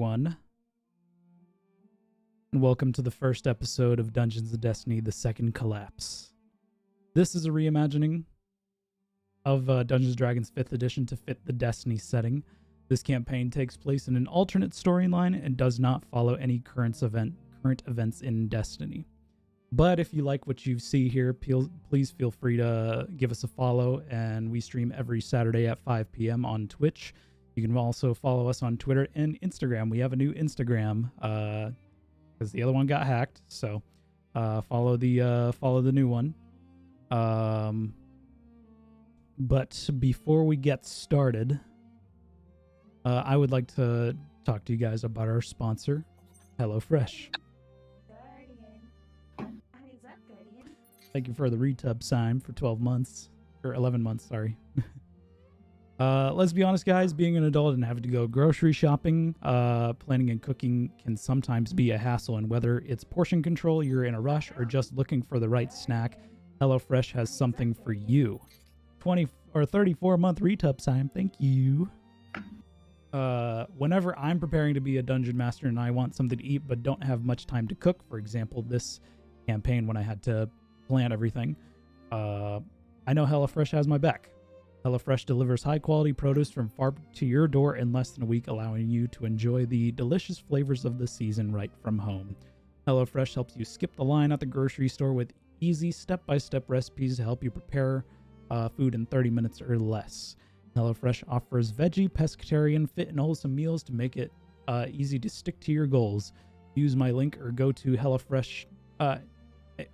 everyone, and welcome to the first episode of Dungeons & Destiny: The Second Collapse. This is a reimagining of Dungeons & Dragons 5th edition to fit the Destiny setting. This campaign takes place in an alternate storyline and does not follow any current events in Destiny. But if you like what you see here, please feel free to give us a follow, and we stream every Saturday at 5 p.m. on Twitch. You can also follow us on Twitter and Instagram. We have a new Instagram because the other one got hacked, so follow the new one. But before we get started, I would like to talk to you guys about our sponsor, HelloFresh. Thank you for the retub sign for 12 months, or 11 months, sorry. Let's be honest, guys, being an adult and having to go grocery shopping, planning and cooking can sometimes be a hassle, and whether it's portion control, you're in a rush, or just looking for the right snack, HelloFresh has something for you. 20 or 34-month retub sign, thank you. Whenever I'm preparing to be a dungeon master and I want something to eat but don't have much time to cook, for example, this campaign when I had to plan everything, I know HelloFresh has my back. HelloFresh delivers high-quality produce from farm to your door in less than a week, allowing you to enjoy the delicious flavors of the season right from home. HelloFresh helps you skip the line at the grocery store with easy step-by-step recipes to help you prepare food in 30 minutes or less. HelloFresh offers veggie, pescatarian, fit, and wholesome meals to make it easy to stick to your goals. Use my link or go to HelloFresh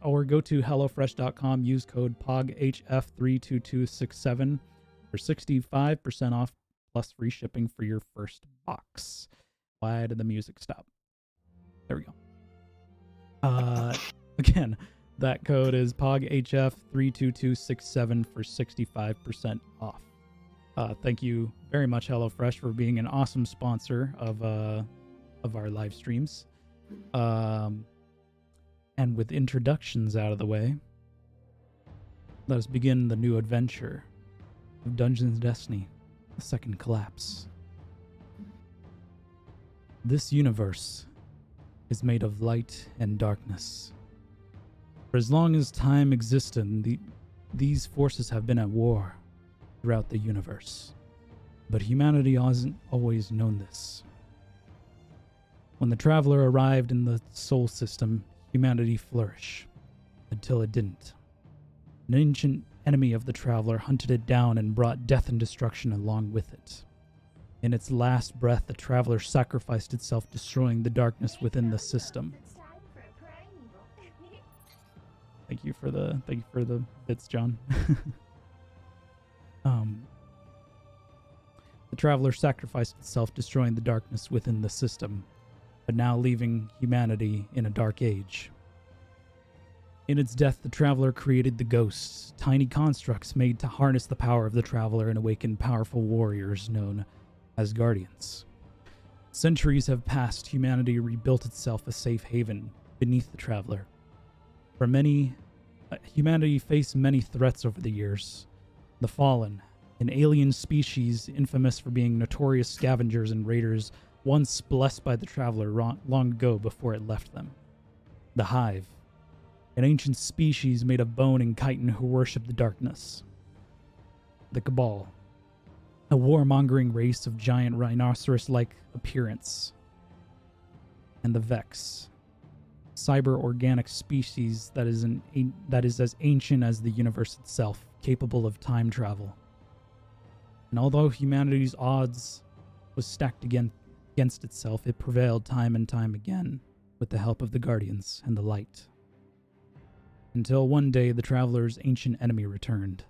or go to HelloFresh.com. Use code POGHF32267 for 65% off plus free shipping for your first box. Why did the music stop? There we go. Again, that code is POGHF32267 for 65% off. Thank you very much, HelloFresh, for being an awesome sponsor of our live streams. And with introductions out of the way, let us begin the new adventure of Dungeons & Destiny: The Second Collapse. This universe is made of light and darkness. For as long as time existed, these forces have been at war throughout the universe. But humanity hasn't always known this. When the Traveler arrived in the Sol system, humanity flourished, until it didn't. An ancient enemy of the Traveler hunted it down and brought death and destruction along with it. In its last breath, the Traveler sacrificed itself, destroying the darkness within the system. Thank you for the bits, John. The Traveler sacrificed itself, destroying the darkness within the system, but now leaving humanity in a dark age. In its death, the Traveler created the Ghosts, tiny constructs made to harness the power of the Traveler and awaken powerful warriors known as Guardians. Centuries have passed, humanity rebuilt itself a safe haven beneath the Traveler. For humanity faced many threats over the years. The Fallen, an alien species infamous for being notorious scavengers and raiders, once blessed by the Traveler long ago before it left them. The Hive, an ancient species made of bone and chitin who worship the darkness. The Cabal, a warmongering race of giant rhinoceros-like appearance. And the Vex, cyber-organic species that is as ancient as the universe itself, capable of time travel. And although humanity's odds was stacked against itself, it prevailed time and time again with the help of the Guardians and the Light. Until one day the Traveler's ancient enemy returned.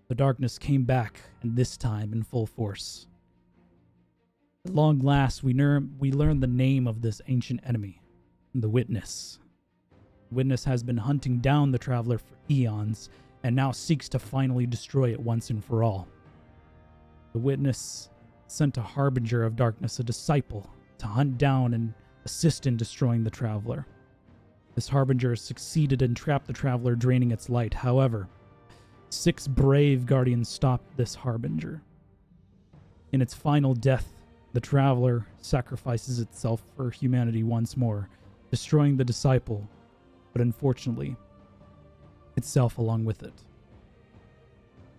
The darkness came back, and this time in full force. At long last, we learned the name of this ancient enemy, the Witness. The Witness has been hunting down the Traveler for eons, and now seeks to finally destroy it once and for all. The Witness sent a harbinger of darkness, a disciple, to hunt down and assist in destroying the Traveler. This harbinger succeeded and trapped the Traveler, draining its light. However, 6 brave Guardians stopped this harbinger. In its final death, The traveler sacrifices itself for humanity once more, destroying the disciple, but unfortunately, itself along with it.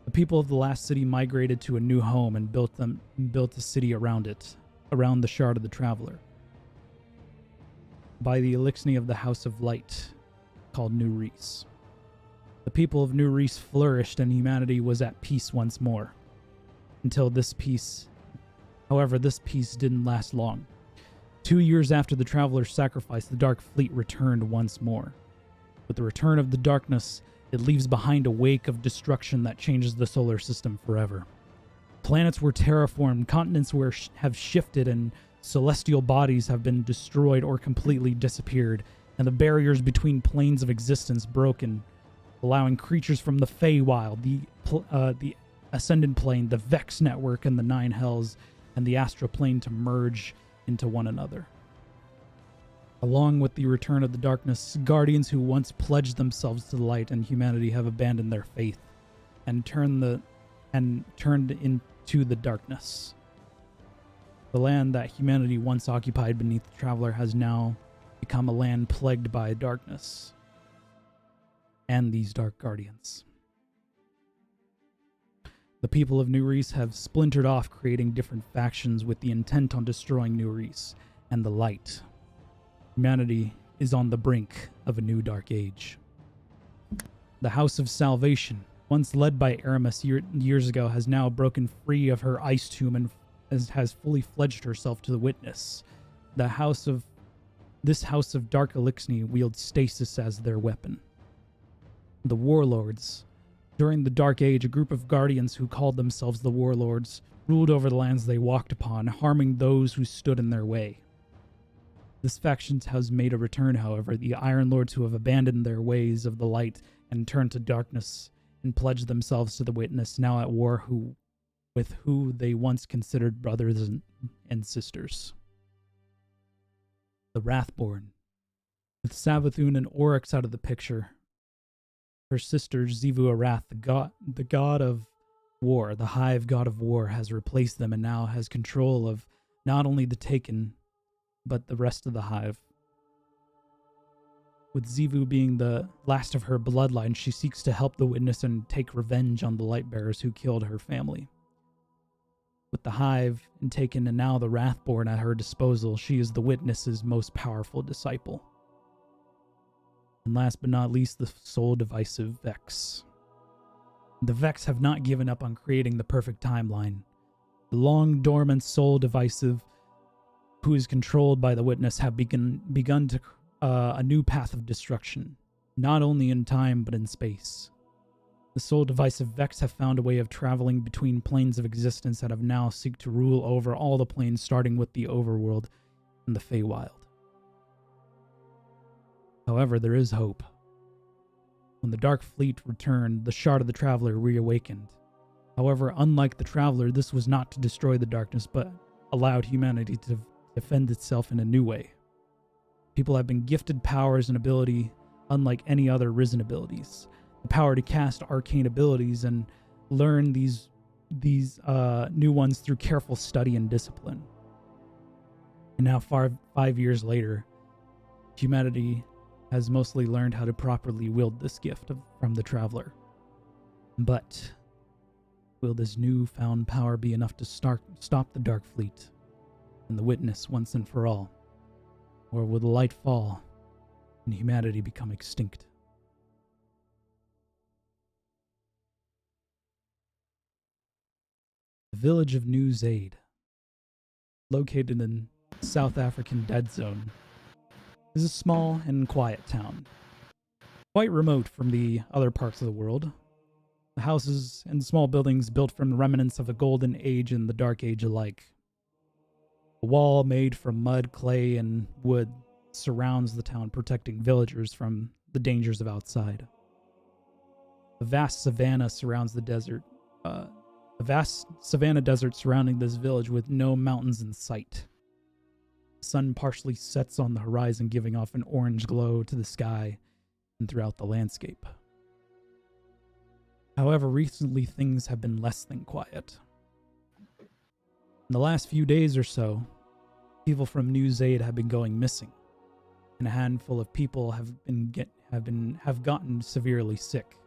The people of the last city migrated to a new home and built a city around it, around the shard of the traveler, by the elixir of the House of Light, called New Reese. The people of New Reese flourished and humanity was at peace once more. Until this peace. However, this peace didn't last long. 2 years after the traveler's sacrifice, the Dark Fleet returned once more. With the return of the darkness, it leaves behind a wake of destruction that changes the solar system forever. Planets were terraformed, continents have shifted, and celestial bodies have been destroyed or completely disappeared, and the barriers between planes of existence broken, allowing creatures from the Feywild, the Ascended Plane, the Vex Network, and the Nine Hells, and the Astral Plane to merge into one another. Along with the return of the darkness, guardians who once pledged themselves to the light and humanity have abandoned their faith and turned into the darkness. The land that humanity once occupied beneath the traveler has now become a land plagued by darkness and these dark guardians. The people of New Reese have splintered off, creating different factions with the intent on destroying New Reese and the light. Humanity is on the brink of a new dark age. The House of Salvation, once led by Aramis years ago, has now broken free of her ice tomb and has fully fledged herself to the witness. This house of dark elixir wields stasis as their weapon. The warlords. During the Dark Age, a group of guardians who called themselves the warlords ruled over the lands they walked upon, harming those who stood in their way. This faction has made a return, however, the Iron Lords who have abandoned their ways of the light and turned to darkness and pledged themselves to the witness, now at war with who they once considered brothers and sisters. The Wrathborn. With Savathun and Oryx out of the picture, her sister Xivu Arath, the god of war, the Hive god of war, has replaced them and now has control of not only the Taken, but the rest of the Hive. With Xivu being the last of her bloodline, she seeks to help the witness and take revenge on the Lightbearers who killed her family. With the Hive and Taken and now the Wrathborn at her disposal, she is the witness's most powerful disciple. And last but not least, the soul divisive Vex. The Vex have not given up on creating the perfect timeline. The long dormant soul divisive, who is controlled by the witness, have begun to a new path of destruction, not only in time but in space. The soul divisive Vex have found a way of traveling between planes of existence that have now seek to rule over all the planes, starting with the overworld and the Feywild. However, there is hope. When the Dark Fleet returned, the Shard of the Traveler reawakened. However, unlike the Traveler, this was not to destroy the darkness, but allowed humanity to defend itself in a new way. People have been gifted powers and ability unlike any other risen abilities. The power to cast arcane abilities and learn these new ones through careful study and discipline. And now, 5 years later, humanity has mostly learned how to properly wield this gift from the Traveler. But will this newfound power be enough to stop the Dark Fleet and the Witness once and for all? Or will the light fall and humanity become extinct? The village of New Zaid, located in the South African Dead Zone, is a small and quiet town, quite remote from the other parts of the world. The houses and small buildings built from the remnants of the Golden Age and the Dark Age alike. A wall made from mud, clay, and wood surrounds the town, protecting villagers from the dangers of outside. A vast savanna surrounds the desert. A vast savanna desert surrounding this village with no mountains in sight. The sun partially sets on the horizon, giving off an orange glow to the sky and throughout the landscape. However, recently things have been less than quiet. In the last few days or so, people from New Zaid have been going missing, and a handful of people have gotten severely sick,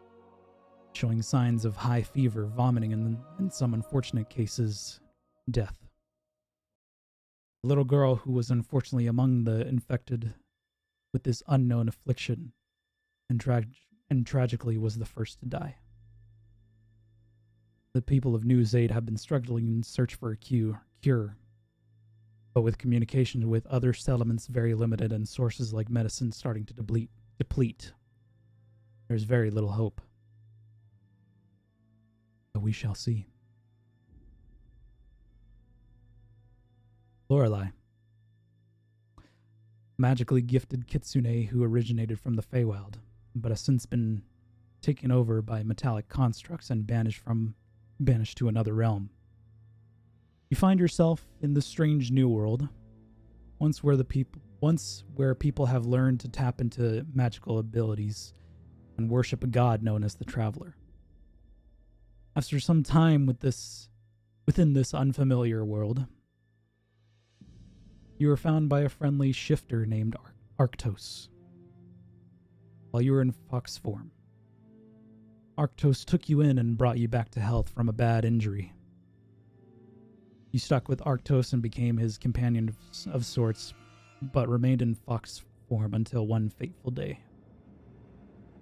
showing signs of high fever, vomiting, and in some unfortunate cases, death. A little girl who was unfortunately among the infected with this unknown affliction and tragically was the first to die. The people of New Zaid have been struggling in search for a cure, but with communications with other settlements very limited and sources like medicine starting to deplete, there's very little hope. But we shall see. Lorelei, magically gifted kitsune who originated from the Feywild, but has since been taken over by metallic constructs and banished to another realm. You find yourself in the strange new world, once where people have learned to tap into magical abilities and worship a god known as the Traveler. After some time within this unfamiliar world, you are found by a friendly shifter named Arctos. While you were in fox form, Arctos took you in and brought you back to health from a bad injury. You stuck with Arctos and became his companion of sorts, but remained in fox form until one fateful day.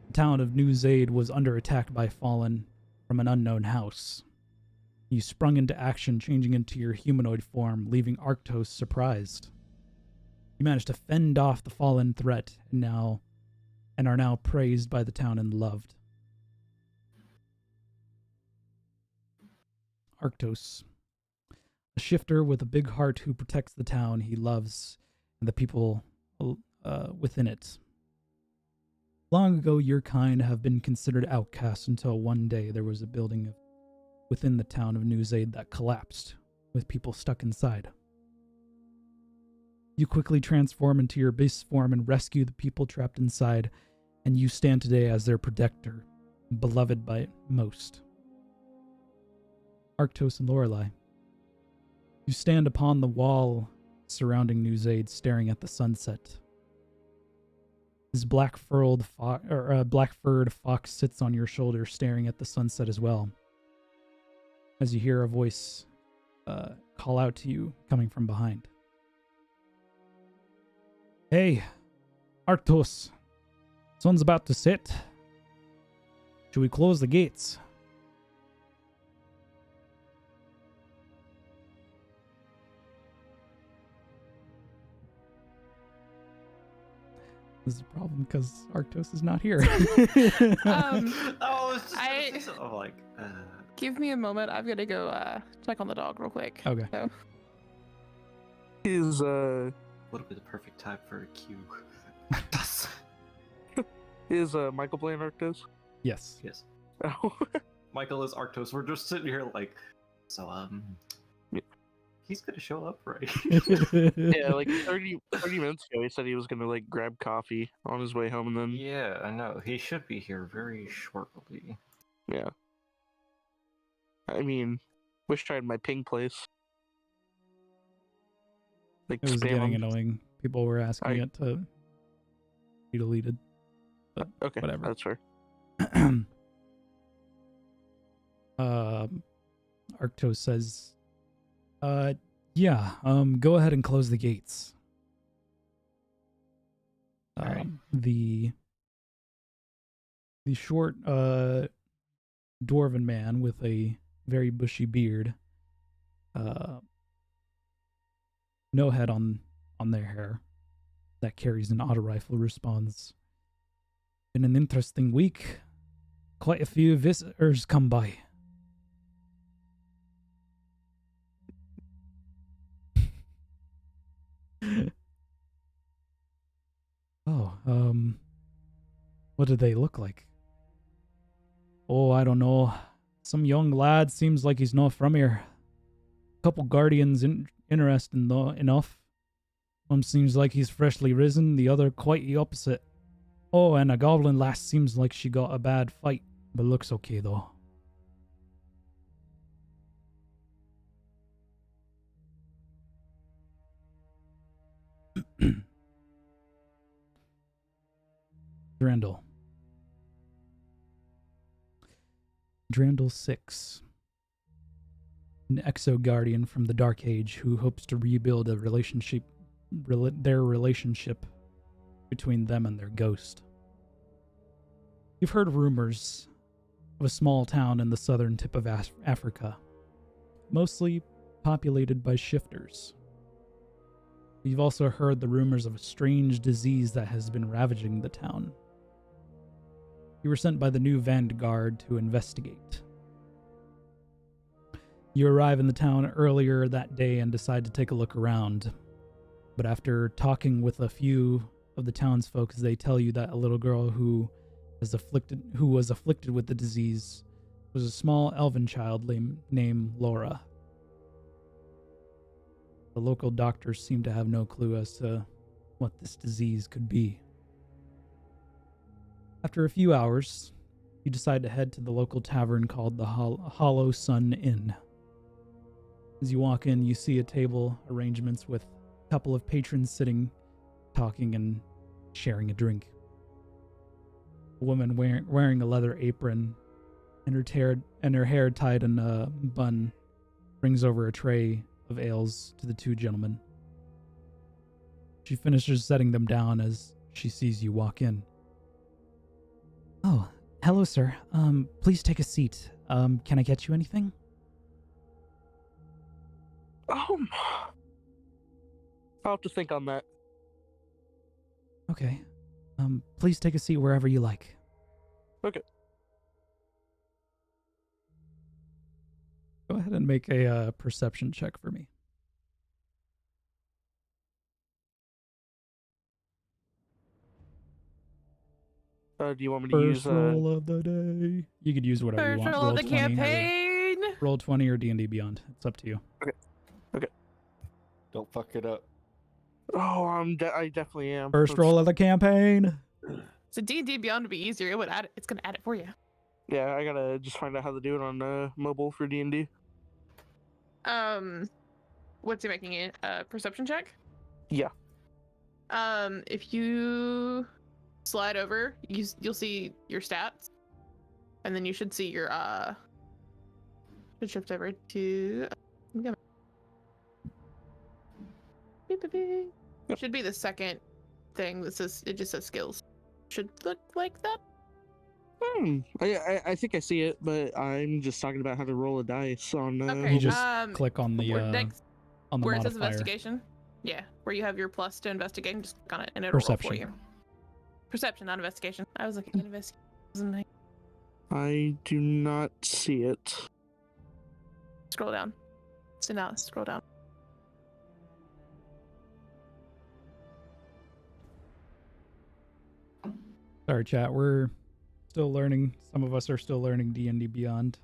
The town of New Zaid was under attack by fallen from an unknown house. You sprung into action, changing into your humanoid form, leaving Arctos surprised. You managed to fend off the fallen threat and are now praised by the town and loved. Arctos, a shifter with a big heart who protects the town he loves and the people within it. Long ago, your kind have been considered outcasts until one day there was a building within the town of New Zaid that collapsed, with people stuck inside. You quickly transform into your beast form and rescue the people trapped inside, and you stand today as their protector, beloved by most. Arctos and Lorelei, you stand upon the wall surrounding New Zaid, staring at the sunset. His black-furred fox sits on your shoulder, staring at the sunset as well, as you hear a voice call out to you coming from behind. Hey, Arctos, sun's about to set. Should we close the gates? This is a problem because Arctos is not here. Give me a moment. I've got to go check on the dog real quick. Okay. So. What would be the perfect time for a cue? Is Michael playing Arctos? Yes. Yes. Oh. Michael is Arctos. We're just sitting here like, so he's gonna show up, right? Yeah, like 30 minutes ago, he said he was gonna like grab coffee on his way home, and then Yeah, I know. He should be here very shortly. yeah. I mean, wish I had my ping place. Like It was spam getting him. annoying. People were asking it to be deleted. But Okay, whatever. that's fair. Arctos says, go ahead and close the gates. Right. The short dwarven man with a very bushy beard, no head on their hair, that carries an auto rifle, responds, "Been an interesting week. Quite a few visitors come by." What do they look like? Oh, I don't know. Some young lad seems like he's not from here. Couple guardians interesting enough. One seems like he's freshly risen, the other quite the opposite. Oh, and a goblin lass seems like she got a bad fight, but looks okay though. Drandle. Drandle 6. An exo-guardian from the Dark Age who hopes to rebuild their relationship between them and their ghost. You've heard rumors of a small town in the southern tip of Africa, mostly populated by shifters. You've also heard the rumors of a strange disease that has been ravaging the town. You were sent by the new Vanguard to investigate. You arrive in the town earlier that day and decide to take a look around. But after talking with a few of the townsfolk, they tell you that a little girl who was afflicted with the disease was a small elven child named Laura. The local doctors seem to have no clue as to what this disease could be. After a few hours, you decide to head to the local tavern called the Hollow Sun Inn. As you walk in, you see a table arrangements with a couple of patrons sitting, talking, and sharing a drink. A woman wearing a leather apron and her hair tied in a bun brings over a tray of ales to the two gentlemen. She finishes setting them down as she sees you walk in. Oh, hello, sir. Please take a seat. Can I get you anything? I'll have to think on that. Okay. Please take a seat wherever you like. Okay. Go ahead and make a perception check for me. Do you want me to First use roll of the day. You could use whatever you First want. roll of the 20 or campaign. roll 20 or D&D Beyond. It's up to you. Okay. Don't fuck it up. Oh, I definitely am. First roll of the campaign. So D&D Beyond would be easier. It would add. It's gonna add it for you. Yeah, I gotta just find out how to do it on mobile for D&D. What's he making it? Perception check? Yeah. If you slide over, you'll see your stats, and then you should see your should shift over to. It should be the second thing that says it just says skills. Should look like that. I think I see it, but I'm just talking about how to roll a dice on. Okay. You just Um, click on the next, on the where it says modifier. investigation. Yeah, where you have your plus to investigate, and just click on it, and it'll roll for you. Perception, not investigation. I was looking at investigation. I do not see it. Scroll down. So now scroll down. Sorry, chat. We're still learning. Some of us are still learning D&D Beyond.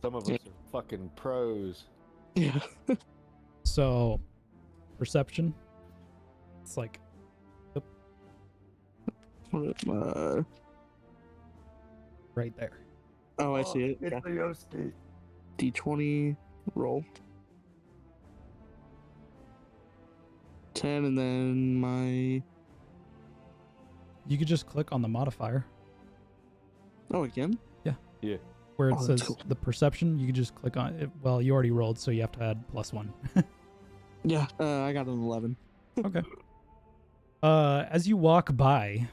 Some of us are fucking pros. Yeah. So, perception. It's like right there. Oh, I see it. It's Yeah. the Yosti. D20 roll. 10, and then my. You could just click on the modifier Oh, again? Yeah. where it Oh, that's says cool. the perception. You could just click on it. Well, you already rolled, so you have to add +1. Yeah, I got an 11. Okay. As you walk by,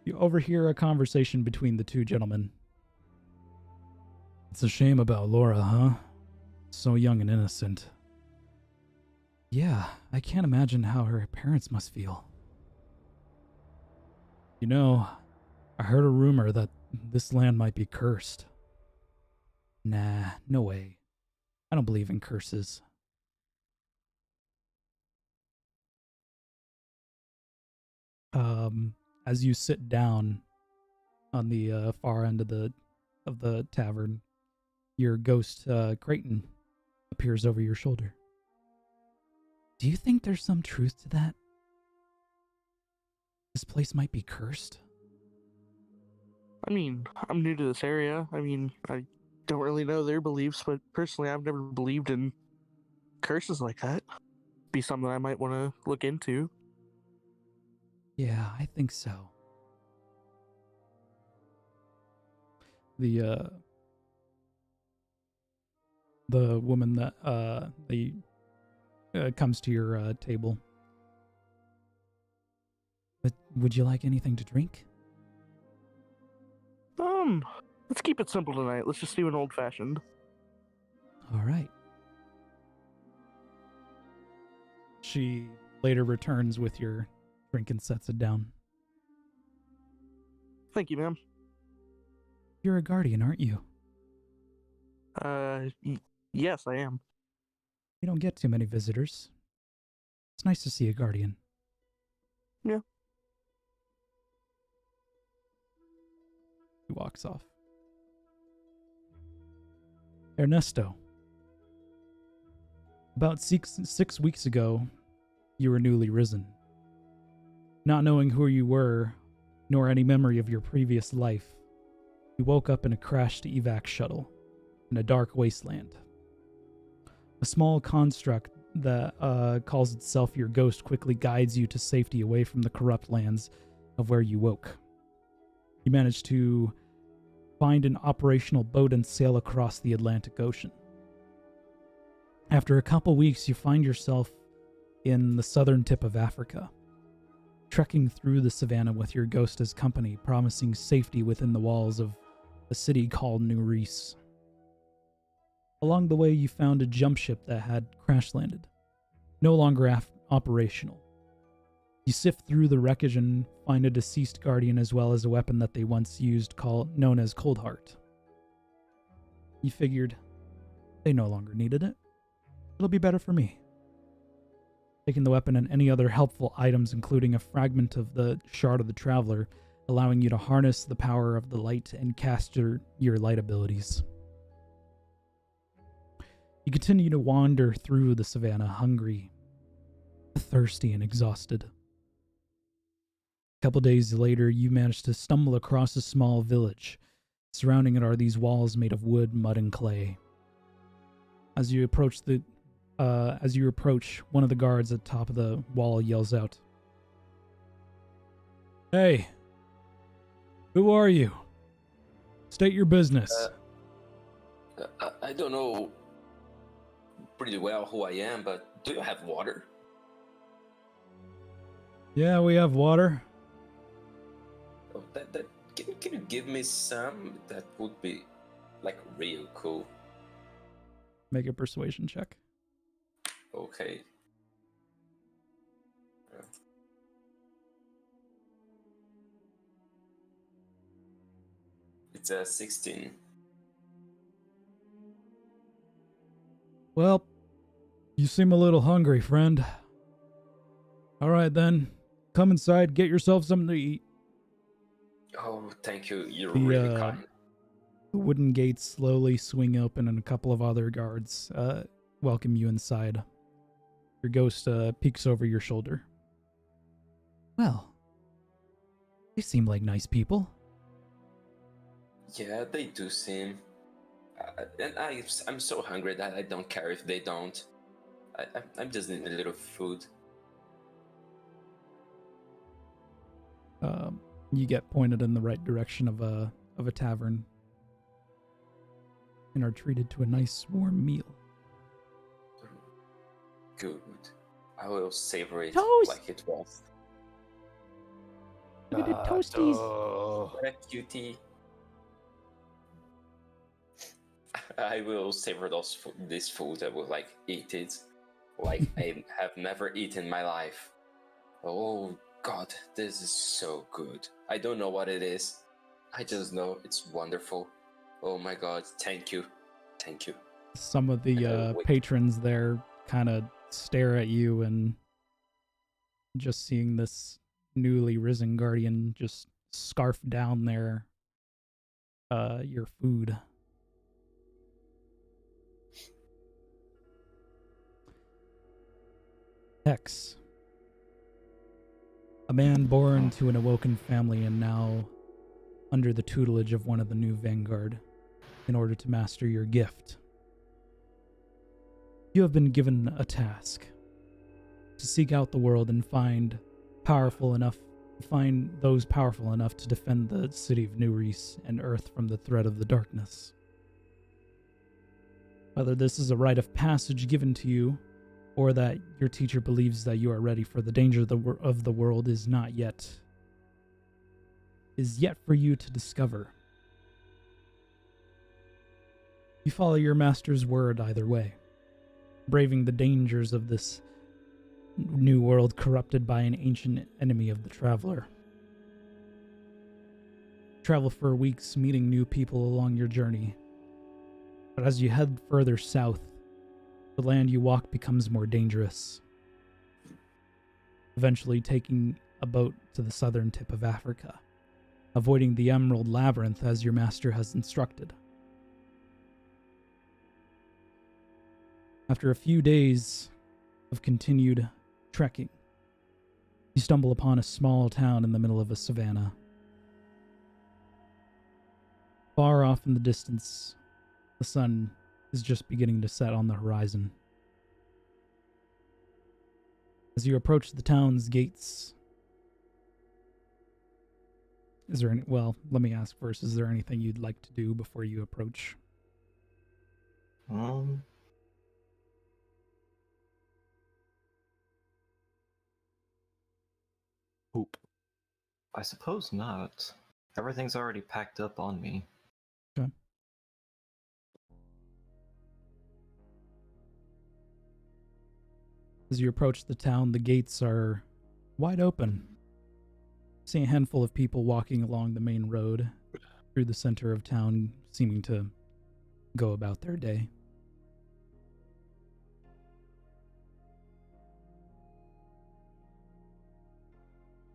you overhear a conversation between the two gentlemen. It's a shame about Laura, huh? So young and innocent. Yeah, I can't imagine how her parents must feel. You know, I heard a rumor that this land might be cursed. Nah, no way. I don't believe in curses. As you sit down on the far end of the tavern, your ghost Creighton appears over your shoulder. Do you think there's some truth to that? This place might be cursed. I mean, I'm new to this area. I mean, I don't really know their beliefs, but personally, I've never believed in curses like that. Be something I might want to look into. Yeah, I think so. The woman that comes to your table. But would you like anything to drink? Let's keep it simple tonight. Let's just do an old-fashioned. All right. She later returns with your drink and sets it down. Thank you, ma'am. You're a guardian, aren't you? Yes, I am. You don't get too many visitors. It's nice to see a guardian. Yeah. He walks off. Ernesto. About six weeks ago, you were newly risen. Not knowing who you were, nor any memory of your previous life, you woke up in a crashed evac shuttle in a dark wasteland. A small construct that calls itself your ghost quickly guides you to safety away from the corrupt lands of where you woke. You managed to find an operational boat and sail across the Atlantic Ocean. After a couple weeks, you find yourself in the southern tip of Africa, trekking through the savannah with your ghost as company, promising safety within the walls of a city called New Reese. Along the way, you found a jump ship that had crash-landed, no longer operational. You sift through the wreckage and find a deceased guardian as well as a weapon that they once used known as Cold Heart. You figured they no longer needed it. It'll be better for me. Taking the weapon and any other helpful items, including a fragment of the Shard of the Traveler, allowing you to harness the power of the light and cast your light abilities. You continue to wander through the savannah, hungry, thirsty, and exhausted. A couple days later, you manage to stumble across a small village. Surrounding it are these walls made of wood, mud, and clay. As you approach, one of the guards at the top of the wall yells out, "Hey, who are you? State your business." I don't know pretty well who I am, but do you have water? Yeah, we have water. Oh, can you give me some? That would be like real cool. Make a persuasion check. Okay. It's a 16. Well, you seem a little hungry, friend. All right then, come inside, get yourself something to eat. Oh, thank you. You're really kind. The wooden gates slowly swing open and a couple of other guards welcome you inside. Your ghost peeks over your shoulder. Well, they seem like nice people. Yeah, they do seem. And I'm so hungry that I don't care if they don't. I'm just need a little food. You get pointed in the right direction of a tavern and are treated to a nice warm meal. Good. I will savor it Toast! like it was. Look at the toasties. What a cutie. I will savor this food. I will like eat it like I have never eaten in my life. Oh God, this is so good. I don't know what it is. I just know it's wonderful. Oh my God, thank you. Thank you. Some of the patrons there kind of stare at you, and just seeing this newly risen guardian just scarf down your food. Hex. A man born to an awoken family and now under the tutelage of one of the new Vanguard in order to master your gift. You have been given a task to seek out the world and find those powerful enough to defend the city of New Reese and Earth from the threat of the darkness. Whether this is a rite of passage given to you, or that your teacher believes that you are ready for the danger of the world is yet for you to discover. You follow your master's word either way, braving the dangers of this new world corrupted by an ancient enemy of the traveler. Travel for weeks, meeting new people along your journey. But as you head further south, the land you walk becomes more dangerous, eventually taking a boat to the southern tip of Africa, avoiding the Emerald Labyrinth as your master has instructed. After a few days of continued trekking, you stumble upon a small town in the middle of a savanna. Far off in the distance, the sun is just beginning to set on the horizon. As you approach the town's gates, let me ask first, is there anything you'd like to do before you approach? Poop. I suppose not. Everything's already packed up on me. Okay. As you approach the town, the gates are wide open. See a handful of people walking along the main road through the center of town, seeming to go about their day.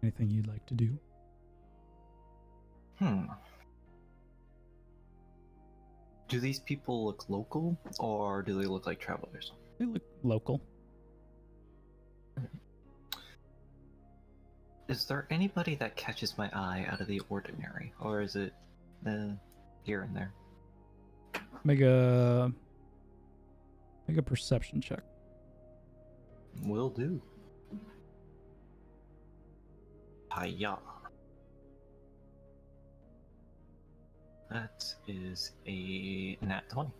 Anything you'd like to do? Do these people look local, or do they look like travelers? They look local. Is there anybody that catches my eye out of the ordinary, or is it here and there? Make a perception check. Will do. Hiya. That is a nat 20.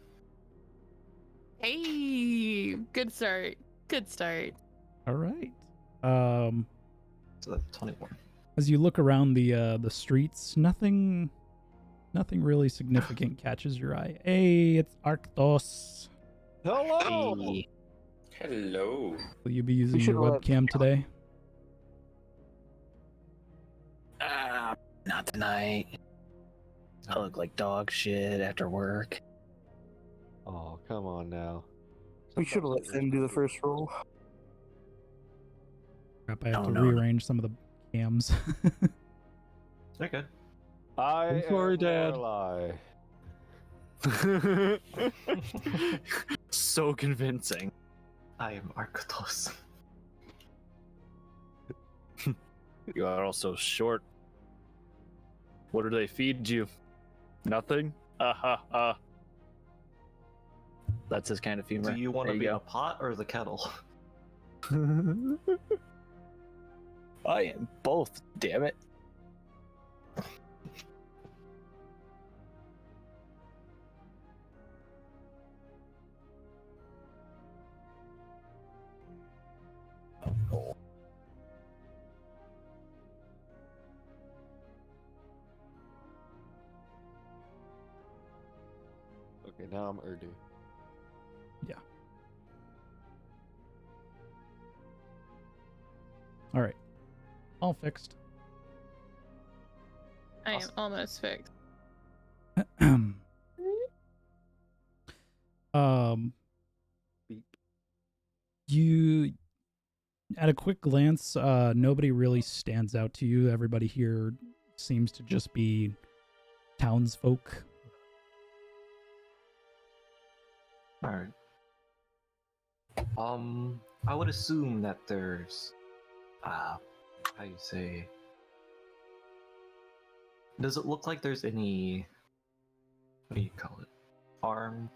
Hey, good start. Good start. All right. So that's 21. As you look around the streets, nothing really significant catches your eye. Hey, it's Arctos. Hello. Hey. Hello. Will you be using your should've let- webcam today? Not tonight. I look like dog shit after work. Oh, come on now. We should have let Finn do the first roll. Crap, I have Oh, to no. rearrange some of the cams. They're good. I'm sorry, Dad. Lie. So convincing. I am Arctos. You are also short. What do they feed you? Nothing? That's his kind of humor. Do you want to There be you in a pot or the kettle? go. I am both, damn it. Oh. Okay, now I'm Urdu. All right. All fixed. I am Awesome. almost fixed. Beep. You, at a quick glance, nobody really stands out to you. Everybody here seems to just be townsfolk. Alright. I would assume that there's, how you say, does it look like there's any, what do you call it, armed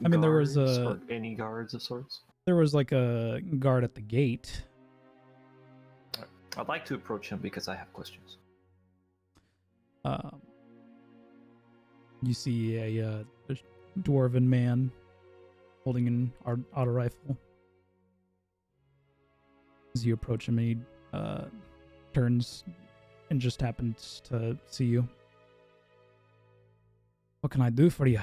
I mean, there was guards a or any guards of sorts? there was like a guard at the gate. I'd like to approach him because I have questions. You see a dwarven man holding an auto rifle. As you approach him, he turns and just happens to see you. What can I do for you?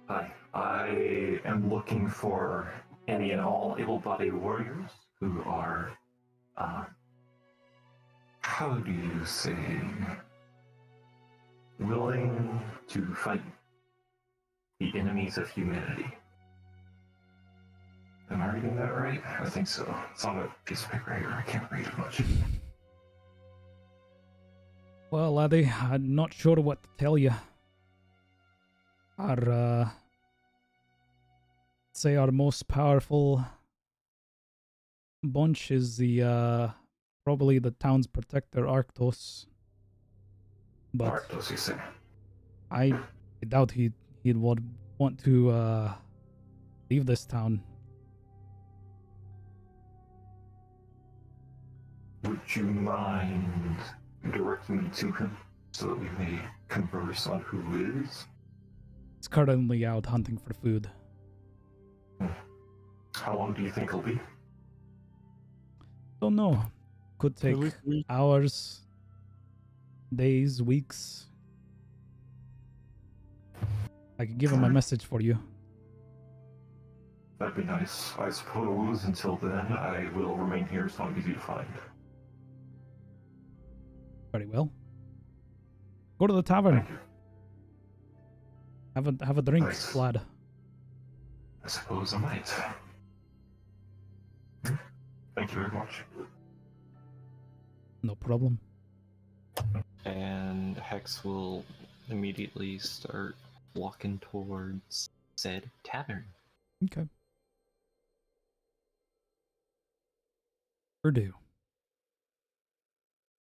Hi, I am looking for any and all able-bodied warriors who are, how do you say, willing to fight the enemies of humanity. Am I reading that right? I think so. It's on a piece of paper here. I can't read it much. Well, laddie, I'm not sure what to tell you. Our, say our most powerful bunch is the, probably the town's protector, Arctos. But Arctos, you say? I doubt he'd would want to, leave this town. Would you mind directing me to him so that we may converse on who is? He's currently out hunting for food. How long do you think he'll be? Don't know. Could take least we- hours, days, weeks. I could give him a message for you. That'd be nice. I suppose until then I will remain here as long as you find. Very well. Go to the tavern. Thank you. Have a drink, Nice. lad. I suppose I might. Thank you very much. No problem. And Hex will immediately start walking towards said tavern. Okay. Urdu.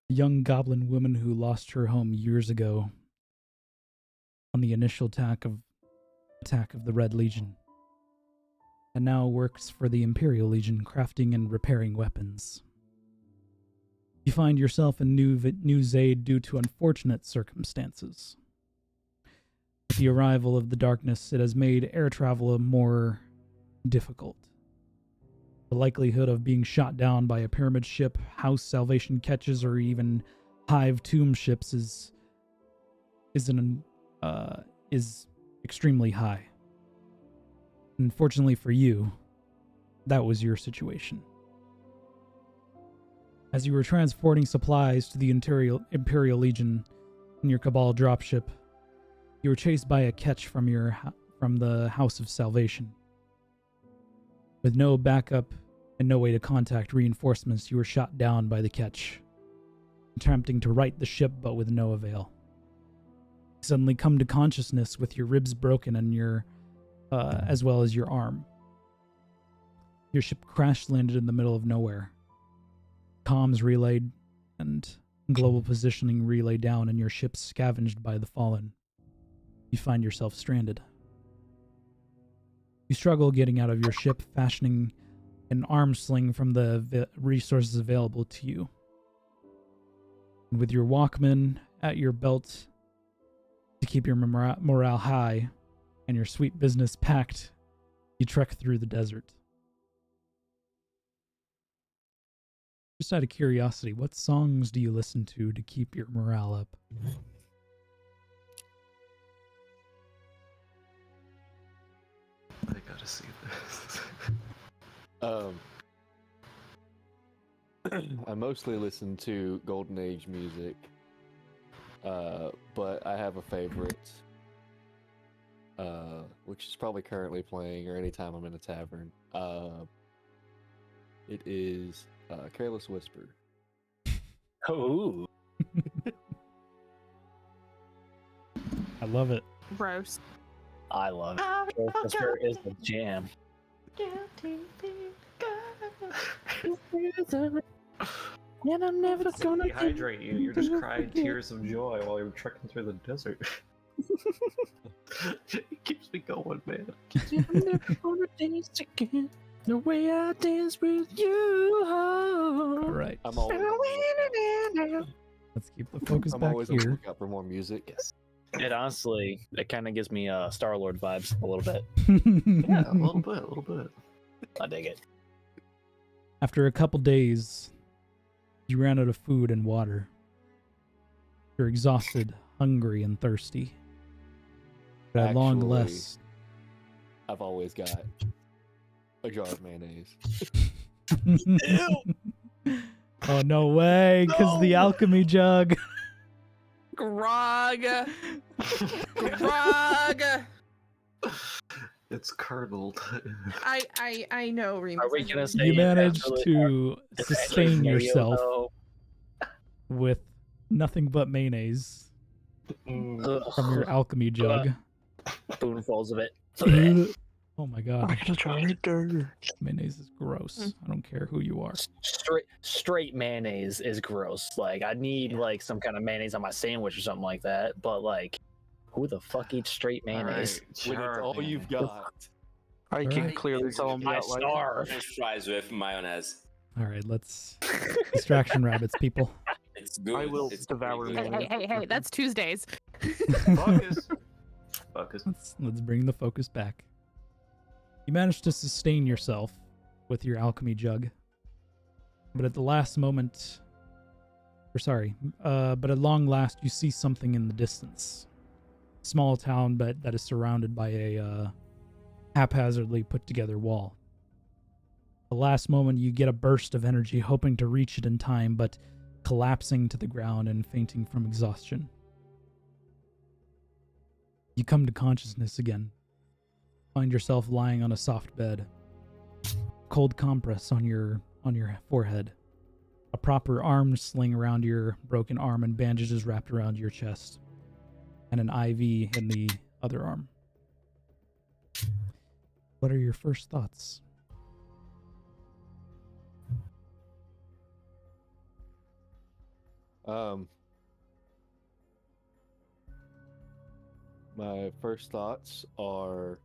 A young goblin woman who lost her home years ago on the initial attack of the Red Legion, and now works for the Imperial Legion, crafting and repairing weapons. You find yourself in New Zaid due to unfortunate circumstances. With the arrival of the darkness, it has made air travel more difficult. The likelihood of being shot down by a pyramid ship, house salvation catches, or even hive tomb ships is extremely high. Unfortunately for you, that was your situation. As you were transporting supplies to the Imperial Legion in your Cabal dropship, you were chased by a ketch from the House of Salvation. With no backup and no way to contact reinforcements, you were shot down by the ketch, attempting to right the ship but with no avail. You suddenly come to consciousness with your ribs broken and your, as well as your arm. Your ship crash landed in the middle of nowhere. Comms relayed and global positioning relay down, and your ship scavenged by the fallen. You find yourself stranded. You struggle getting out of your ship, fashioning an arm sling from the resources available to you. And with your Walkman at your belt to keep your morale high and your sweet business packed, you trek through the desert. Just out of curiosity, what songs do you listen to keep your morale up? I gotta see this. I mostly listen to Golden Age music, but I have a favorite, which is probably currently playing or anytime I'm in a tavern. It is Careless Whisper. Oh, I love it. Gross. I love it. Whisper is the jam. And I'm never gonna Dehydrate you. You're just crying tears of joy while you're trekking through the desert. It keeps me going, man. I'm never gonna dance again the way I dance with you. All right. I'm always, Let's keep the focus I'm back always on the here. lookout for more music. Yes. It honestly, it kind of gives me Star-Lord vibes a little bit. Yeah, a little bit, a little bit. I dig it. After a couple days, you ran out of food and water. You're exhausted, hungry, and thirsty. But at long Actually- last, I've always got a jar of mayonnaise. oh no way! Because the No! alchemy jug. Grog. Grog. It's curdled. I know, Remus. Are we I know gonna what say You it's managed actually- to it's actually sustain mayo, yourself though? with nothing but mayonnaise Ugh. from your alchemy jug. Spoonfuls of it. Oh my god, I gotta try it there. mayonnaise is gross. I don't care who you are. Straight mayonnaise is gross. Like I need like some kind of mayonnaise on my sandwich or something like that. But like, who the fuck eats straight mayonnaise? When it's all you've got. I can Alright. clearly tell him I that. Like, starve. French fries with mayonnaise. All right, let's distraction rabbits, people. It's good. I will it's devour really Hey, good. mayonnaise. hey, that's Tuesdays. Focus. Focus. Let's bring the focus back. You managed to sustain yourself with your alchemy jug, but at the last moment, but at long last, you see something in the distance. Small town, but that is surrounded by a haphazardly put together wall. The last moment, you get a burst of energy, hoping to reach it in time, but collapsing to the ground and fainting from exhaustion. You come to consciousness again. Find yourself lying on a soft bed. Cold compress on your forehead. A proper arm sling around your broken arm and bandages wrapped around your chest. And an IV in the other arm. What are your first thoughts? My first thoughts are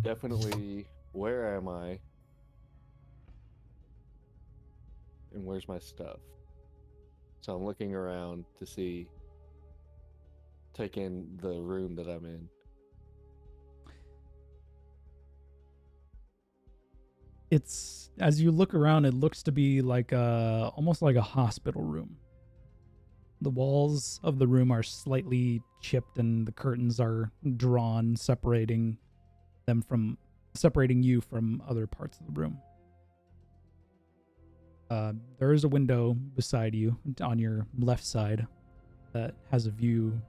definitely where am I and where's my stuff. So I'm looking around to see, take in the room that I'm in. It's, as you look around, it looks to be like almost like a hospital room. The walls of the room are slightly chipped and the curtains are drawn, separating you from other parts of the room. There is a window beside you on your left side that has a view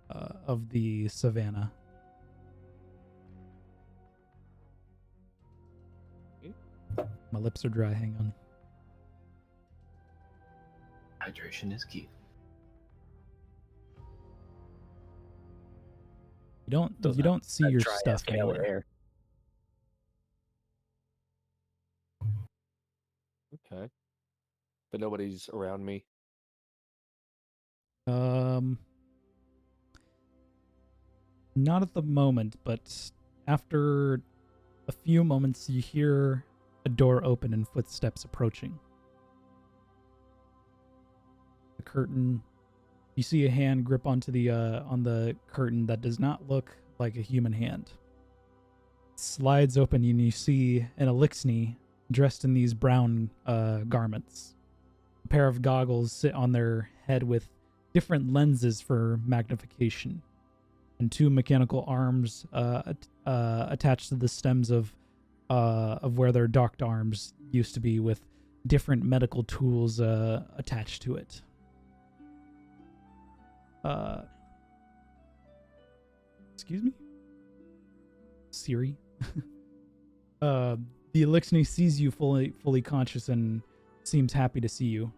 of the savannah. My lips are dry, hang on. Hydration is key. You don't see your stuff anywhere. Air. Okay. But nobody's around me. Not at the moment, but after a few moments, you hear a door open and footsteps approaching. The curtain. You see a hand grip onto the on the curtain that does not look like a human hand. It slides open and you see an Elixni dressed in these brown garments. A pair of goggles sit on their head with different lenses for magnification, and two mechanical arms attached to the stems of where their docked arms used to be, with different medical tools attached to it. Excuse me? Siri? The Elixni sees you fully conscious and seems happy to see you.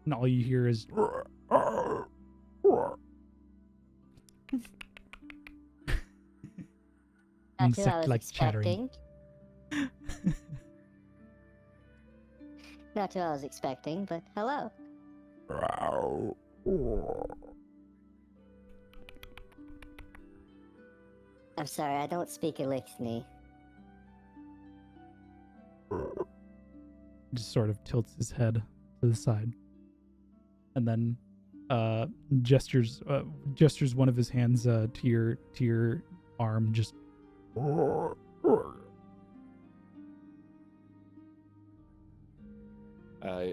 And all you hear is Not who I was insect-like chattering. expecting. Not who I was expecting, but hello. I'm sorry, I don't speak Elixir. Just sort of tilts his head to the side, and then gestures one of his hands to your arm. Just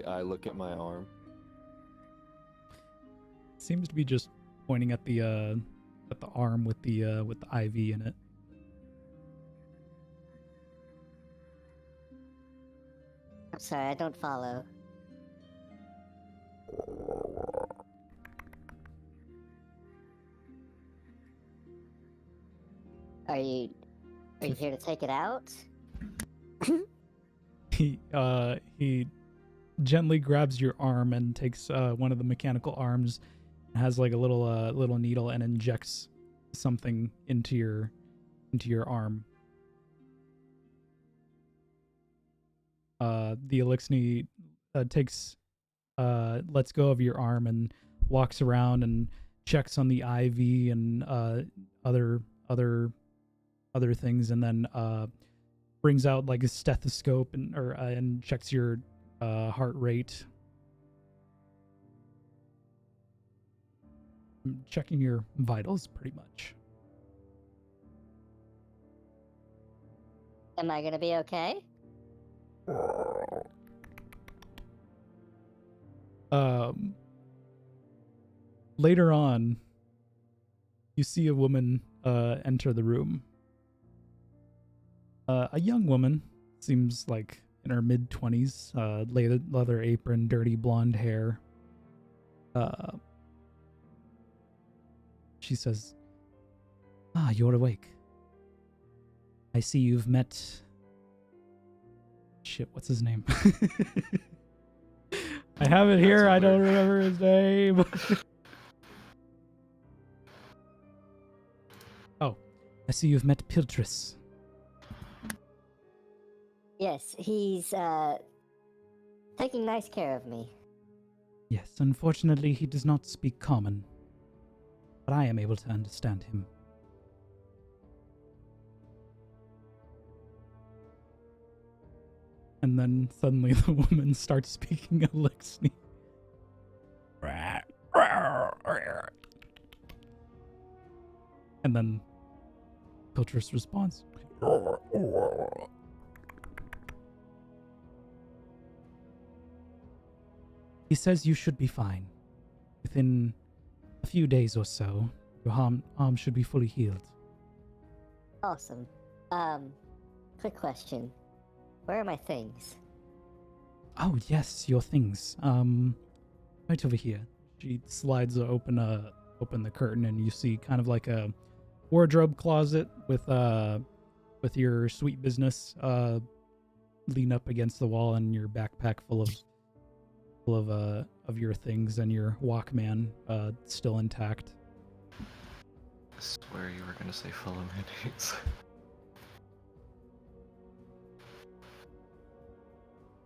I look at my arm. seems to be just pointing at the arm with the IV in it. I'm sorry, I don't follow. Are you here to take it out? He gently grabs your arm and takes one of the mechanical arms, and has like a little needle, and injects something into your arm. The Elixir lets go of your arm and walks around and checks on the IV and other things, and then brings out like a stethoscope and checks your heart rate, checking your vitals pretty much. Am I gonna be okay? Later on, you see a woman enter the room. A young woman, seems like in her mid-20s, leather apron, dirty blonde hair. She says, "Ah, you're awake. I see you've met..." Shit, what's his name? I have it here, I don't remember his name. Oh, I see you've met Piltris. Yes, he's taking nice care of me. Yes, unfortunately he does not speak common, but I am able to understand him. And then suddenly the woman starts speaking Elixir. And then Piltris responds. He says you should be fine. Within a few days or so, your arm should be fully healed. Awesome. Quick question. Where are my things? Oh yes, your things. Right over here. She slides open the curtain, and you see kind of like a wardrobe closet with your sweet business lean up against the wall, and your backpack full of your things, and your Walkman still intact. I swear you were gonna say full of mayonnaise.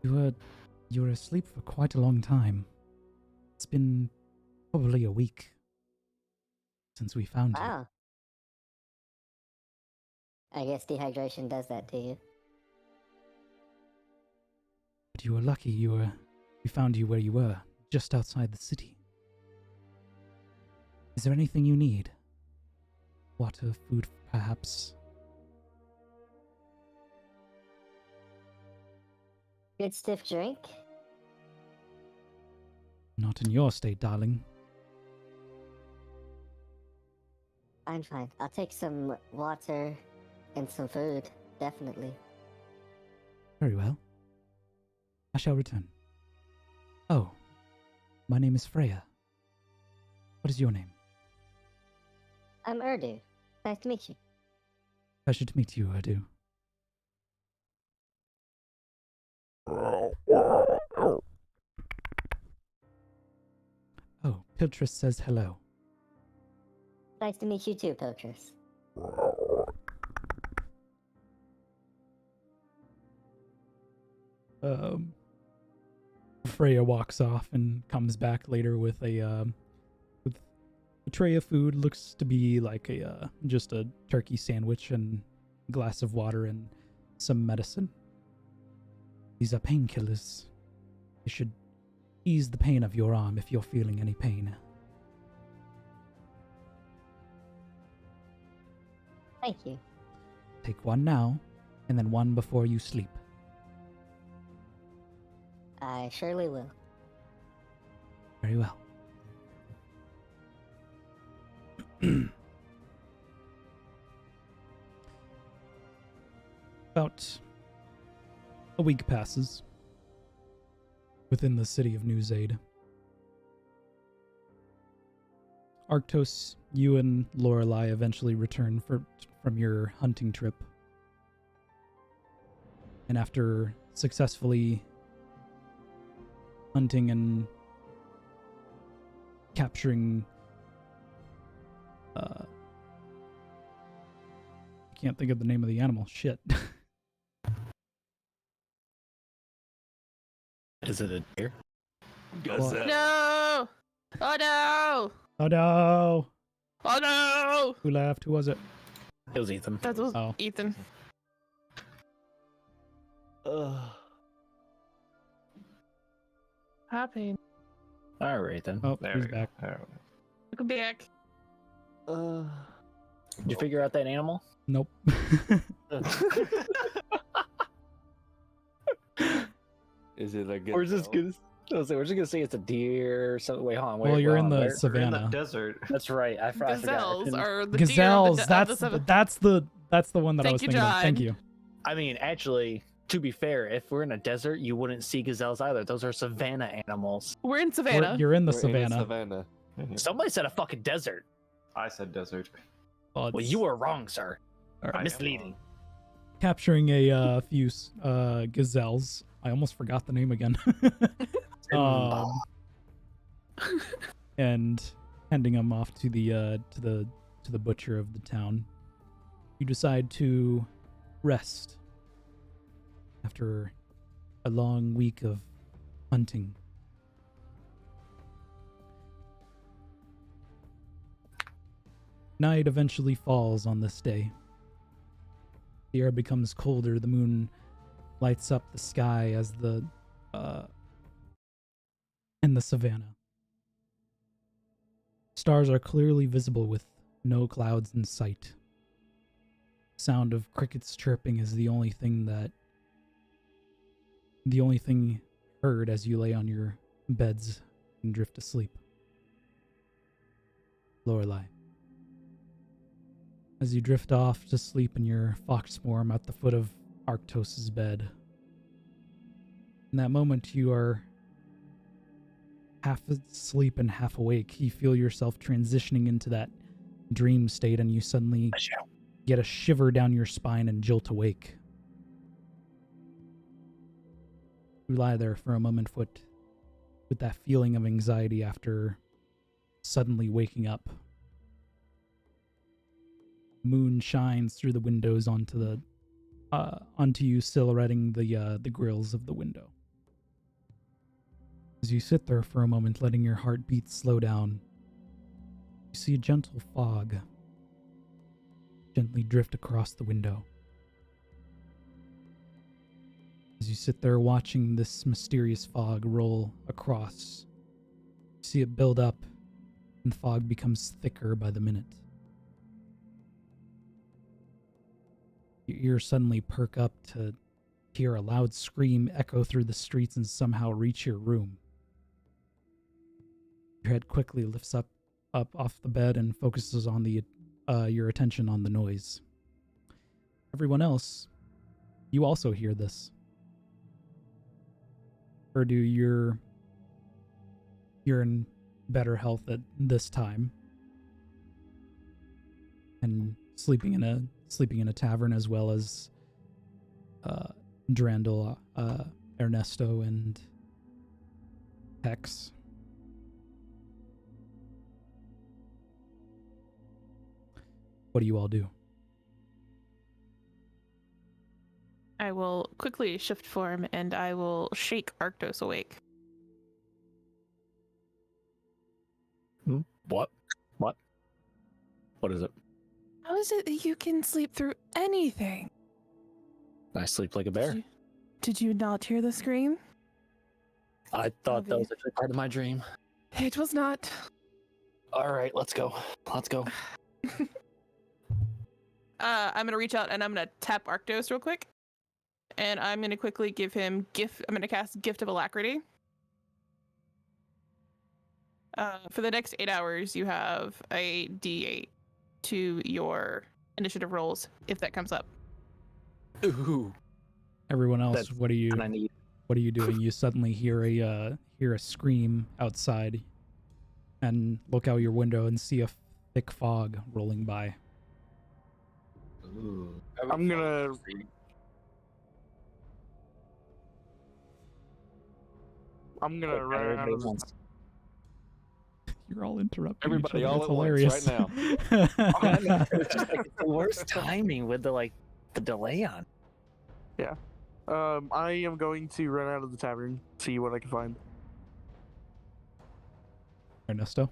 You were asleep for quite a long time. It's been probably a week since we found you. Wow. I guess dehydration does that to you. But you were lucky we found you where you were, just outside the city. Is there anything you need? Water, food, perhaps? Good stiff drink? Not in your state, darling. I'm fine. I'll take some water and some food, definitely. Very well. I shall return. Oh, my name is Freya. What is your name? I'm Urdu. Nice to meet you. Pleasure to meet you, Urdu. Oh, Piltris says hello. Nice to meet you too, Piltris. Freya walks off and comes back later with A tray of food looks to be like just a turkey sandwich and a glass of water and some medicine. These are painkillers. They should ease the pain of your arm if you're feeling any pain. Thank you. Take one now, and then one before you sleep. I surely will. Very well. About a week passes within the city of Newsade. Arctos, you and Lorelei eventually return from your hunting trip. And after successfully hunting and capturing I can't think of the name of the animal. Shit. Is it a deer? Gazelle. No! Oh no! Oh no! Oh no! Who laughed? Who was it? It was Ethan. That was Oh. Ethan. Happy. All right then. Oh, There he's we go. back. There Welcome back. Did you figure out that animal? Nope. Is it a good? We're just gonna. We're just gonna say it's a deer or something. Wait, hold on. Wait, Well, you're hold in on, the where- we go. We're in the savannah. desert. That's right. I forgot. Gazelles are the Gazelles. deer of the That's the one that I Thank was you, thinking of. Thank John. you. I mean, actually, to be fair, if we're in a desert, you wouldn't see gazelles either. Those are savanna animals. We're in Savannah. You're in the We're savannah. In savannah. Somebody said a fucking desert. I said desert. Well, you were wrong, sir. All right. Misleading. Capturing a few gazelles. I almost forgot the name again. And handing them off to the butcher of the town. You decide to rest after a long week of hunting. Night eventually falls on this day. The air becomes colder, the moon lights up the sky as in the savannah. Stars are clearly visible with no clouds in sight. Sound of crickets chirping is the only thing heard as you lay on your beds and drift asleep. Lorelei. As you drift off to sleep in your fox form at the foot of Arctos' bed. In that moment, you are half asleep and half awake. You feel yourself transitioning into that dream state, and you suddenly get a shiver down your spine and jolt awake. You lie there for a moment with that feeling of anxiety after suddenly waking up. Moon shines through the windows onto you, silhouetting the grills of the window. As you sit there for a moment, letting your heartbeat slow down, you see a gentle fog gently drift across the window. As you sit there watching this mysterious fog roll across, you see it build up, and the fog becomes thicker by the minute. Your ears suddenly perk up to hear a loud scream echo through the streets and somehow reach your room. Your head quickly lifts up off the bed and focuses on your attention on the noise. Everyone else, you also hear this. Or you're in better health at this time, and sleeping in a tavern, as well as Durandal, Ernesto, and Hex. What do you all do? I will quickly shift form and I will shake Arctos awake. What? What? What is it? How is it that you can sleep through anything? I sleep like a bear. Did you not hear the scream? I thought that was actually part of my dream. It was not. All right, let's go. Let's go. I'm gonna reach out and I'm gonna tap Arctos real quick, and I'm gonna quickly give him gift. I'm gonna cast Gift of Alacrity. For the next 8 hours, you have a D8 to your initiative rolls if that comes up. Ooh. Everyone else, That's what are you doing? You suddenly hear a scream outside, and look out your window and see a thick fog rolling by. Ooh. I'm gonna. Run out of the. You're all interrupting Everybody each other. all It's at once hilarious. right now. It's just like the worst timing with the delay on. I am going to run out of the tavern, see what I can find. Ernesto?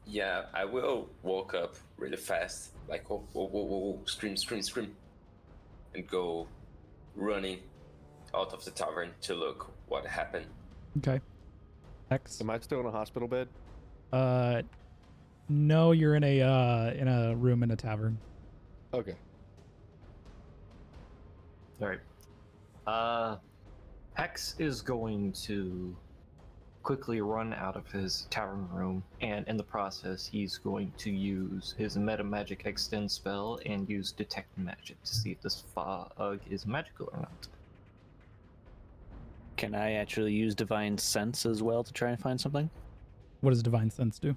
Yeah, I will walk up really fast, like oh, whoa, whoa, whoa, whoa, scream, scream, scream, and go running out of the tavern to look what happened. Okay. X? Am I still in a hospital bed? No, you're in a room in a tavern. Okay. All right. Hex is going to quickly run out of his tavern room, and in the process, he's going to use his Meta Magic Extend spell and use Detect Magic to see if this fog is magical or not. Can I actually use Divine Sense as well to try and find something? What does Divine Sense do?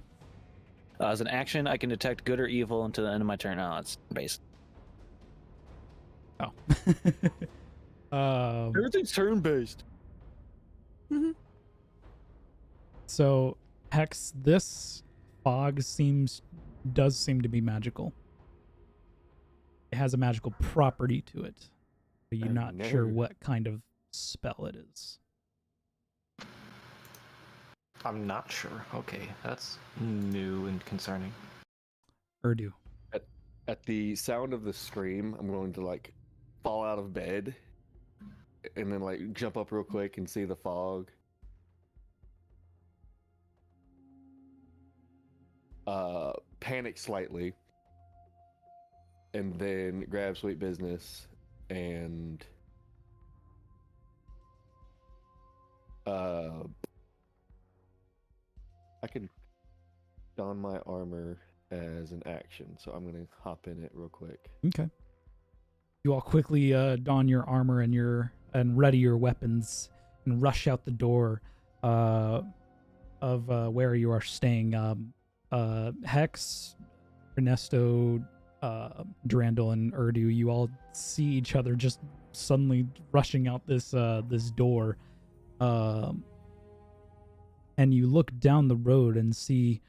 As an action, I can detect good or evil until the end of my turn. Oh, it's base. Oh. Everything's turn-based. So, Hex, this fog does seem to be magical. It has a magical property to it, but you're not sure what kind of spell it is. I'm not sure. Okay, that's new and concerning. Urdu. At the sound of the scream, I'm going to fall out of bed and then jump up real quick and see the fog. Panic slightly, and then grab Sweet Business and I can don my armor as an action, so I'm gonna hop in it real quick. Okay. You all quickly don your armor and ready your weapons and rush out the door of where you are staying. Hex, Ernesto, Durandal, and Urdu, you all see each other just suddenly rushing out this door. And you look down the road and see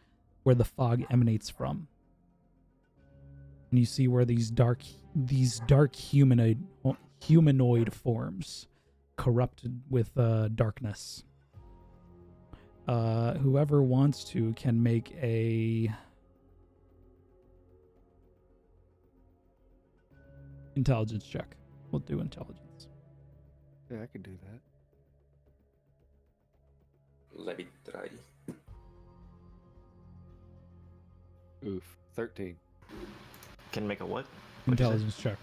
where the fog emanates from. And you see where these dark humanoid forms, corrupted with darkness. Whoever wants to can make a intelligence check. We'll do intelligence. Yeah, I can do that. Let me try. Oof, 13. Can make a what? Intelligence check.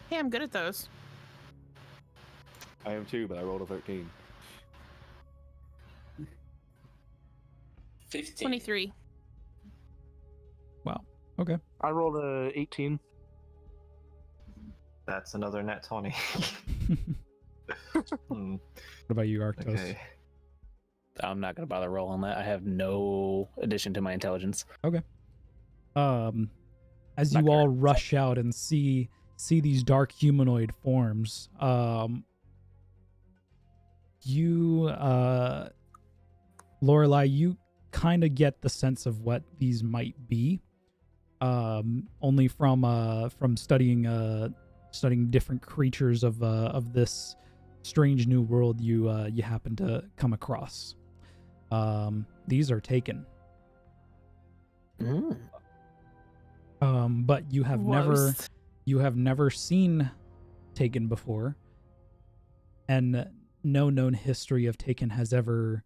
Hey, I'm good at those. I am too, but I rolled a 13. 15. 23. Wow. Okay. I rolled a 18. That's another nat 20. What about you, Arctos? Okay. I'm not gonna bother rolling that. I have no addition to my intelligence. Okay. As Not you all correct. rush out and see these dark humanoid forms, you, Lorelei, you kind of get the sense of what these might be, only from studying different creatures of this strange new world you happen to come across. These are taken. Mm. But you have Gross. never seen Taken before, and no known history of Taken has ever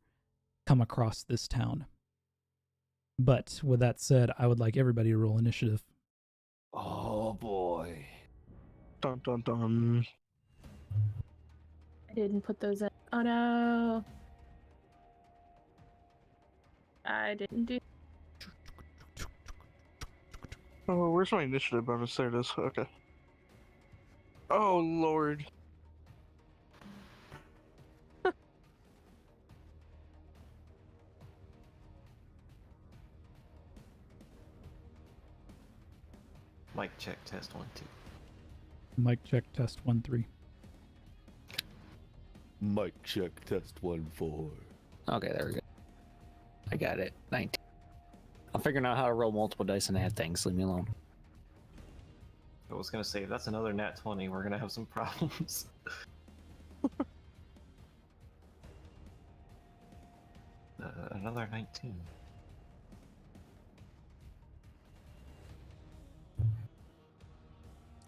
come across this town. But with that said, I would like everybody to roll initiative. Oh boy. Dun dun dun. I didn't put those in. Oh no. I didn't do. Oh, where's my initiative bonus? There it is. Okay. Oh lord. Mic check test 1 2. Mic check test 1-3. Mic check test 1-4. Okay, there we go. I got it. 19. I'm figuring out how to roll multiple dice and add things. Leave me alone. I was gonna say if that's another nat 20, we're gonna have some problems. Another 19.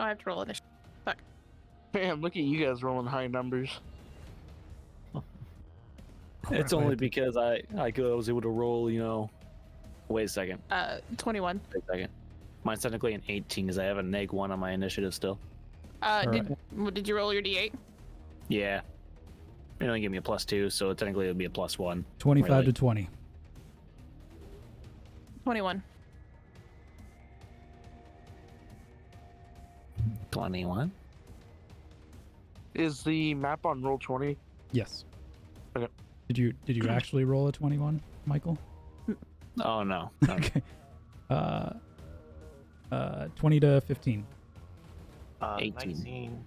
Oh, I have to roll initiative. Fuck. Man, look at you guys rolling high numbers. It's only because I was able to roll, Wait a second. 21. Wait a second. Mine's technically an 18 because I have a -1 on my initiative still. Did you roll your d8? Yeah. It only gave me a +2, so technically it would be a +1. 25 Really? to 20. 21. 21. Is the map on roll 20? Yes. Okay. Did you actually roll a 21, Michael? Oh no. No. Okay. 20 to 15. 18. 19.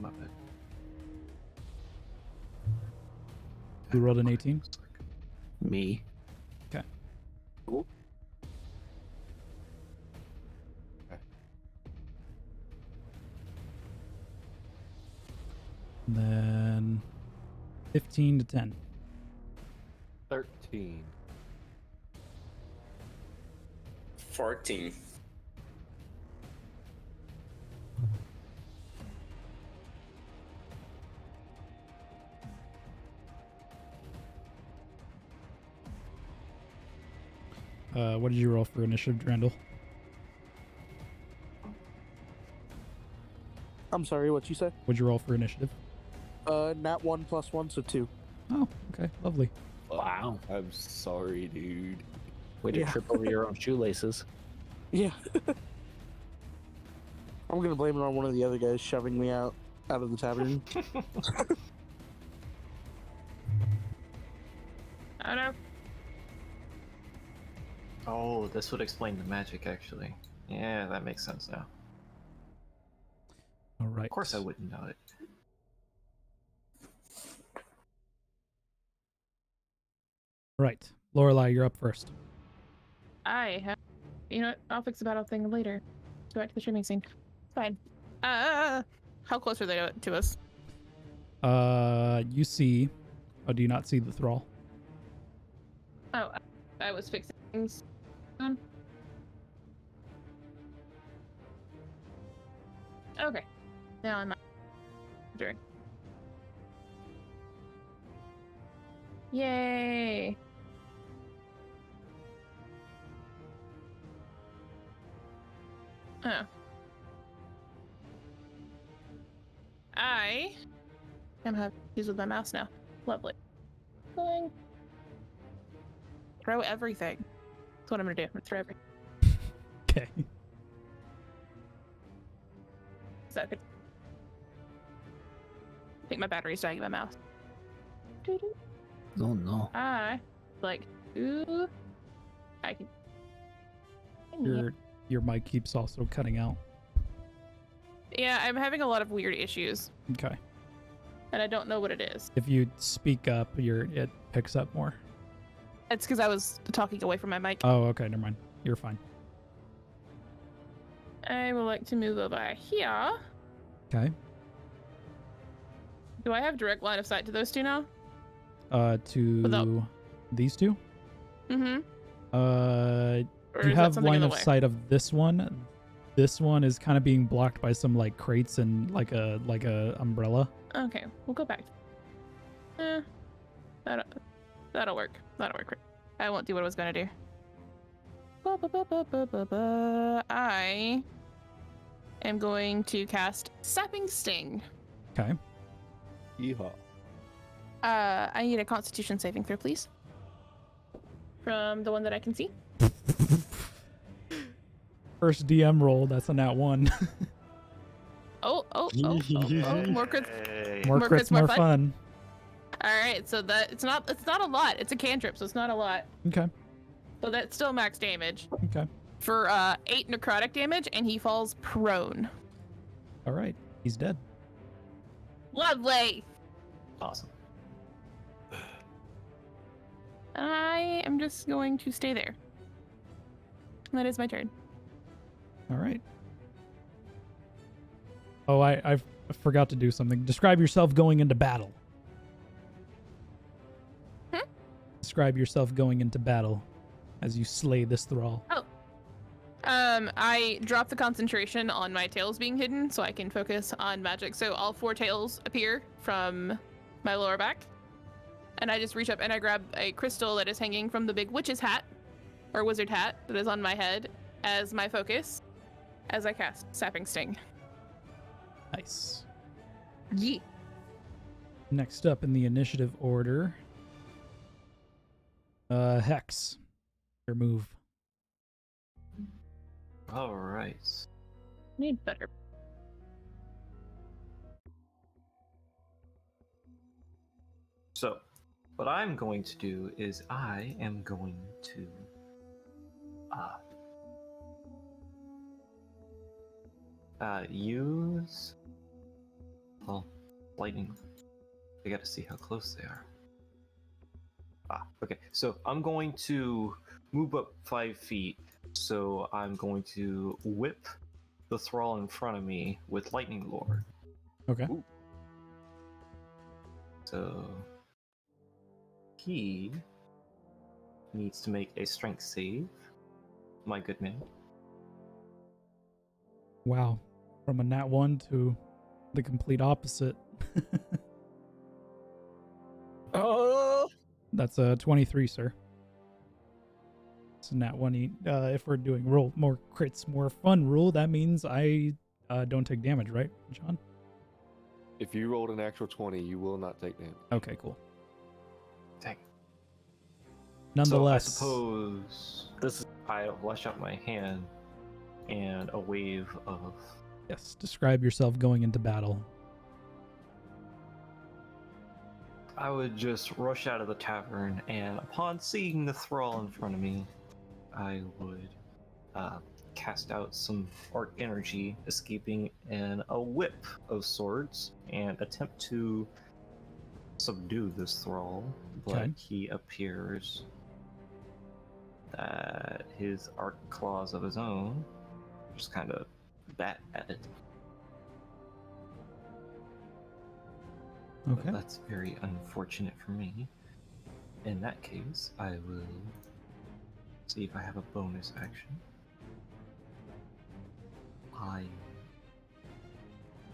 My bad. Who rolled an 18? Me. Okay. Cool. And then 15 to 10. 13. 14. What did you roll for initiative, Randall? I'm sorry, what you say? What'd you roll for initiative? Nat 1 + 1, so 2. Oh, okay. Lovely. Wow. I'm sorry, dude. Way to Yeah. trip over your own shoelaces. Yeah. I'm gonna blame it on one of the other guys shoving me out of the tavern. Oh no. Oh, this would explain the magic, actually. Yeah, that makes sense now. All right. Of course I wouldn't know it. Right. Lorelai, you're up first. I have. You know what? I'll fix the battle thing later. Go back to the streaming scene. It's fine. How close are they to us? You see. Oh, do you not see the thrall? Oh, I was fixing things. Okay. Now I'm doing. Yay! Oh. I am having issues with my mouse now. Lovely. Going. Throw everything. That's what I'm gonna do. I'm gonna throw everything. Okay. Is that good? I think my battery's dying in my mouse. Doo-doo. Oh no. Ooh. I can. Your mic keeps also cutting out. Yeah, I'm having a lot of weird issues, Okay. and I don't know what it is. If you speak up, it picks up more. It's because I was talking away from my mic. Oh, okay. Never mind. You're fine. I would like to move over here. Okay. Do I have direct line of sight to those two now? To Without- These two? Mm-hmm. Uh, Or you is that have something in line the of way? sight of this one. This one is kind of being blocked by some like crates and like a umbrella. Okay, we'll go back. That'll work. That'll work. I won't do what I was gonna do. I am going to cast Sapping Sting. Okay. Yeehaw. I need a Constitution saving throw, please. From the one that I can see. First DM roll. That's a nat 1. Oh. More crits. Hey. More More crits, crits, more more fun? fun. All right, so that it's not a lot. It's a cantrip, so it's not a lot. Okay. But that's still max damage Okay. for 8 necrotic damage, and he falls prone. All right. He's dead. Lovely. Awesome. I am just going to stay there. That is my turn. All right. Oh, I forgot to do something. Describe yourself going into battle. Describe yourself going into battle as you slay this thrall. I drop the concentration on my tails being hidden so I can focus on magic. So all 4 tails appear from my lower back. And I just reach up and I grab a crystal that is hanging from the big witch's hat or wizard hat that is on my head as my focus as I cast Sapping Sting. Nice. Yee. Next up in the initiative order, Hex. Your move. All right. Need better. So, what I'm going to do is I am going to use lightning. I gotta see how close they are. Okay. So I'm going to move up 5 feet. So I'm going to whip the thrall in front of me with lightning lore. Okay. Ooh. So he needs to make a strength save. My good man. Wow. From a nat 1 to the complete opposite. Oh, That's a 23, sir. It's a nat 1. If we're doing roll more crits, more fun rule, that means I don't take damage, right, John? If you rolled an actual 20, you will not take damage. Okay, cool. Dang. Nonetheless, So I suppose I'll flush out my hand and a wave of yes, describe yourself going into battle. I would just rush out of the tavern, and upon seeing the thrall in front of me, I would cast out some arc energy, escaping in a whip of sorts, and attempt to subdue this thrall. But Okay. he appears that his arc claws of his own just kind of bat at it. Okay. But that's very unfortunate for me. In that case, I will see if I have a bonus action. I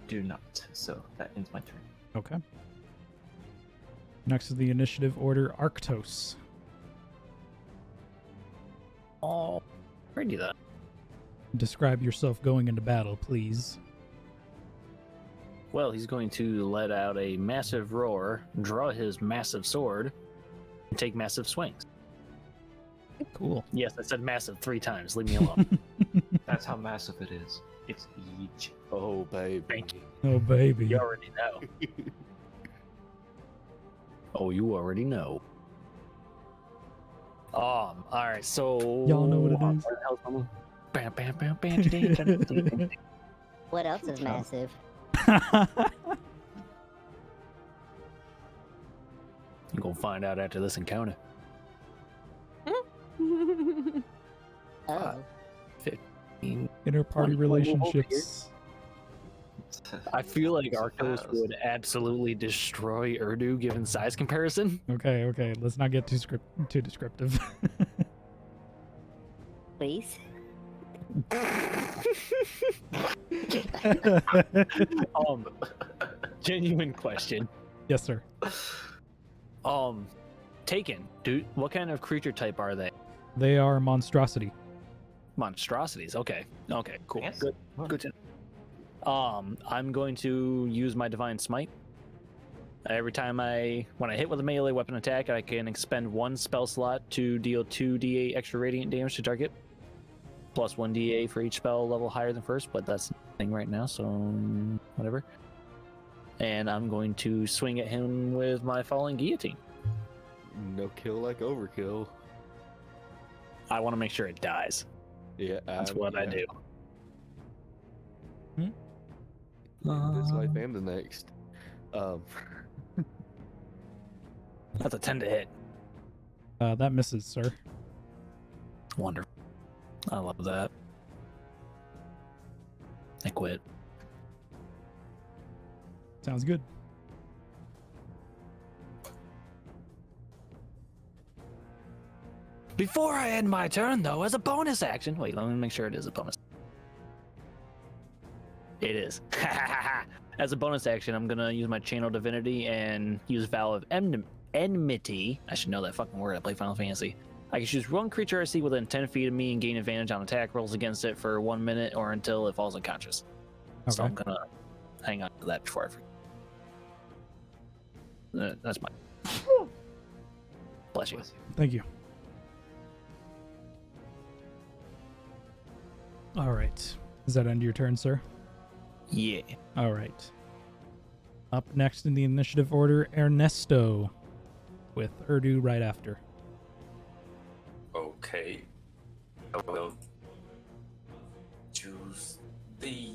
do not, so that ends my turn. Okay. Next is the initiative order, Arctos. oh, I do that. Describe yourself going into battle, please. Well, he's going to let out a massive roar, draw his massive sword, and take massive swings. Cool. Yes, I said massive 3 times. Leave me alone. That's how massive it is. It's huge. Oh, babe. Thank you. Oh, baby. You already know. Oh, you already know. All right, so Y'all know what it is. Where the hell's my move? Bam, bam, bam, bam, ding, ding, ding, ding. What else is massive? You gonna find out after this encounter. Oh, Inter-party One over here. relationships. I feel like So Arcos fast. would absolutely destroy Urdu given size comparison. Okay. Let's not get too descriptive. Please? Genuine question. Yes, sir. Taken, dude. What kind of creature type are they? They are monstrosity. Monstrosities. Okay. Okay. Cool. Yes. Good. Good to know. I'm going to use my divine smite. Every time when I hit with a melee weapon attack, I can expend 1 spell slot to deal 2d8 extra radiant damage to target, plus 1d8 for each spell level higher than first. But that's nothing right now, so whatever. And I'm going to swing at him with my falling guillotine. No kill like overkill. I want to make sure it dies. Yeah, That's what I do. In this life and the next. That's a 10 to hit. That misses, sir. Wonderful. I love that. I quit. Sounds good. Before I end my turn, though, as a bonus action... Wait, let me make sure it is a bonus. It is. As a bonus action, I'm going to use my Channel Divinity and use Vow of Enmity. I should know that fucking word. I play Final Fantasy. I can choose one creature I see within 10 feet of me and gain advantage on attack rolls against it for 1 minute or until it falls unconscious. Okay. So I'm going to hang on to that before I forget. That's my... Bless you. Thank you. All right. Does that end your turn, sir? Yeah. All right. Up next in the initiative order, Ernesto, with Urdu right after. Okay. I will choose the...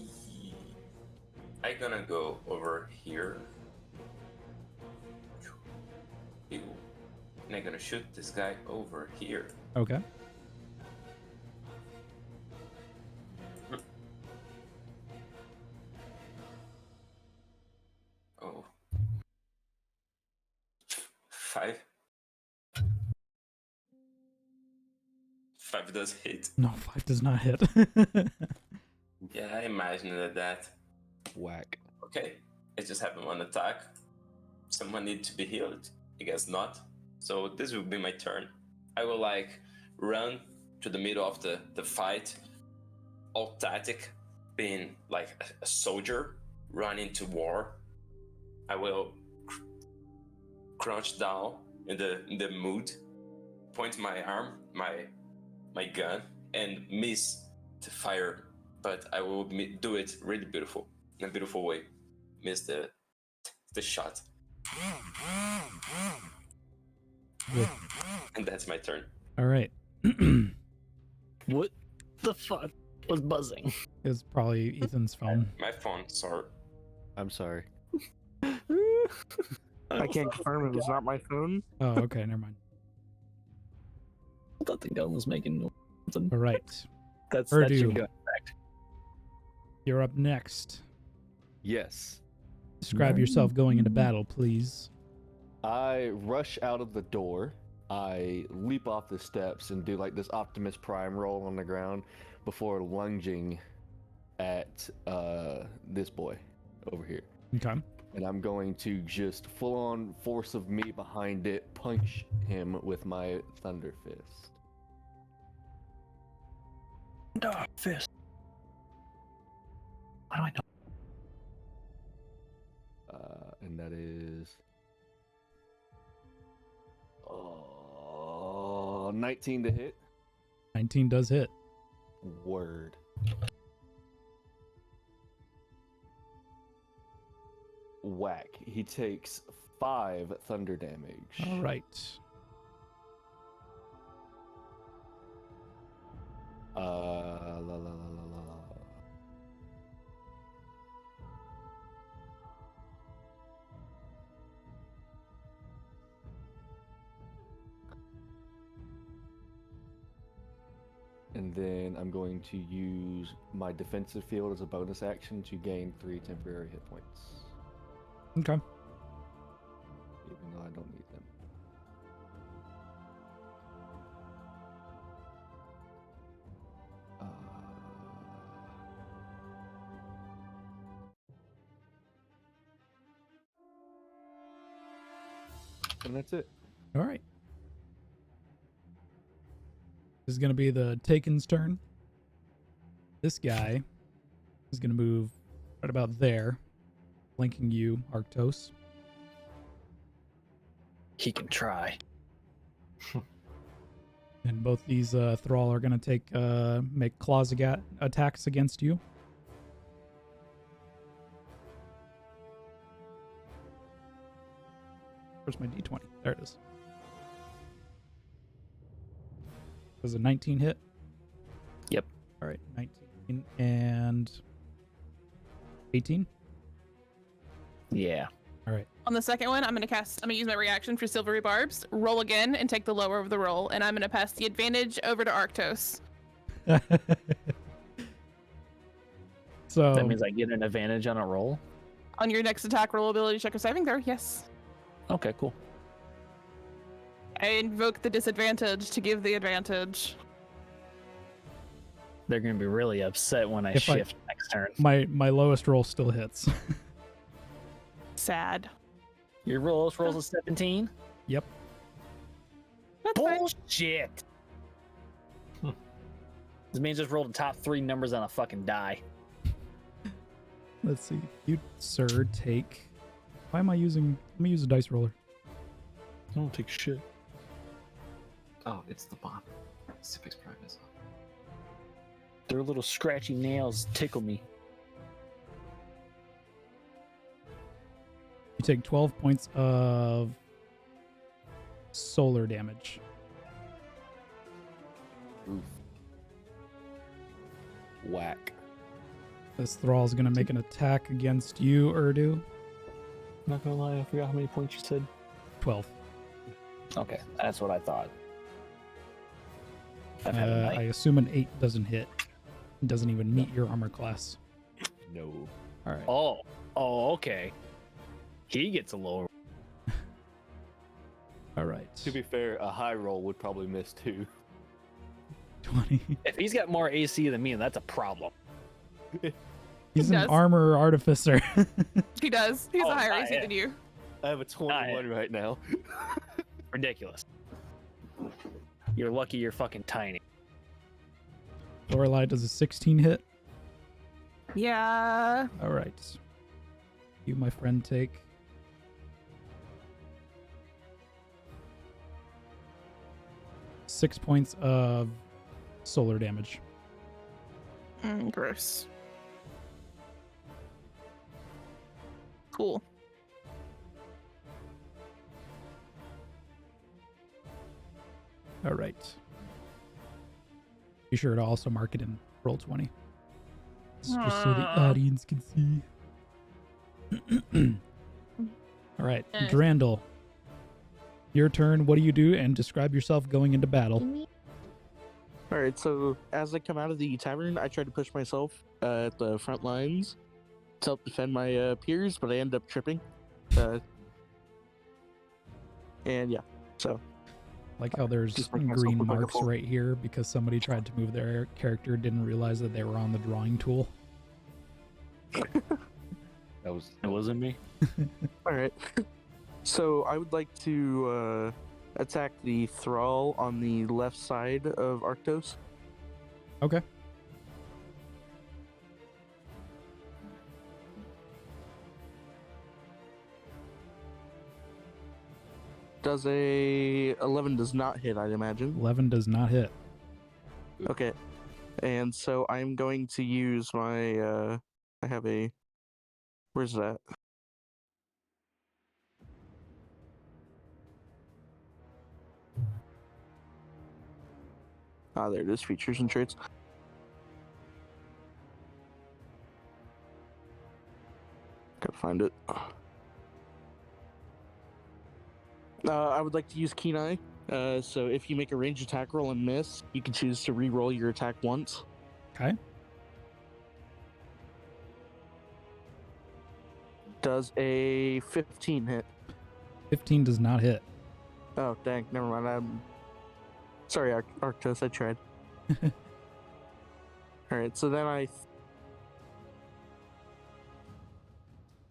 I'm gonna go over here. And I'm gonna shoot this guy over here. Okay. Oh. 5. 5 does hit. No, 5 does not hit. Yeah, I imagined that. Whack. Okay, I just have one attack. Someone need to be healed. I guess not. So this will be my turn. I will run to the middle of the fight. All tactic, being like a soldier running to war. I will crouch down in the mood, point my arm, my gun, and miss to fire. But I will do it really beautiful, in a beautiful way. Miss the shot. Good. And that's my turn. All right. What the fuck was buzzing? It's probably Ethan's phone. My phone, sorry. I'm sorry. I can't confirm it was not my phone. Oh, okay. Never mind. I thought the gun was making something. All right. That's Urdu. your gun. You're up next. Yes. Describe yourself going into battle, please. I rush out of the door. I leap off the steps and do like this Optimus Prime roll on the ground before lunging at this boy over here. Okay. And I'm going to just full on force of me behind it, punch him with my Thunder Fist. Dark fist. How do I know? And that is 19 to hit. 19 does hit. Word. Whack. He takes 5 thunder damage. All right. La la la la la. And and then I'm going to use my defensive field as a bonus action to gain 3 temporary hit points, Okay. even though I don't need them. And that's it. All right. This is going to be the Taken's turn. This guy is going to move right about there, flanking you, Arctos. He can try. And both these Thrall are going to make claws attacks against you. Where's my d20? There it is. Was a 19 hit? Yep. All right, 19 and 18. Yeah. All right. On the second one, I'm gonna use my reaction for Silvery Barbs, roll again, and take the lower of the roll, and I'm gonna pass the advantage over to Arctos. So That means I get an advantage on a roll. On your next attack, roll ability check or saving throw, yes. Okay, cool. I invoke the disadvantage to give the advantage. They're gonna be really upset when I If I- shift next turn. my lowest roll still hits. Sad. Your rolls a 17. Yep. That's fine. Bullshit. This means just roll the top 3 numbers on a fucking die. Let's see. You, sir, take. Why am I using? Let me use a dice roller. I don't take shit. Oh, it's the bomb. Civics Prime is on. Their little scratchy nails tickle me. You take 12 points of solar damage. Oof. Whack. This Thrall is going to make an attack against you, Urdu. Not gonna lie, I forgot how many points you said. 12. Okay, that's what I thought. I've had a I night. assume an 8 doesn't hit. It doesn't even meet your armor class. No. All right. Oh, okay. He gets a lower. All right. To be fair, a high roll would probably miss too. 20. If he's got more AC than me, that's a problem. He's He an does. armor artificer. He does. He's Oh, a higher not AC him. than you. I have a 21 right now. Ridiculous. You're lucky you're fucking tiny. Lorelei does a 16 hit. Yeah. All right. You, my friend, take 6 points of solar damage. Gross. Cool. All right. Be sure to also mark it in Roll20. Just so the audience can see. All right, Eh. Drandel. Your turn. What do you do? And describe yourself going into battle. All right, so as I come out of the tavern, I try to push myself at the front lines to help defend my peers, but I end up tripping. And yeah, so Like how there's Just make myself green look like a marks fool. right here because somebody tried to move their character, didn't realize that they were on the drawing tool. That was It wasn't me. all right. So I would like to attack the thrall on the left side of Arctos. Okay. Does a 11 does not hit, I'd imagine. 11 does not hit. Okay. And so I'm going to use my I have a where's that? Ah, there it is, features and traits. Gotta find it. I would like to use Keen Eye So if you make a ranged attack roll and miss, you can choose to re-roll your attack once. Okay. Does a 15 hit? 15 does not hit. Oh, dang. Never mind. I'm sorry, Arctos. I tried. All right. So then I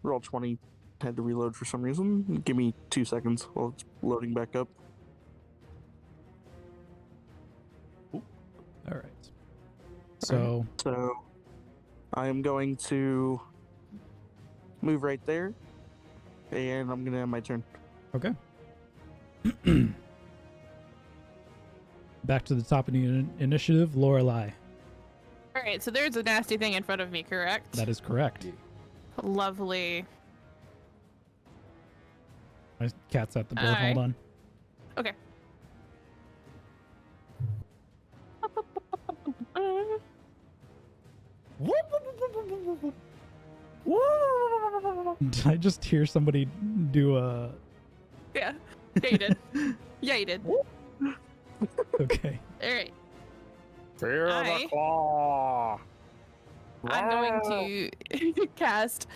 roll 20. Had to reload for some reason. Give me 2 seconds while it's loading back up. All right. So, So I am going to move right there, and I'm gonna end my turn. okay. Back to the top of the initiative, Lorelei. All right, so there's a nasty thing in front of me, correct? That is correct. Lovely. My cat's at the door. Aye. Hold on. Okay. Did I just hear somebody do a? Yeah. Yeah, you did. Yeah, you did. All Okay. right. Fear of I- a claw. I'm going to cast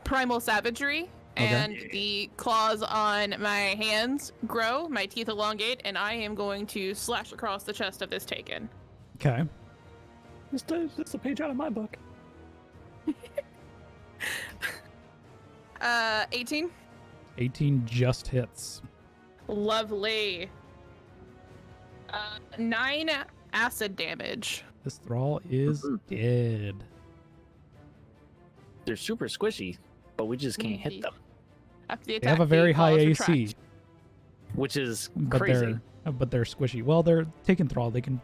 Primal Savagery, and the claws on my hands grow, my teeth elongate, and I am going to slash across the chest of this Taken. Okay. This is a page out of my book. 18. 18 just hits. Lovely. 9 acid damage. This thrall is dead. They're super squishy, but we just can't hit them, After the attack, They have a very the high claws AC, retract. which is but crazy. they're squishy. Well, they're taking thrall. They can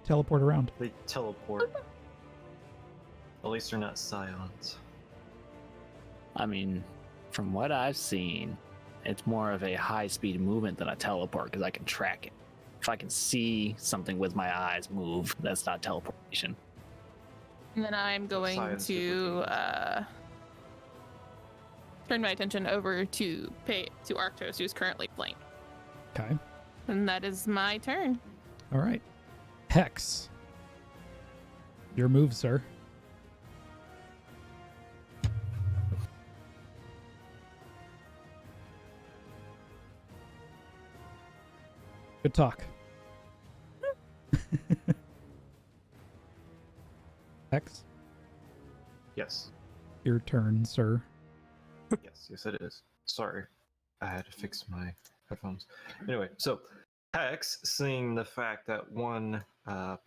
teleport around. They teleport. At least they're not scions. I mean, from what I've seen, it's more of a high-speed movement than a teleport because I can track it. If I can see something with my eyes move, that's not teleportation. And then I'm going Science to turn my attention over to Arctos, who's currently flanked. Okay. And that is my turn. All right. Hex. Your move, sir. Good talk. Hex, Yes. your turn, sir. Yes, it is. Sorry. I had to fix my headphones. Anyway, so Hex, seeing the fact that one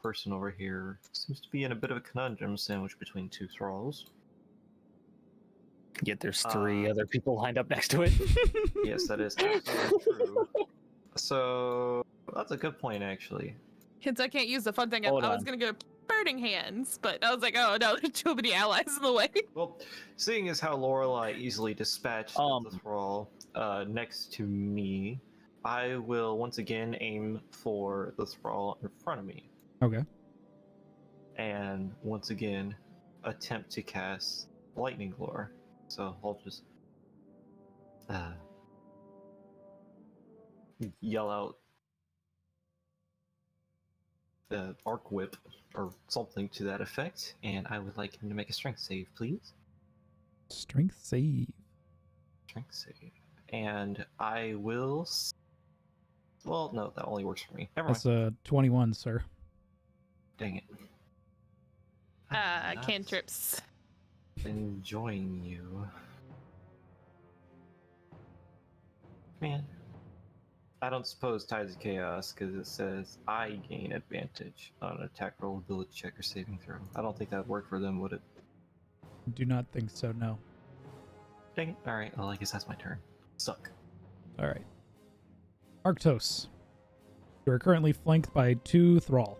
person over here seems to be in a bit of a conundrum sandwiched between two thralls. Yet there's 3 other people lined up next to it. Yes, that is absolutely true. So that's a good point, actually. Kids, I can't use the fun thing. I Hold was on. going to go Birding Hands, but I was like, oh no, there's too many allies in the way. Well, seeing as how Lorelei easily dispatched the thrall next to me, I will once again aim for the thrall in front of me. Okay. And once again, attempt to cast Lightning Lore. So I'll just yell out the Arc Whip or something to that effect, and I would like him to make a strength save, please. Strength save. Strength save. And I will. Well, no, that only works for me. Never mind. That's a 21, sir. Dang it. I'm not Cantrips. enjoying you. Man. I don't suppose Tides of Chaos, because it says I gain advantage on an attack roll, ability check, or saving throw. I don't think that would work for them, would it? Do not think so, no. Dang it. Alright, well, I guess that's my turn. Suck. All right. Arctos. You are currently flanked by 2 thrall.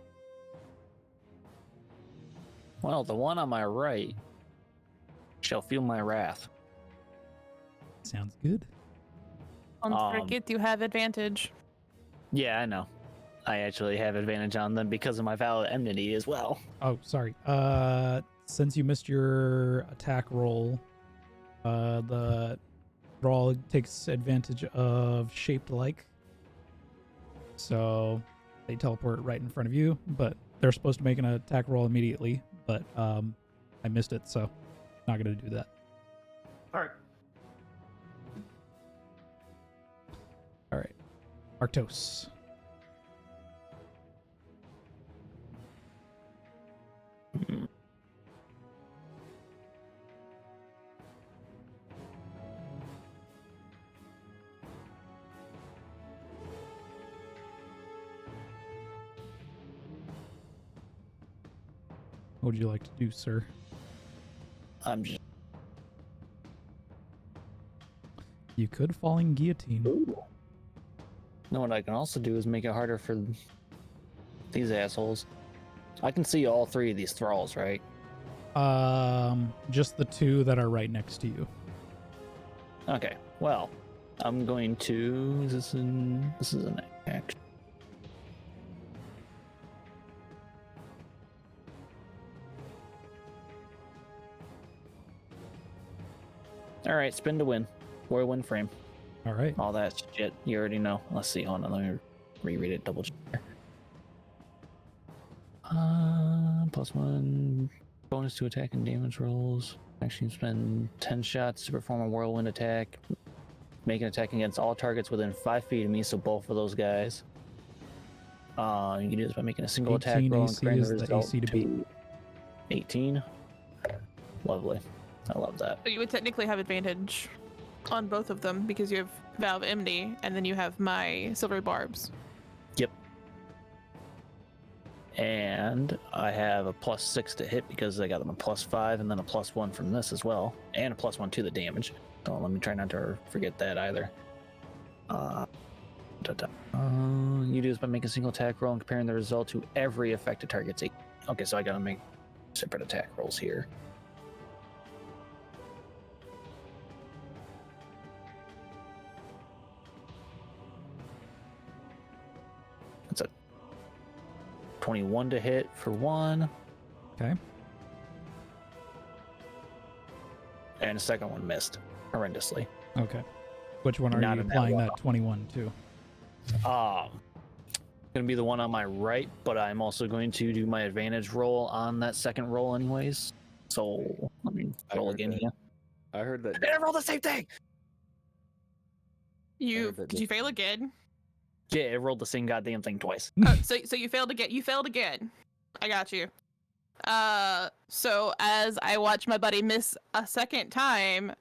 Well, the one on my right shall feel my wrath. Sounds good. Don't forget you have advantage. Yeah, I know. I actually have advantage on them because of my valid enmity as well. Oh, sorry. Since you missed your attack roll, the thrall takes advantage of shaped like. So they teleport right in front of you, but they're supposed to make an attack roll immediately, but I missed it, so not going to do that. All right. All right. Arctos. What would you like to do, sir? I'm just. You could falling guillotine. No, what I can also do is make it harder for these assholes. I can see all three of these thralls, right? Just the two that are right next to you. Okay. Well, I'm going to. This is an action. All right, spin to win. Whirlwind frame. All right. All that shit you already know. Let's see. Hold on. Let me reread it. Double check. +1 bonus to attack and damage rolls. Actually, spend 10 shots to perform a whirlwind attack. Make an attack against all targets within 5 feet of me. So both of those guys. You can do this by making a single attack 18 roll AC and comparing is the the result AC to beat. 18. Lovely. I love that. So you would technically have advantage on both of them because you have Vow of Enmity and then you have my Silvery Barbs. Yep. And I have a +6 to hit because I got them a +5 and then a +1 from this as well. And a +1 to the damage. So let me try not to forget that either. You do this by making a single attack roll and comparing the result to every affected target's. Okay, so I gotta make separate attack rolls here. That's a 21 to hit for one. Okay. And the second one missed horrendously. Okay. Which one are Not you in that applying one. that 21 to? Gonna be the one on my right, but I'm also going to do my advantage roll on that second roll anyways. So let me I roll heard again that. here. I heard that. Did I roll the same thing? Did you fail again? Yeah, it rolled the same goddamn thing twice. Oh, so you failed again. You failed again. I got you. So as I watch my buddy miss a second time,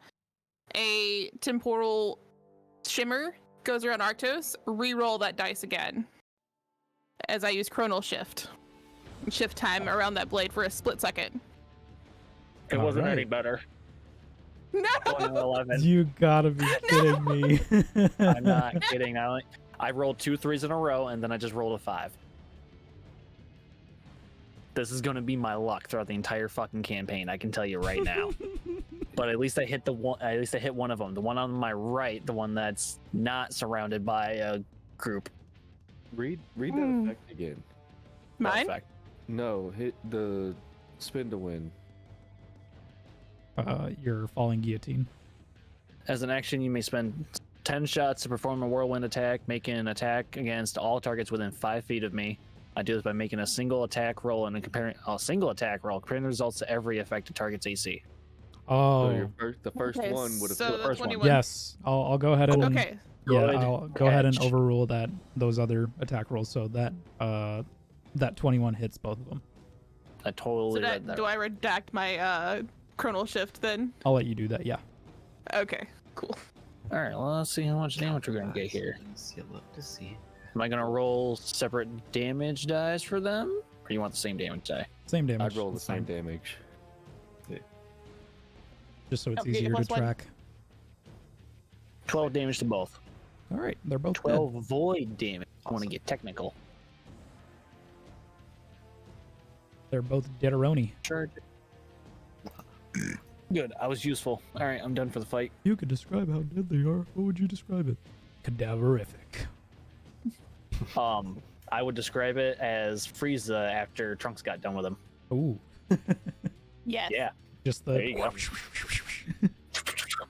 a temporal shimmer goes around Arctos. Re-roll that dice again. As I use Chronal Shift. Shift time around that blade for a split second. It wasn't Alright. any better. No! 11. You gotta be kidding me. I'm not kidding. I rolled 2 3s in a row and then I just rolled a 5. This is gonna be my luck throughout the entire fucking campaign. I can tell you right now. But at least I hit the one. At least I hit one of them. The one on my right, the one that's not surrounded by a group. Read that effect again. Mine? Effect. No, hit the spin to win. Your falling guillotine. As an action, you may spend 10 shots to perform a whirlwind attack, making an attack against all targets within 5 feet of me. I do this by making a single attack roll and comparing the results to every affected target's AC. Oh, So the first Okay, one would have so been the the first one. 21. yes. I'll go ahead and Okay. yeah, Good I'll go ahead and catch. overrule those other attack rolls. So that 21 hits both of them. I totally So read that. do I redact my Chronal Shift then? I'll let you do that. Yeah. Okay, cool. All right, well, let's see how much damage we're gonna get here. You'll love to see. Am I gonna roll separate damage dice for them, or do you want the same damage die? Same damage. I'd roll the It's same fine. damage. Just so it's Okay, easier to plus one. track. 12 damage to both. All right, they're both 12 void damage. I want to get technical. dead. They're both deaderoni. Sure. Good. I was useful. All right, I'm done for the fight. You could describe how dead they are. What would you describe it? Cadaverific. I would describe it as Frieza after Trunks got done with him. Ooh. Yes. Yeah. Just the. There you go.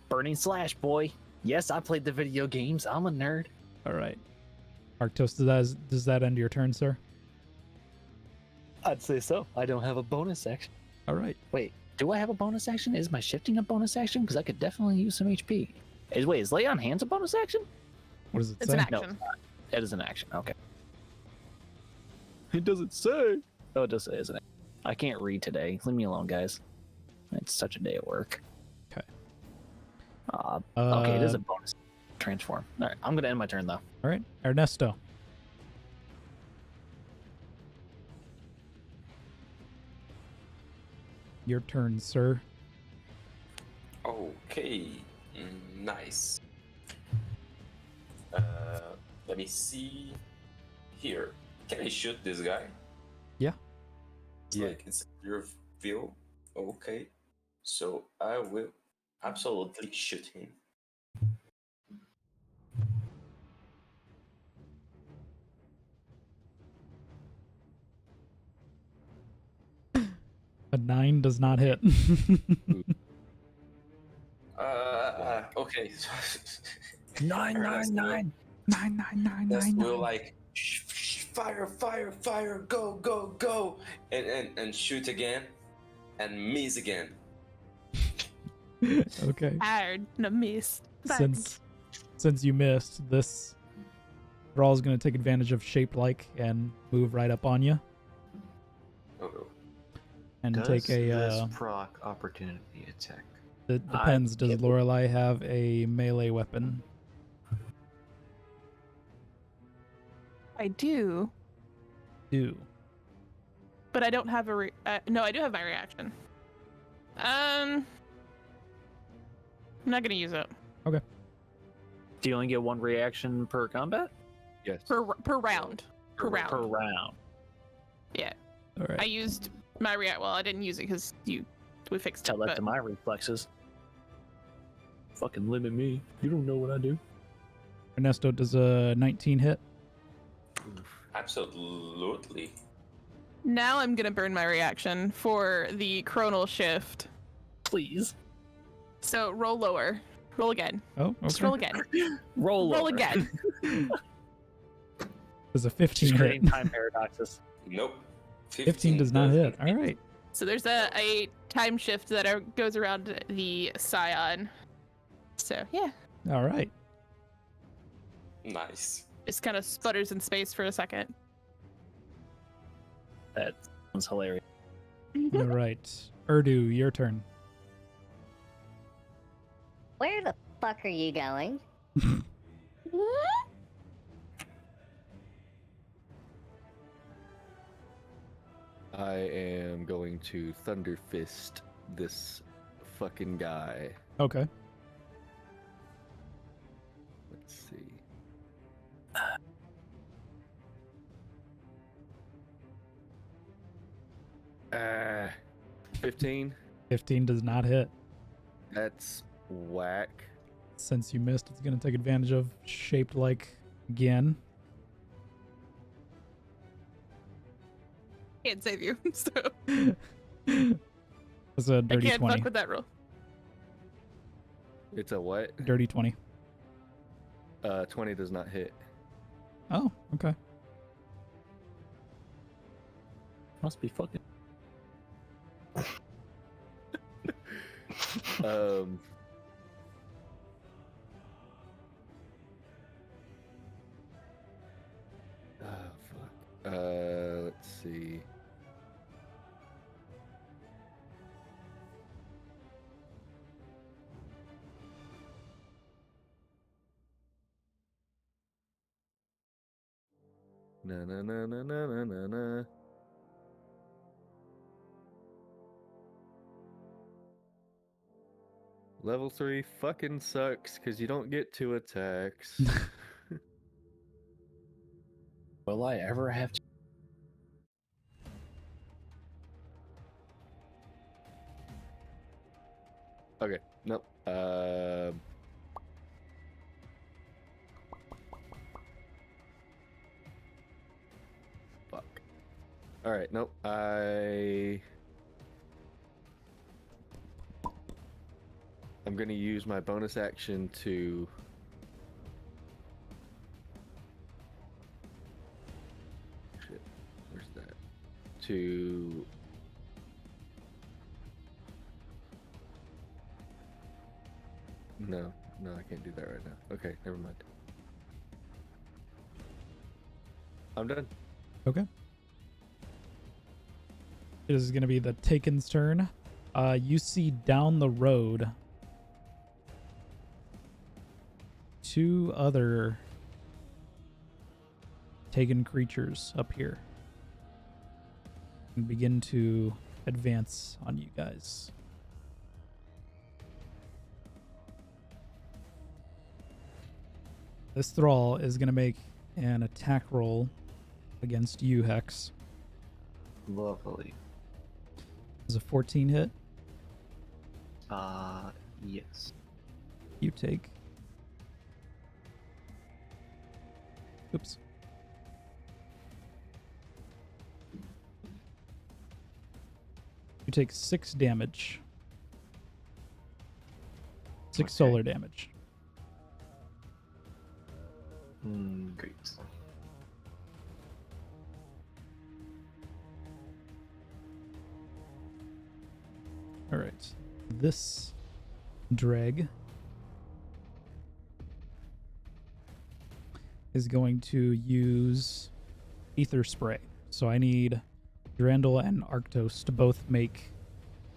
Burning Slash, boy. Yes, I played the video games. I'm a nerd. All right. Arctos, does that end your turn, sir? I'd say so. I don't have a bonus action. All right. Wait, do I have a bonus action? Is my shifting a bonus action? Because I could definitely use some HP. Is lay on hands a bonus action? What does it It's say? an No, action. it is an action. Okay. It doesn't say. Oh, it does say it's an action. I can't read today. Leave me alone, guys. It's such a day at work. Okay. Okay, it is a bonus transform. All right, I'm gonna end my turn though. All right, Ernesto. Your turn, sir. Okay, nice. Let me see here. Can I shoot this guy? Yeah. It's like it's your view. Okay, so I will absolutely shoot him. A 9 does not hit. Okay. 999. 9. We'll like fire, fire, fire, go, go, go, and shoot again, and miss again. Okay. Tired. No miss. Since you missed, this Brawl is going to take advantage of Shaped Like and move right up on you Oh, and Does take a. this proc opportunity attack? It depends. Does Lorelei have a melee weapon? I do, but I don't have a no, I do have my reaction. I'm not gonna use it. Do you only get one reaction per combat? Yes. Per round. Per round. Per round. Yeah. All right. I used my react. Well, I didn't use it because we fixed Tell it. that But to my reflexes. Fucking limit me. You don't know what I do. Ernesto, does a 19 hit? absolutely. now I'm gonna burn my reaction for the chronal shift. Please. So roll lower. Roll again. Oh, Just okay. roll again. Roll Roll over. again. Does a Just 15 hit? creating time paradoxes. Nope. 15 does not hit. All right. So there's a time shift that goes around the scion. So yeah, All right. Nice. just kind of sputters in space for a second. That sounds hilarious. All right. Urdu, your turn. Where the fuck are you going? I am going to Thunder Fist this fucking guy. Okay. Let's see. 15. 15 does not hit. That's whack. Since you missed, it's going to take advantage of Shaped Like again. Can't save you, so It's a I dirty can't 20. fuck with that roll. It's a what? Dirty 20. 20 does not hit. Oh, okay. Must be fucking. um. Oh, fuck. Let's see. Na na na na na na na na. Level 3 fucking sucks because you don't get 2 attacks. Will I ever have to? Okay, nope. Fuck. Alright, nope. I'm gonna use my bonus action to to. No, I can't do that right now. Okay, never mind. I'm done. Okay. It is going to be the Taken's turn. You see down the road 2 other Taken creatures up here and begin to advance on you guys. This thrall is going to make an attack roll against you, Hex. Lovely. Is a 14 hit. Yes. You take. Oops. You take 6 damage. 6 Okay. solar damage. Great. All right. This dreg is going to use ether spray. So I need Durandal and Arctos to both make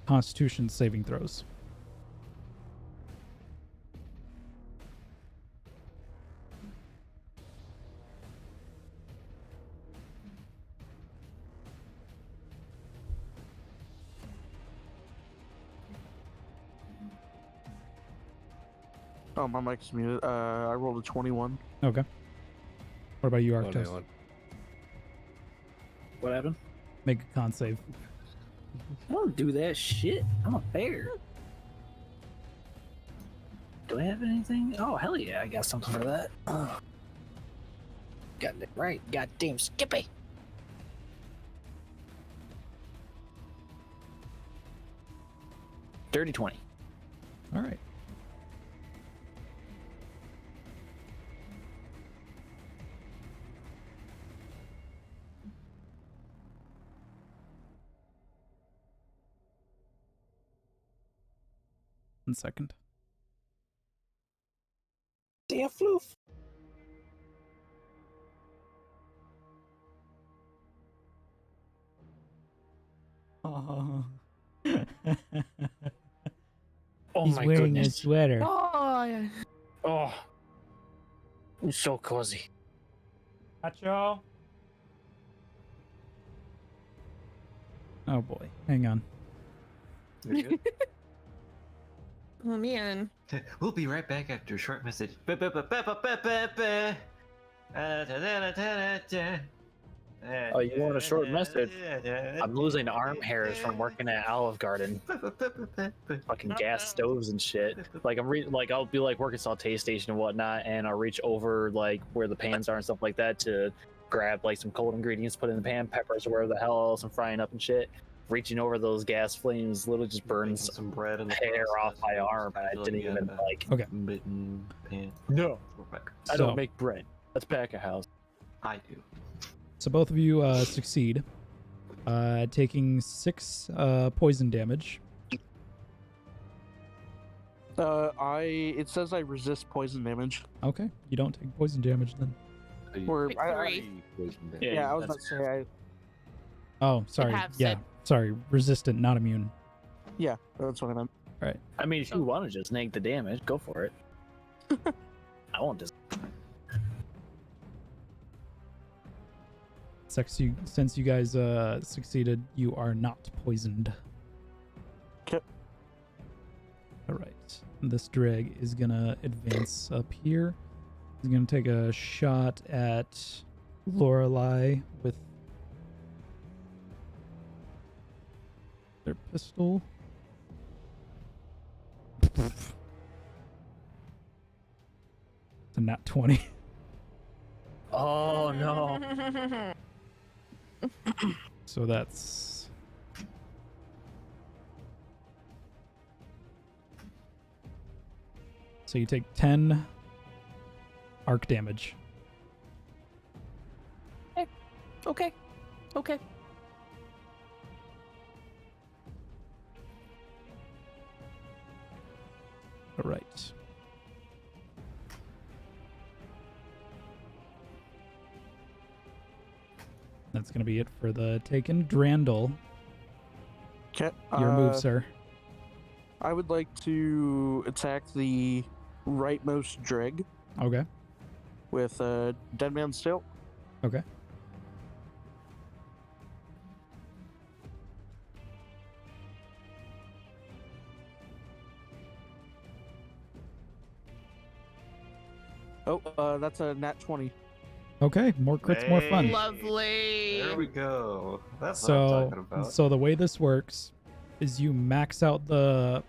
Constitution saving throws. Oh, my mic's muted. I rolled a 21. Okay. What about you, Oh, Arctos? no, What happened? Make a con save. I don't do that shit. I'm a bear. Do I have anything? Oh, hell yeah, I got something for that. Got it right. Goddamn Skippy. Dirty 20. All right. One second. Damn floof. Oh. Oh He's my wearing goodness. a sweater. Oh, yeah. Oh. It's so cozy. Nacho. Oh boy. Hang on. You're good? Oh, man. We'll be right back after a short message. Oh, you want a short message? I'm losing arm hairs from working at Olive Garden. Fucking gas stoves and shit. Like I'll be like working saute station and whatnot, and I'll reach over like where the pans are and stuff like that to grab like some cold ingredients, put in the pan, peppers or wherever the hell else I'm frying up and shit. Reaching over those gas flames literally just burns some bread in the hair off my process. arm, and I didn't even like. Okay. Bitten pan. No, I So- don't make bread. That's back a house. I do. So both of you succeed, taking 6 poison damage. It says I resist poison damage. Okay, you don't take poison damage then. Or Like I, 3. yeah, I was about to say Oh, sorry. halves Yeah, it. sorry. Resistant, not immune. yeah, that's what I meant. I mean, if you want to just neg the damage, go for it. I won't just. Since you guys succeeded, you are not poisoned. Okay. All right. This drag is gonna advance up here. He's gonna take a shot at Lorelei with their pistol. It's a nat 20. Oh no! So that's so you take 10 arc damage. Okay. Okay. All right. That's going to be it for the Taken. Drandle, your move, sir. I would like to attack the rightmost dreg Okay. with Dead Man's Tail. Okay. Oh, that's a nat 20. Okay. More crits, more fun. Hey. Lovely. There we go. That's what I'm So, talking about. so the way this works is you max out the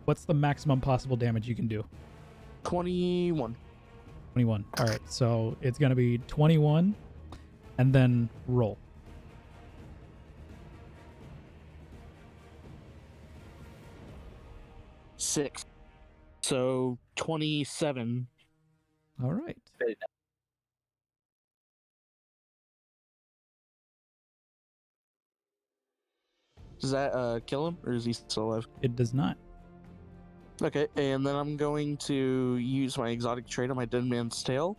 what's the maximum possible damage you can do? 21. 21. All right. So it's going to be 21 and then roll. Six. So 27. All right. Does that kill him, or is he still alive? It does not. Okay, and then I'm going to use my exotic trait on my Dead Man's Tail,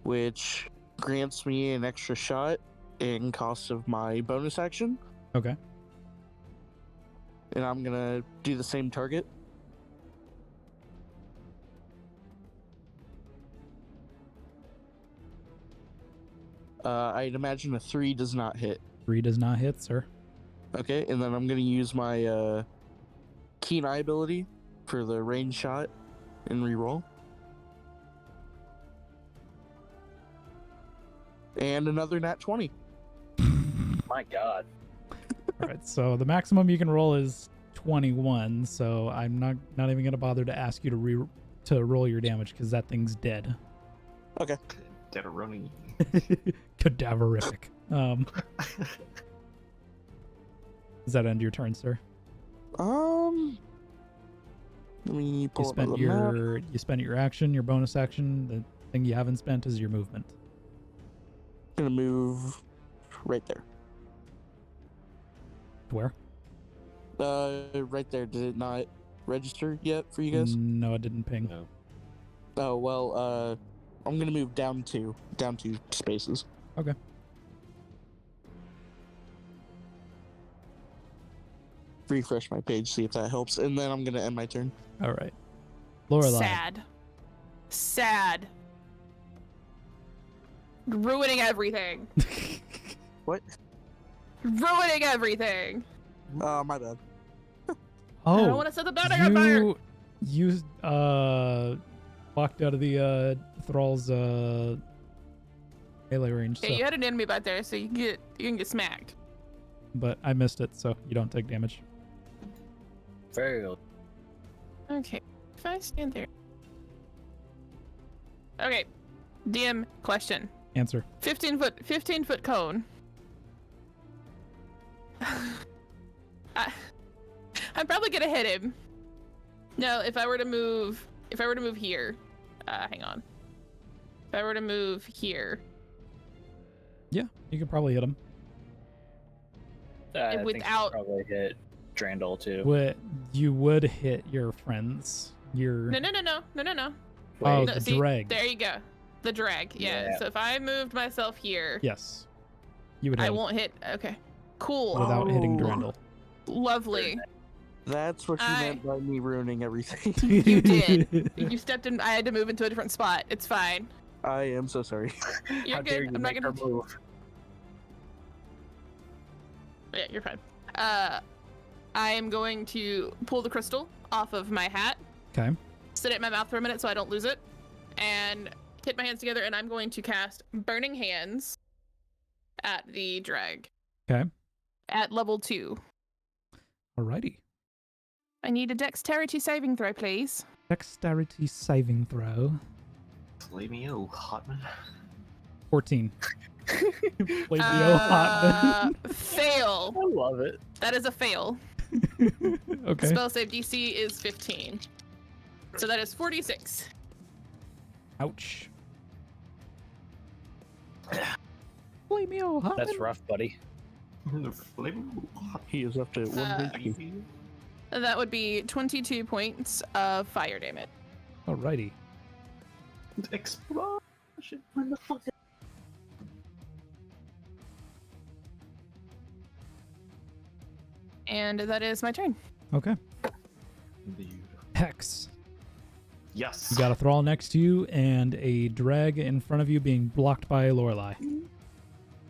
which grants me an extra shot in cost of my bonus action, Okay. and I'm gonna do the same target. I'd imagine a 3 does not hit. 3 does not hit, sir. Okay, and then I'm gonna use my Keen Eye ability for the range shot and reroll. And another nat 20. My God. All right. So the maximum you can roll is 21. So I'm not even going to bother to ask you to roll your damage because that thing's dead. Okay. Dead-a-running. Cadaverific. Does that end your turn, sir? Let me You pull up spent the map. you spent your action, your bonus action. The thing you haven't spent is your movement. Gonna move right there. Where? Right there. Did it not register yet for you guys? No, it didn't ping. No. Oh well. I'm gonna move down two spaces. Okay. Refresh my page, see if that helps, and then I'm gonna end my turn. All right. Lorelei. Sad. Ruining everything. What? Ruining everything. My bad. Oh, I don't want to set the building on fire. You walked out of the thrall's melee range, Yeah, so, you had an enemy back there, so you can get smacked. but I missed it, so you don't take damage. Very good. Okay, if I stand there. Okay, DM question. Answer. 15 foot cone. I'm probably gonna hit him. No, if I were to move here, hang on. If I were to move here, Yeah, you could probably hit him. I think without- you probably hit Drandle too. You would hit your friends. Your no. oh, No, the see, drag. There you go. The drag. Yeah. Yeah. So if I moved myself here, Yes, you would hit I him won't hit. Okay. Cool. without hitting Oh. Drandle. Lovely. That's what you meant by me ruining everything. You did. You stepped in. I had to move into a different spot. It's fine. I am so sorry. You're How good. dare you I'm not make gonna. her move? Yeah, you're fine. I am going to pull the crystal off of my hat, Okay. sit it in my mouth for a minute so I don't lose it, and hit my hands together, and I'm going to cast Burning Hands at the drag. Okay. At level 2. Alrighty. I need a dexterity saving throw, please. Dexterity saving throw. Flamio, Hotman. 14. Play the Hotman. Fail. I love it. That is a fail. Okay. Spell save DC is 15. So that is 46. Ouch. Flamio Hotman. That's rough, buddy. Flamio, He is up to 1 HP. Hotman. That would be 22 points of fire damage. Alrighty. Explosion. And that is my turn. Okay. Beautiful. Hex. Yes. You got a thrall next to you and a drag in front of you being blocked by Lorelei.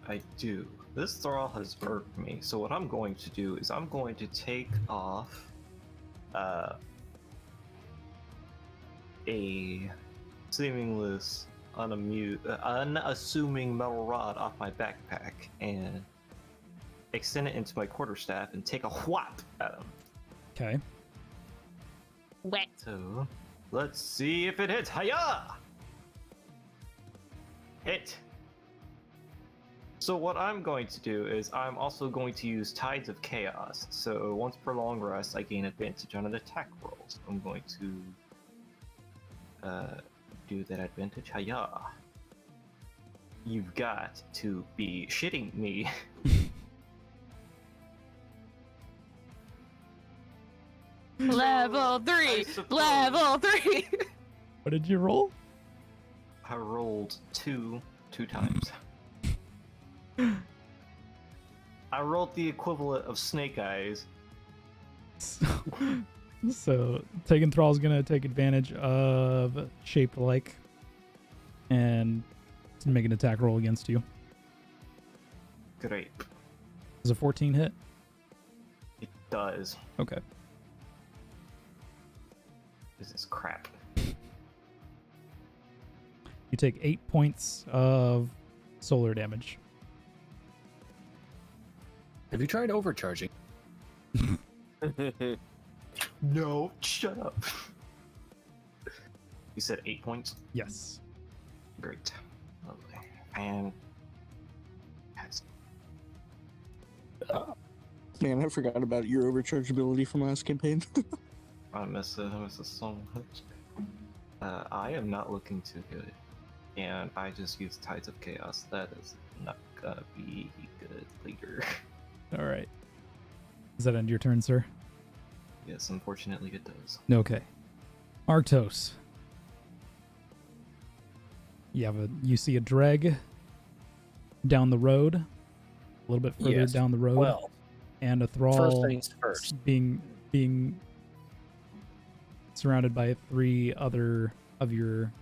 I do. This thrall has irked me, so what I'm going to do is I'm going to take off a seamless, unassuming metal rod off my backpack and extend it into my quarterstaff and take a whap at him. Okay. Wet. So, let's see if it hits. Hiya! Hit. So what I'm going to do is I'm also going to use Tides of Chaos. So once per long rest, I gain advantage on an attack roll. So I'm going to do that advantage. Hiya! You've got to be shitting me. Level 3! Level 3! What did you roll? I rolled two times. I rolled the equivalent of snake eyes. So Taken Thrall's gonna take advantage of shaped like and make an attack roll against you. Great. Does a 14 hit? It does. Okay. This is crap. You take 8 points of solar damage. Have you tried overcharging? No, shut up. You said 8 points? Yes. Great. Lovely. And Man, I forgot about your overcharge ability from last campaign. I miss it so much. I am not looking too good. And I just used Tides of Chaos. That is not gonna be good later. All right. Does that end your turn, sir? Yes, unfortunately it does. Okay. Arctos. You see a dreg down the road, a little bit further Yes. down the road, Well, and a thrall first things first. being surrounded by 3 other of your.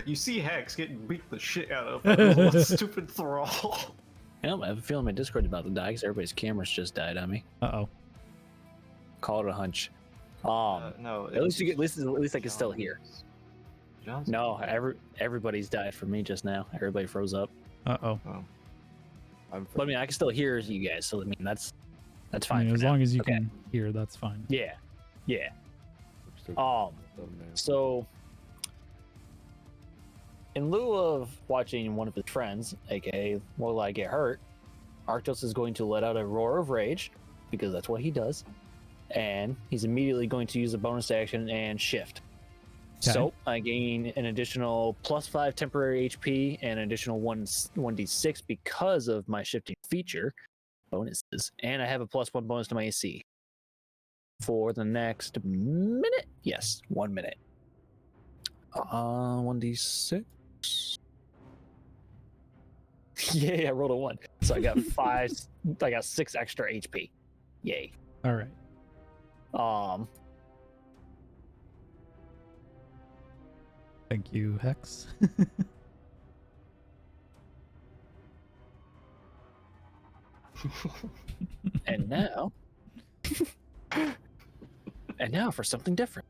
You see Hex getting beat the shit out of by the little stupid thrall. I have a feeling my Discord's about to die because everybody's cameras just died on me. Uh-oh. Call it a hunch. No. At least at least I can still hear. John's No, everybody's died for me just now. Everybody froze up. Uh-oh. Oh. But I mean, I can still hear you guys, so I mean that's I fine. mean, for as now. long as you Okay. can hear, that's fine. Yeah. Thumbnail. So in lieu of watching one of his friends, aka Lorelei, get hurt, Arctos is going to let out a roar of rage, because that's what he does, and he's immediately going to use a bonus action and shift. Okay. So I gain an additional +5 temporary HP and an additional 1d6 because of my shifting feature bonuses, and I have a +1 bonus to my AC for the next minute. Yes, 1 minute. 1d6. Yay, I rolled a 1. So I got 5. I got 6 extra HP. Yay. All right. Thank you, Hex. And now for something different.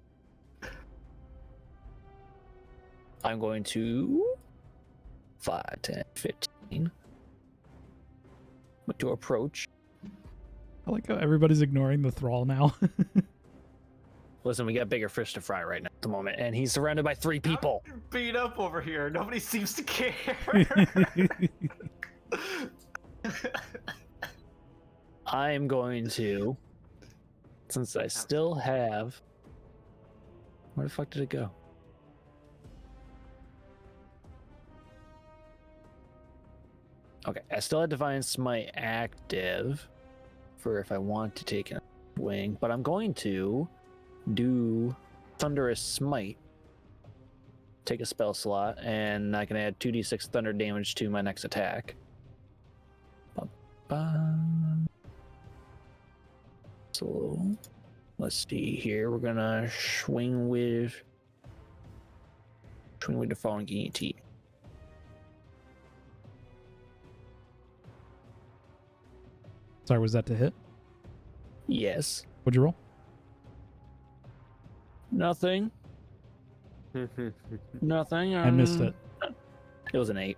I'm going to 5, 10, 15 to approach. I like how everybody's ignoring the thrall now. Listen, we got bigger fish to fry right now at the moment, and he's surrounded by 3 people. I'm beat up over here. Nobody seems to care. I am going to, since I still have, where the fuck did it go? Okay, I still have Divine Smite active for if I want to take it. wing, but I'm going to do Thunderous Smite. Take a spell slot, and I can add 2d6 thunder damage to my next attack. Ba-ba. So let's see here. We're gonna swing with the falling guillotine. Sorry, was that to hit? Yes. What'd you roll? Nothing. Nothing. I missed it. It was an 8.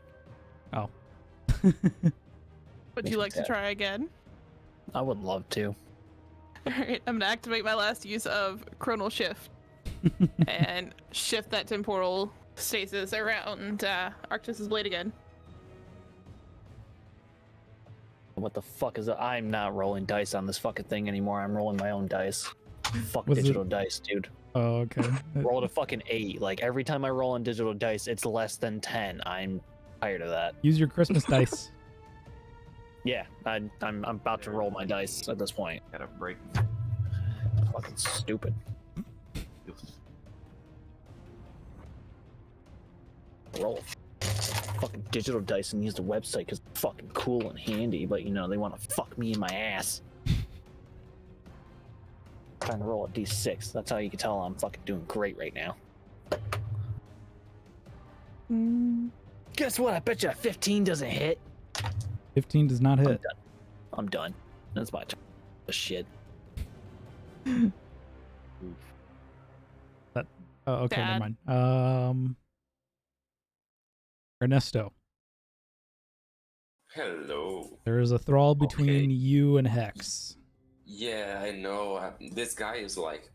Oh. Would Makes you me like to sad. try again? I would love to. Alright, I'm gonna activate my last use of Chronal Shift and shift that temporal stasis around Arctus's blade again. What the fuck is that? I'm not rolling dice on this fucking thing anymore. I'm rolling my own dice. Fuck Was it- digital dice, dude. Oh, okay. Rolled a fucking 8. Like every time I roll on digital dice, it's less than 10. I'm tired of that. Use your Christmas dice. Yeah, I'm about to roll my dice at this point. Gotta break. Fucking stupid. Roll fucking digital dice and use the website because it's fucking cool and handy, but you know, they want to fuck me in my ass. Trying to roll a d6. That's how you can tell I'm fucking doing great right now. Guess what? I bet you a 15 doesn't hit. 15 does not hit. I'm done. That's my turn. Shit. Oh, okay, Dad. never mind. Ernesto, Hello. there is a thrall between Okay. you and Hex. Yeah, I know. This guy is like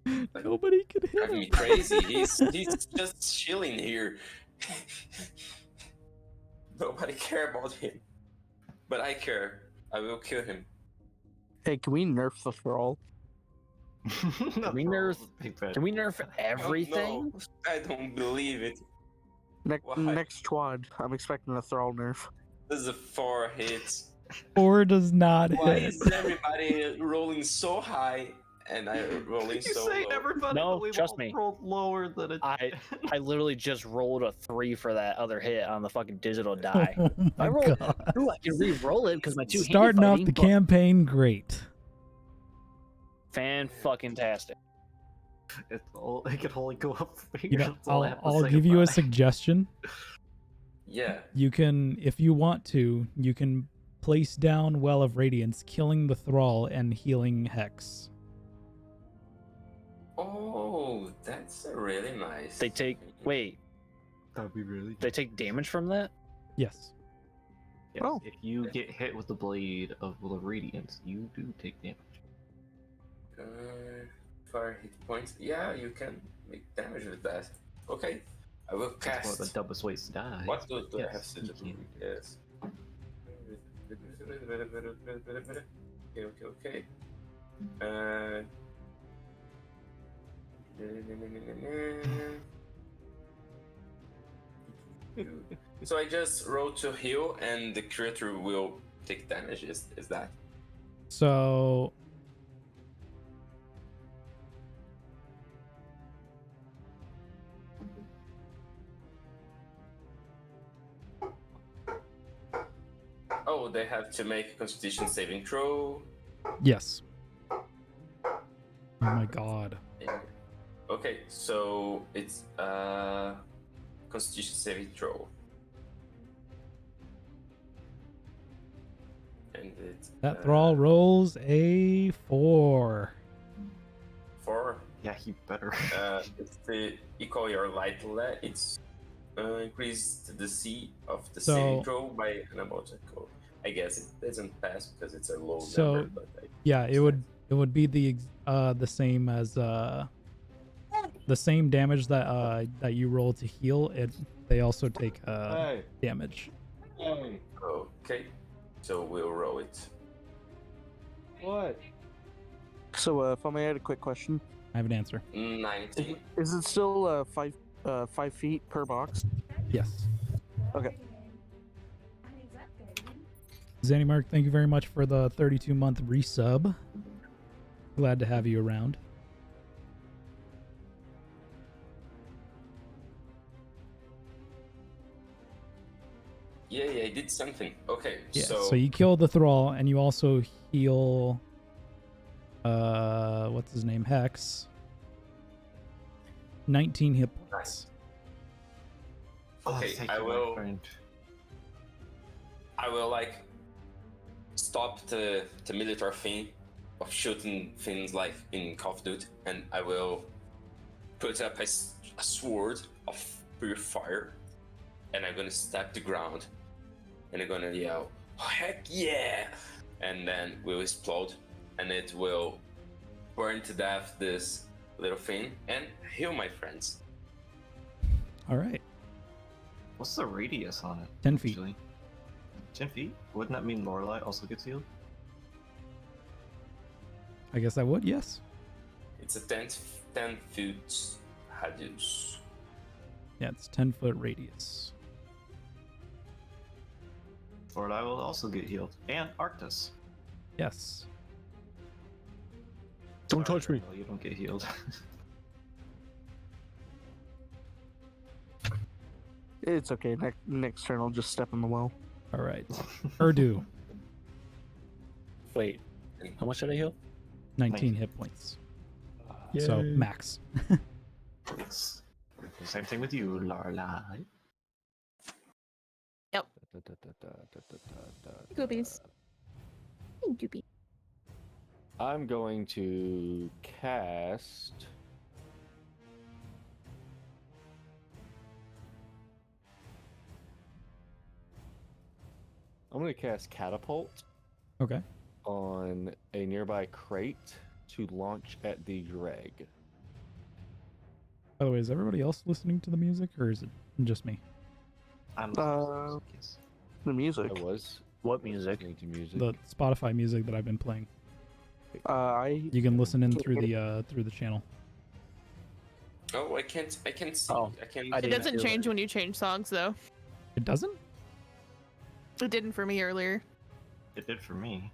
Nobody can hit driving him. me crazy. He's just chilling here. Nobody care about him, but I care. I will kill him. Hey, can we nerf the thrall? Can we nerf everything? No, I don't believe it. Why? Next quad, I'm expecting a thrall nerf. This is a 4 hit. 4 does not Why hit. is everybody rolling so high and I rolling You so say low? everybody, No, but we've trust all me. rolled lower than a. I literally just rolled a 3 for that other hit on the fucking digital die. Oh my I rolled god. Ooh, I can re-roll it because my 2 Starting off the campaign great. Fan-fucking-tastic. It can only go up from here. You know, That's all I have to I'll say give you a about it. suggestion. Yeah. You can, if you want to, you can place down Well of Radiance, killing the thrall and healing Hex. Oh, that's really nice. They take... Wait, That'd be really. they take damage from that? Yes. Yes, Oh. if you get hit with the blade of the Radiance, you do take damage. 4 hit points. Yeah, you can make damage with that. Okay. I will That's one cast. of the dumbest ways to die. What do I have Yes, to you do? can. Yes. Okay. So I just roll to heal, and the creature will take damage. Is that? So Oh, they have to make a Constitution saving throw. yes. Oh my god. Okay, so it's Constitution saving throw. And it's That thrall rolls a 4. 4. Yeah, you better. It's the equal your light it's increased the C of the So- saving throw by an amount. I guess it doesn't pass because it's a low So, number. But Yeah, it would be the same as the same damage that that you roll to heal. They also take damage. Okay, so we'll roll it. What? So, if I may add a quick question, I have an answer. 19. is it still 5 feet per box? Yes. Okay. Zanimark, thank you very much for the 32-month resub. Glad to have you around. Yeah, I did something. Okay, Yeah, so so you kill the thrall, and you also heal, what's his name? Hex. 19 hit points. okay, thank I you, my will. friend. I will like stop the military thing of shooting things like in Call of Duty, and I will put up a sword of pure fire, and I'm gonna stab the ground, and I'm gonna yell, "Heck yeah!" And then we'll explode, and it will burn to death this little thing and heal my friends. All right. What's the radius on it? 10 feet. Actually? 10 feet? Wouldn't that mean Lorelei also gets healed? I guess I would, yes. It's a 10 foot radius. Yeah, it's 10-foot radius. Lorelei will also get healed. And Arctus. Yes. Don't Sorry, touch me. Randall, you don't get healed. It's okay. Next turn, I'll just step in the well. All right. Urdu, Wait, how much did I heal? 19 hit points. So, Yay. max. Yes. Same thing with you, Lorelei. Goobies. Goopy. I'm going to cast. I'm going to cast Catapult Okay. on a nearby crate to launch at the dreg. By the way, is everybody else listening to the music, or is it just me? I'm yes. The music. I was What music? listening to music. The Spotify music that I've been playing. You You can listen in through the channel. Oh, I can't see. Oh, I can't. I It didn't doesn't feel change it. when you change songs, though. It doesn't? It didn't for me earlier. It did for me.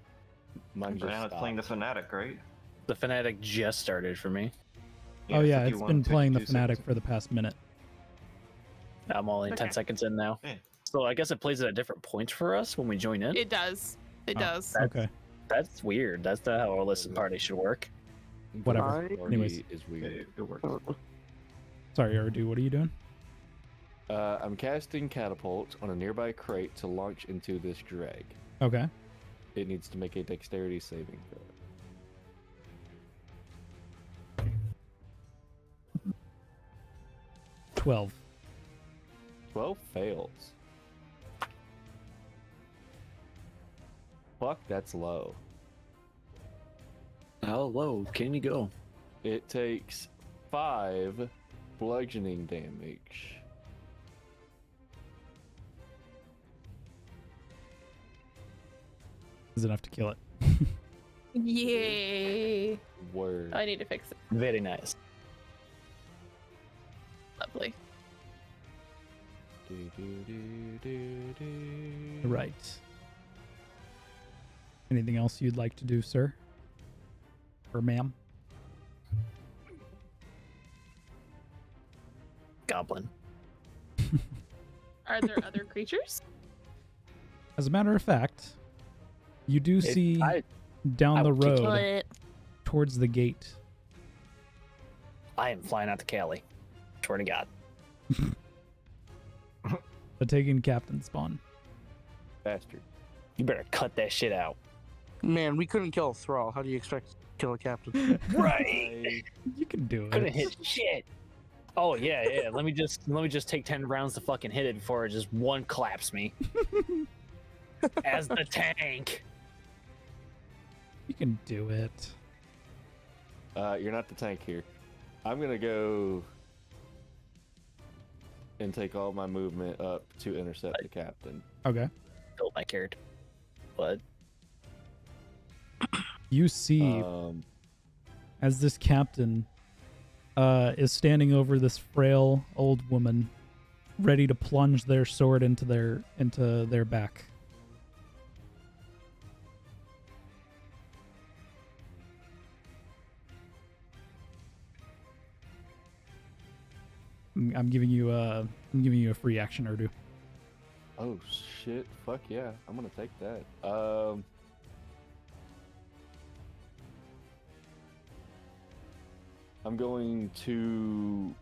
Mine But just now it's playing the stopped. Fanatic, right? The Fanatic just started for me. Oh yeah, 51, it's been playing the 52 Fnatic seconds. for the past minute. I'm only 10 Okay. seconds in now. Yeah. So I guess it plays at different points for us when we join in. It does. It Oh. does. Okay. That's weird. That's not how our listen party should work. Whatever. Party Anyways. is weird. It works. Sorry, Urdu, what are you doing? I'm casting Catapult on a nearby crate to launch into this drag. Okay. It needs to make a dexterity saving throw. 12. 12 fails. Fuck, that's low. How low can you go? It takes 5 bludgeoning damage. Is enough to kill it. Yay. Word. I need to fix it. Very nice. Lovely. Right. Anything else you'd like to do, sir? Or ma'am? Goblin. Are there other creatures? As a matter of fact, you do see down I the would kick road What? towards the gate. I am flying out to Cali. Swear to God. The Taken Captain spawn. Bastard. You better cut that shit out. Man, we couldn't kill a thrall. How do you expect to kill a captain? Right. You can do it. Couldn't hit shit. Oh yeah. Let me just take 10 rounds to fucking hit it before it just one claps me. As the tank. You can do it. You're not the tank here. I'm gonna go and take all my movement up to intercept the captain. Okay. Built my character. But You see as this captain is standing over this frail old woman, ready to plunge their sword into their back. I'm giving you a free action, Urdu. Oh shit! Fuck yeah! I'm gonna take that. I'm going to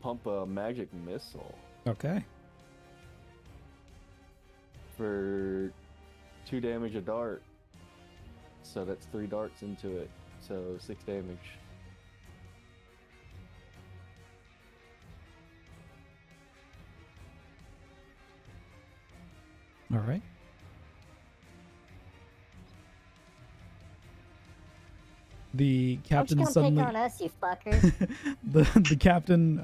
pump a magic missile Okay. for 2 damage a dart. So that's 3 darts into it. So 6 damage. All right. The Don't you captain come suddenly pick on us, you fuckers. the captain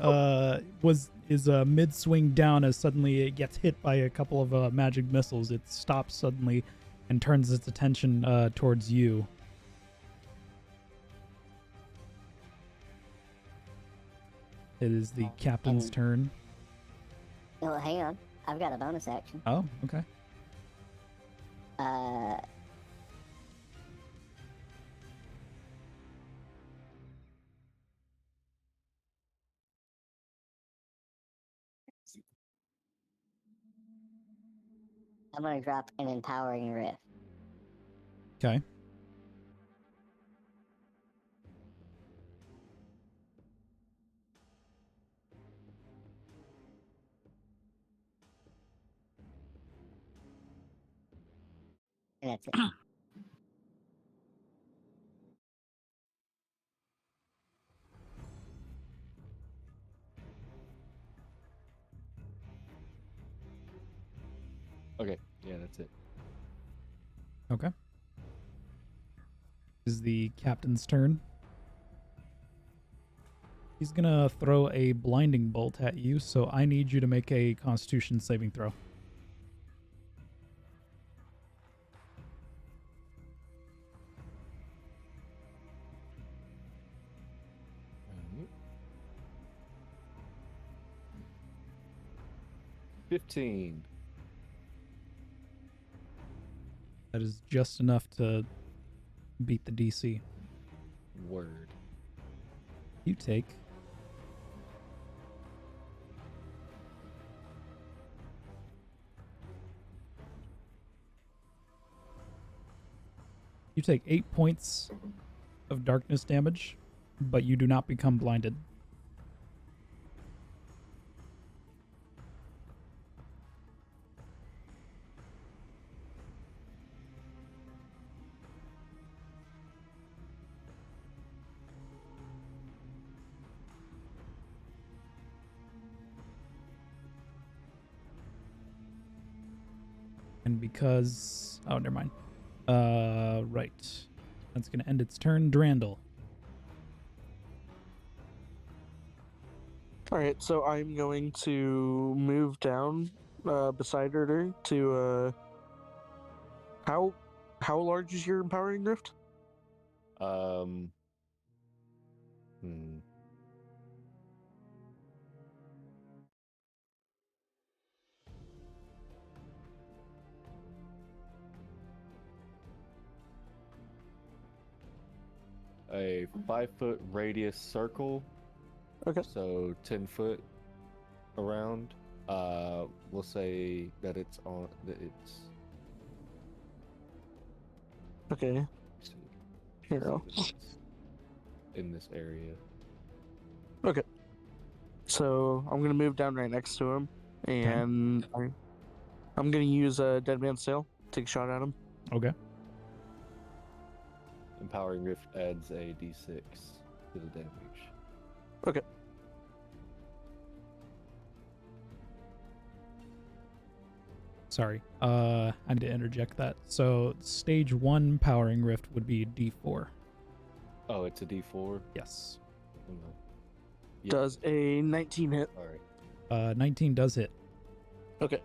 is mid swing down as suddenly it gets hit by a couple of magic missiles. It stops suddenly and turns its attention towards you. It is the captain's turn. Oh, hang on. I've got a bonus action. Oh, okay. I'm gonna drop an empowering rift. Okay. And that's it. Okay, yeah, that's it. Okay. This is the captain's turn. He's gonna throw a blinding bolt at you, so I need you to make a Constitution saving throw. Alright. 15. That is just enough to beat the DC. Word. You take You take 8 points of darkness damage, but you do not become blinded. And because... Oh, never mind. Right. That's going to end its turn. Drandle. Alright, so I'm going to move down beside her to how large is your empowering rift? Hmm. A 5-foot radius circle. Okay. So 10 foot around. We'll say that it's Okay. let's see. Here, Say I'll- that it's in this area. Okay. So I'm gonna move down right next to him, and I'm gonna use a dead man's sail. Take a shot at him. Okay. Empowering Rift adds a d6 to the damage. Okay. Sorry. I need to interject that. So, stage 1 powering rift would be D4. Oh, it's a d4? Yes. Oh, no. Yeah. Does a 19 hit? Alright. 19 does hit. Okay.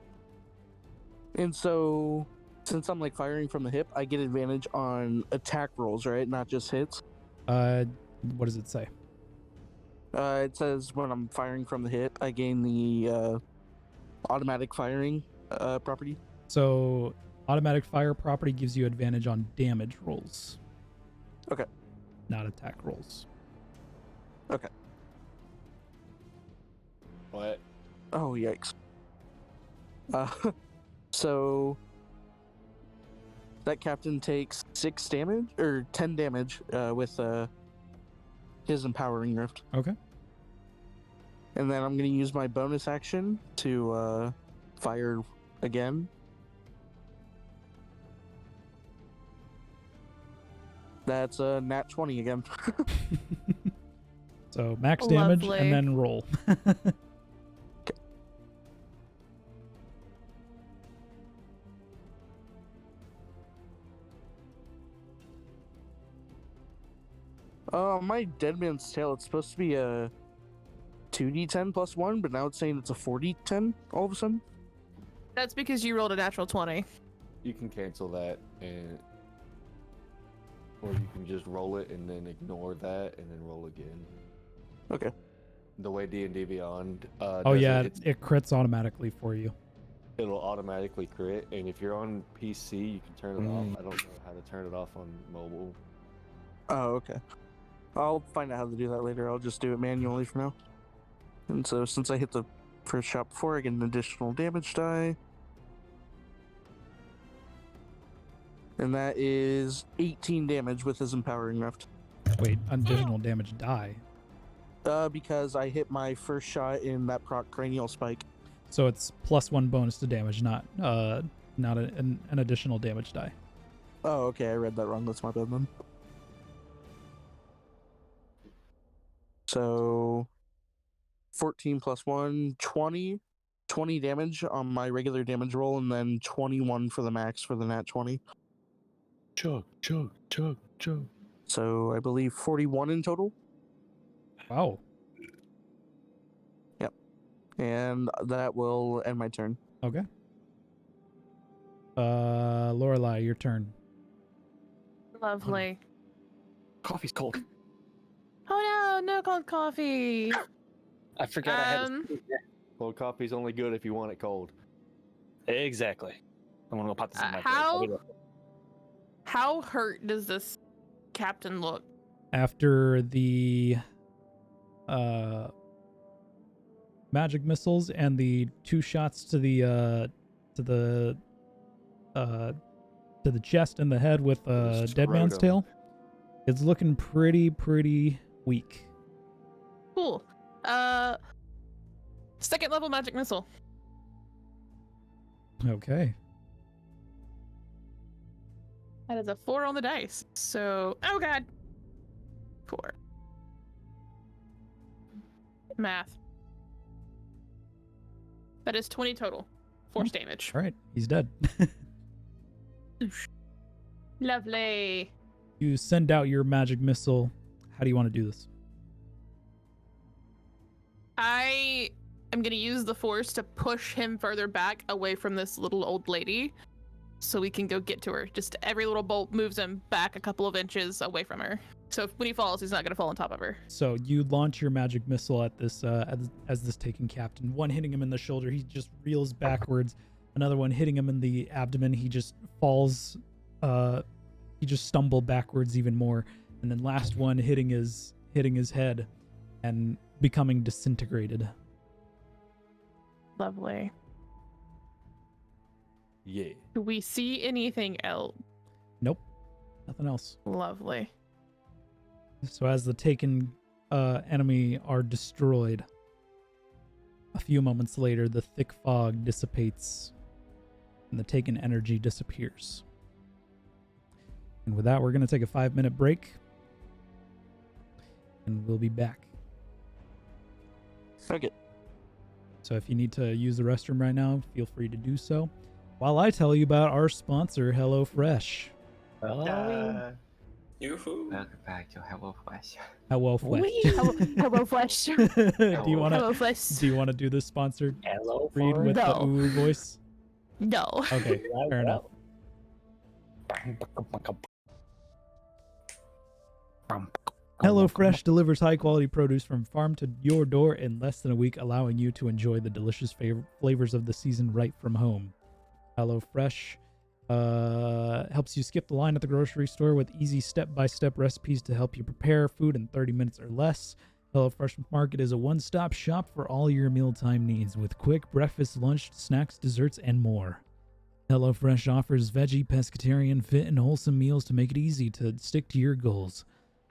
And so, since I'm like firing from the hip, I get advantage on attack rolls, right? Not just hits. What does it say? It says when I'm firing from the hip, I gain the automatic firing property. So, automatic fire property gives you advantage on damage rolls. Okay. Not attack rolls. Okay. What? Oh, yikes. So that captain takes 6 damage, or 10 damage, with his Empowering Rift. Okay. And then I'm going to use my bonus action to fire again. That's a nat 20 again. So max damage Lovely. and then roll. My Dead Man's Tale, it's supposed to be a 2d10 plus 1, but now it's saying it's a 4d10 all of a sudden. That's because you rolled a natural 20. You can cancel that, and or you can just roll it and then ignore that and then roll again. Okay. The way D&D Beyond Oh does yeah, it, it crits automatically for you. it'll automatically crit, and if you're on PC, you can turn it off. I don't know how to turn it off on mobile. Oh, okay. I'll find out how to do that later. I'll just do it manually for now. And so since I hit the first shot before, I get an additional damage die. And that is 18 damage with his Empowering Rift. Wait, additional damage die. Because I hit my first shot in that proc cranial spike. So it's +1 bonus to damage, not an additional damage die. Oh, okay, I read that wrong. That's my bad then. So 14 plus 1, 20. 20 damage on my regular damage roll, and then 21 for the max for the nat 20. Chug, chug, chug, chug. So I believe 41 in total. Wow. Yep. And that will end my turn. Okay. Lorelai, your turn. Lovely. Coffee's cold. Oh no, no cold coffee. I forgot I had. Cold coffee's only good if you want it cold. Exactly. I'm gonna go pop this in my How hurt does this captain look? After the magic missiles and the 2 shots to the chest and the head with Dead Man's Scrotum. Tail, it's looking pretty weak. Cool. Second level magic missile. Okay. That is a 4 on the dice. So, oh god. 4. Math. That is 20 total. Force damage. All right, he's dead. Lovely. You send out your magic missile. How do you want to do this? I am going to use the force to push him further back away from this little old lady so we can go get to her. Just every little bolt moves him back a couple of inches away from her. So when he falls, he's not going to fall on top of her. So you launch your magic missile at this as this taken captain. One hitting him in the shoulder, he just reels backwards. Another one hitting him in the abdomen, he just falls. He just stumbled backwards even more. And then last one hitting his head and becoming disintegrated. Lovely. Yeah. Do we see anything else? Nope, nothing else. Lovely. So as the taken enemy are destroyed, a few moments later, the thick fog dissipates and the taken energy disappears. And with that, we're going to take a 5-minute break and we'll be back. Okay. So if you need to use the restroom right now, feel free to do so. While I tell you about our sponsor, HelloFresh. Yoo-hoo. Welcome back to HelloFresh. HelloFresh. Do you want to? HelloFresh. Do you want to do this sponsored Hello, read with the No. ooh voice? No. Okay, fair enough. HelloFresh delivers high-quality produce from farm to your door in less than a week, allowing you to enjoy the delicious flavors of the season right from home. HelloFresh helps you skip the line at the grocery store with easy step-by-step recipes to help you prepare food in 30 minutes or less. HelloFresh Market is a one-stop shop for all your mealtime needs with quick breakfast, lunch, snacks, desserts, and more. HelloFresh offers veggie, pescatarian, fit, and wholesome meals to make it easy to stick to your goals.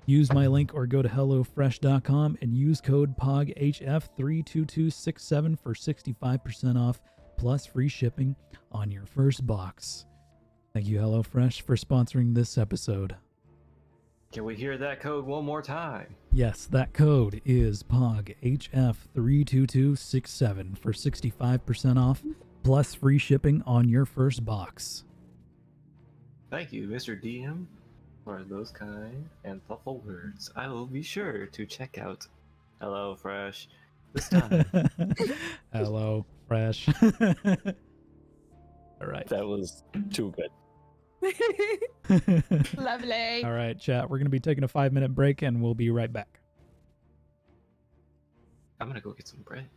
Use my link or go to HelloFresh.com and use code POGHF32267 for 65% off plus free shipping on your first box. Thank you, HelloFresh, for sponsoring this episode. Can we hear that code one more time? Yes, that code is POGHF32267 for 65% off plus free shipping on your first box. Thank you, Mr. DM, for those kind and thoughtful words. I will be sure to check out HelloFresh this time. Hello, Fresh. All right. That was too good. Lovely. All right, chat. We're going to be taking a 5-minute break and we'll be right back. I'm gonna go get some bread.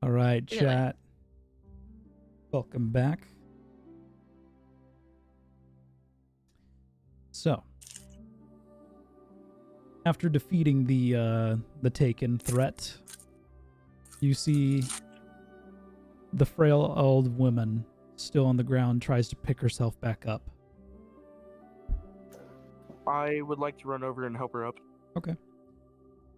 All right, Either way. chat. Welcome back. So, after defeating the Taken threat, you see the frail old woman still on the ground tries to pick herself back up. I would like to run over and help her up. Okay.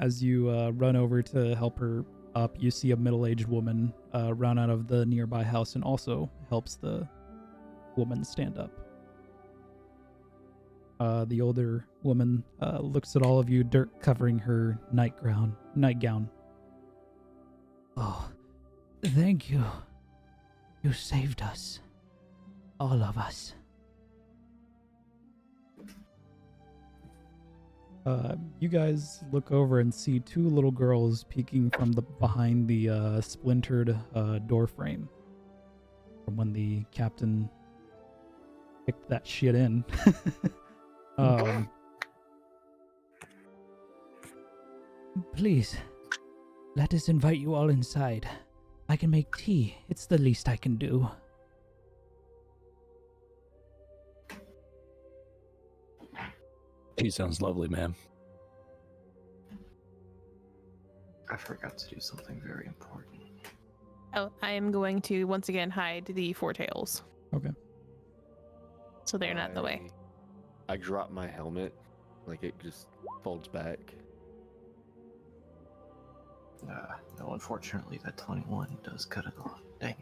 As you run over to help her up, you see a middle-aged woman run out of the nearby house and also helps the woman stand up. The older woman looks at all of you, dirt covering her nightgown. Oh, thank you. You saved us. All of us. You guys look over and see two little girls peeking from behind the splintered door frame from when the captain picked that shit in. Please, let us invite you all inside. I can make tea. It's the least I can do. He sounds lovely, ma'am. I forgot to do something very important. Oh, I am going to once again hide the four tails. Okay. So they're not in the way. I drop my helmet, like it just folds back. No, unfortunately, that 21 does cut it off. Dang it.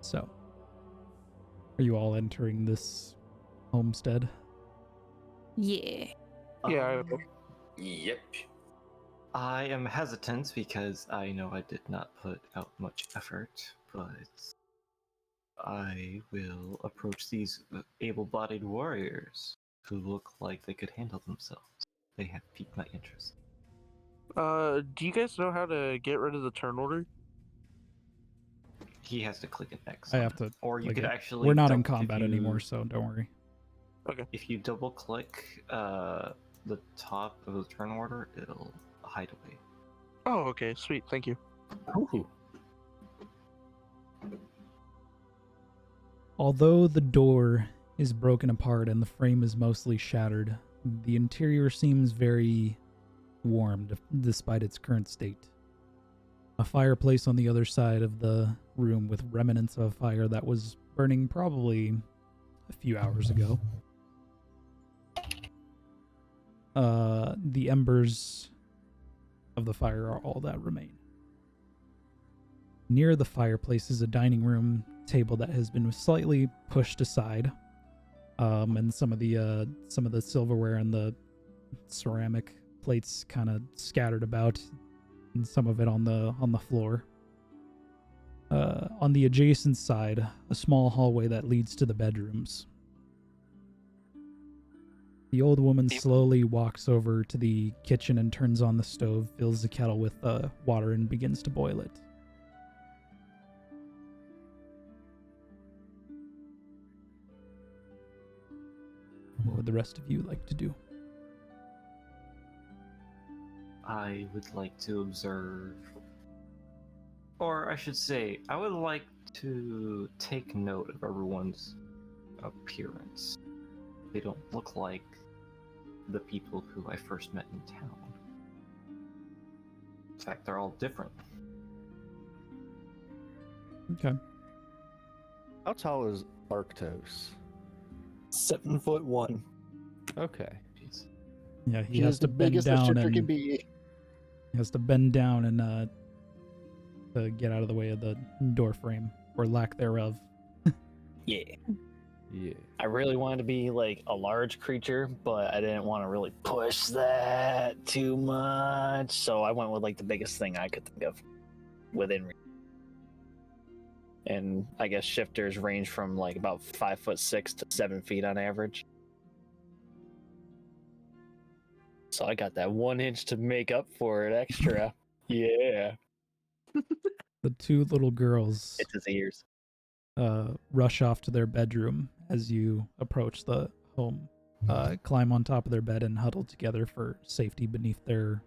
So, are you all entering this homestead? Yeah. Yeah, Yep. I am hesitant because I know I did not put out much effort, but I will approach these able-bodied warriors who look like they could handle themselves. They have piqued my interest. do you guys know how to get rid of the turn order? He has to click an X. I on have it. to. Or you click could it. actually. We're not in if combat you- anymore, so don't worry. If you double click the top of the turn order, it'll hide away. Oh, okay, sweet, thank you. Ooh. Although the door is broken apart and the frame is mostly shattered, the interior seems very warm despite its current state. A fireplace on the other side of the room with remnants of a fire that was burning probably a few hours ago. The embers of the fire are all that remain. Near the fireplace is a dining room table that has been slightly pushed aside, and some of the silverware and the ceramic plates kind of scattered about, and some of it on the floor. On the adjacent side, a small hallway that leads to the bedrooms. The old woman slowly walks over to the kitchen and turns on the stove, fills the kettle with water, and begins to boil it. What would the rest of you like to do? I would like to observe, or I should say, I would like to take note of everyone's appearance. They don't look like the people who I first met in town. In fact, they're all different. Okay. How tall is Arctos? 7'1". Okay. Jeez. Yeah, he He has is to the bend biggest a down shifter and can be. he has to bend down and to get out of the way of the door frame or lack thereof. Yeah. Yeah. I really wanted to be like a large creature, but I didn't want to really push that too much. So I went with like the biggest thing I could think of within reach. And I guess shifters range from like about 5'6" to 7 feet on average. So I got that 1 inch to make up for it extra. Yeah. The two little girls It's his ears. rush off to their bedroom as you approach the home, climb on top of their bed and huddle together for safety beneath their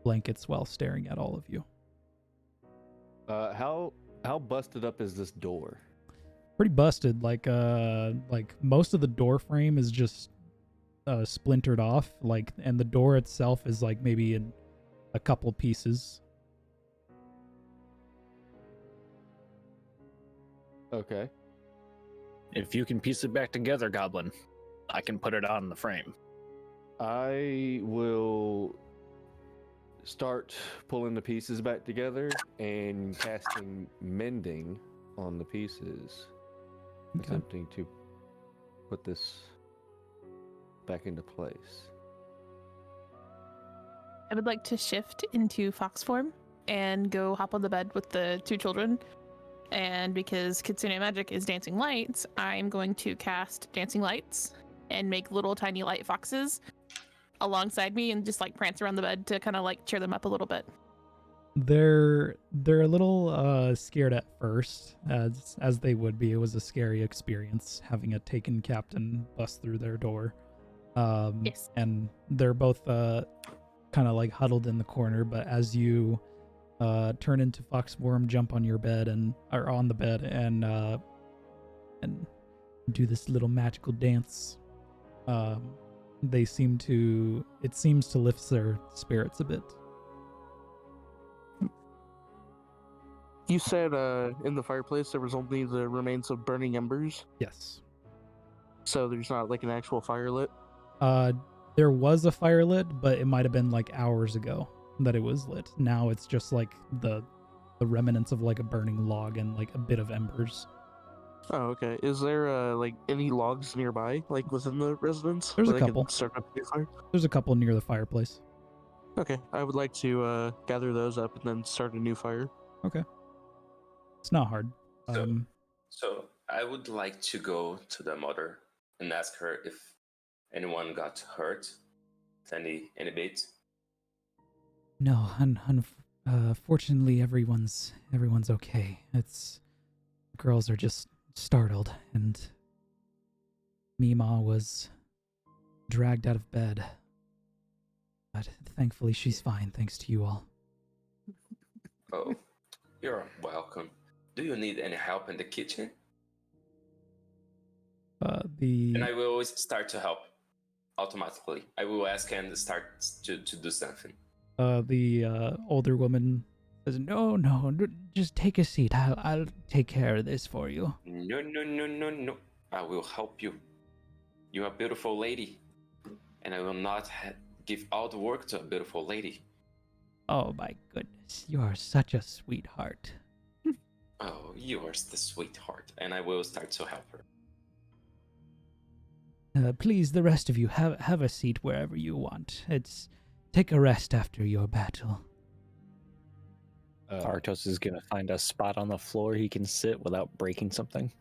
blankets while staring at all of you. How busted up is this door? Pretty busted. Like most of the door frame is just splintered off. And the door itself is like maybe in a couple pieces. Okay. If you can piece it back together, Goblin, I can put it on the frame. I will start pulling the pieces back together and casting mending on the pieces, Okay. attempting to put this back into place. I would like to shift into fox form and go hop on the bed with the 2 children. And because Kitsune magic is dancing lights, I'm going to cast dancing lights and make little tiny light foxes alongside me and just like prance around the bed to kind of like cheer them up a little bit. They're a little scared at first, as they would be. It was a scary experience having a taken captain bust through their door. Yes. And they're both kind of like huddled in the corner, but as you turn into fox form, jump on your bed or on the bed and do this little magical dance, it seems to lift their spirits a bit. You said in the fireplace there was only the remains of burning embers, Yes. so there's not like an actual fire lit. There was a fire lit, but it might have been like hours ago that it was lit. Now it's just like the remnants of like a burning log and like a bit of embers. Oh, okay. Is there like any logs nearby, like within the residence? There's a where they couple. can start up a new fire? There's a couple near the fireplace. Okay, I would like to gather those up and then start a new fire. Okay. It's not hard. So I would like to go to the mother and ask her if anyone got hurt, any bit. No, fortunately everyone's okay. Girls are just startled, and Mima was dragged out of bed. But thankfully she's fine, thanks to you all. Oh, you're welcome. Do you need any help in the kitchen? And I will always start to help automatically. I will ask and start to do something. The older woman says, No, just take a seat. I'll take care of this for you. No. I will help you. You're a beautiful lady. And I will not give all the work to a beautiful lady. Oh my goodness, you are such a sweetheart. Oh, you are the sweetheart. And I will start to help her. Please, the rest of you, have a seat wherever you want. Take a rest after your battle. Arctos is gonna find a spot on the floor he can sit without breaking something.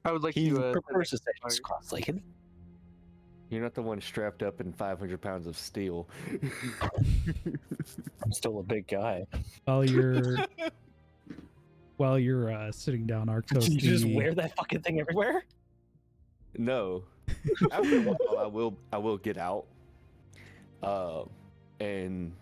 I would like He to. prefers to stay cross-legged. You're not the one strapped up in 500 pounds of steel. I'm still a big guy. While you're sitting down, Arctos, Did you just wear that fucking thing everywhere? No. After a while, I will get out, and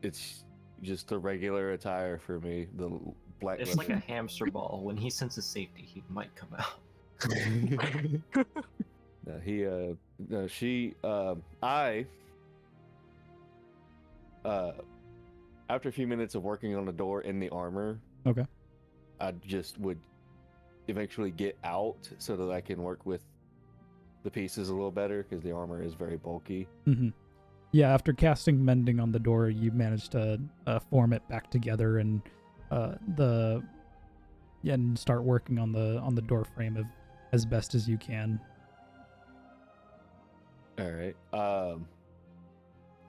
it's just the regular attire for me. The black. It's like a hamster ball. When he senses safety, he might come out. After a few minutes of working on the door in the armor, Okay. I just would eventually get out so that I can work with the pieces a little better because the armor is very bulky. Mm-hmm. Yeah, after casting mending on the door, you managed to form it back together and and start working on the door frame as best as you can. All right.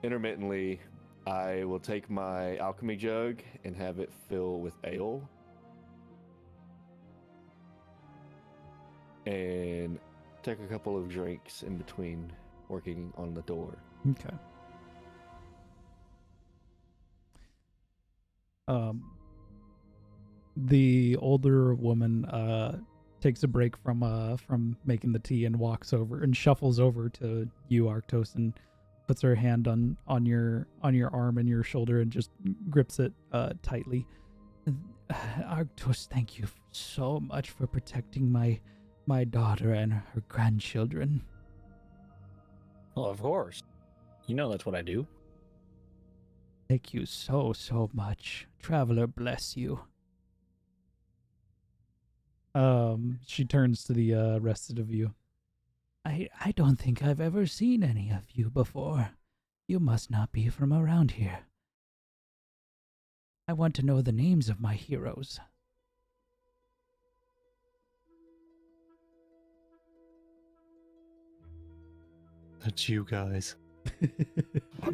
Intermittently, I will take my alchemy jug and have it fill with ale. And take a couple of drinks in between working on the door. Okay. The older woman takes a break from making the tea and walks over and shuffles over to you, Arctos, and puts her hand on your arm and your shoulder and just grips it tightly. Arctos, thank you so much for protecting my daughter and her grandchildren. Well, of course. You know that's what I do. Thank you so much. Traveler, bless you. She turns to the rest of you. I don't think I've ever seen any of you before. You must not be from around here. I want to know the names of my heroes. That's you guys.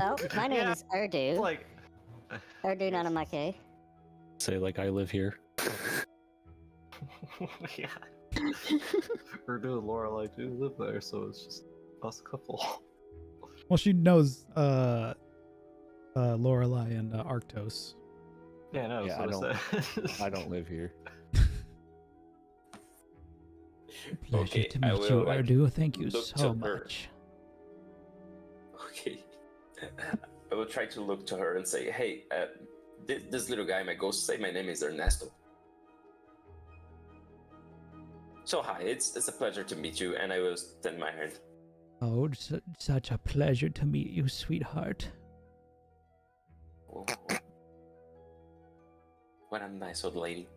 Oh, my name Yeah, is Urdu. Like, Urdu Nanamake. Say like I live here. yeah. Urdu and Lorelei do live there, so it's just us couple. Well, she knows Lorelei and Arctos. Yeah, no, Yeah, that's what I said. I don't live here. Pleasure Okay, to I meet will, you, like, Urdu. Thank you look so to her. much. Okay. I will try to look to her and say, hey, this little guy, my ghost, say my name is Ernesto. So hi, it's a pleasure to meet you, and I will extend my hand. Oh, such a pleasure to meet you, sweetheart. Oh. What a nice old lady.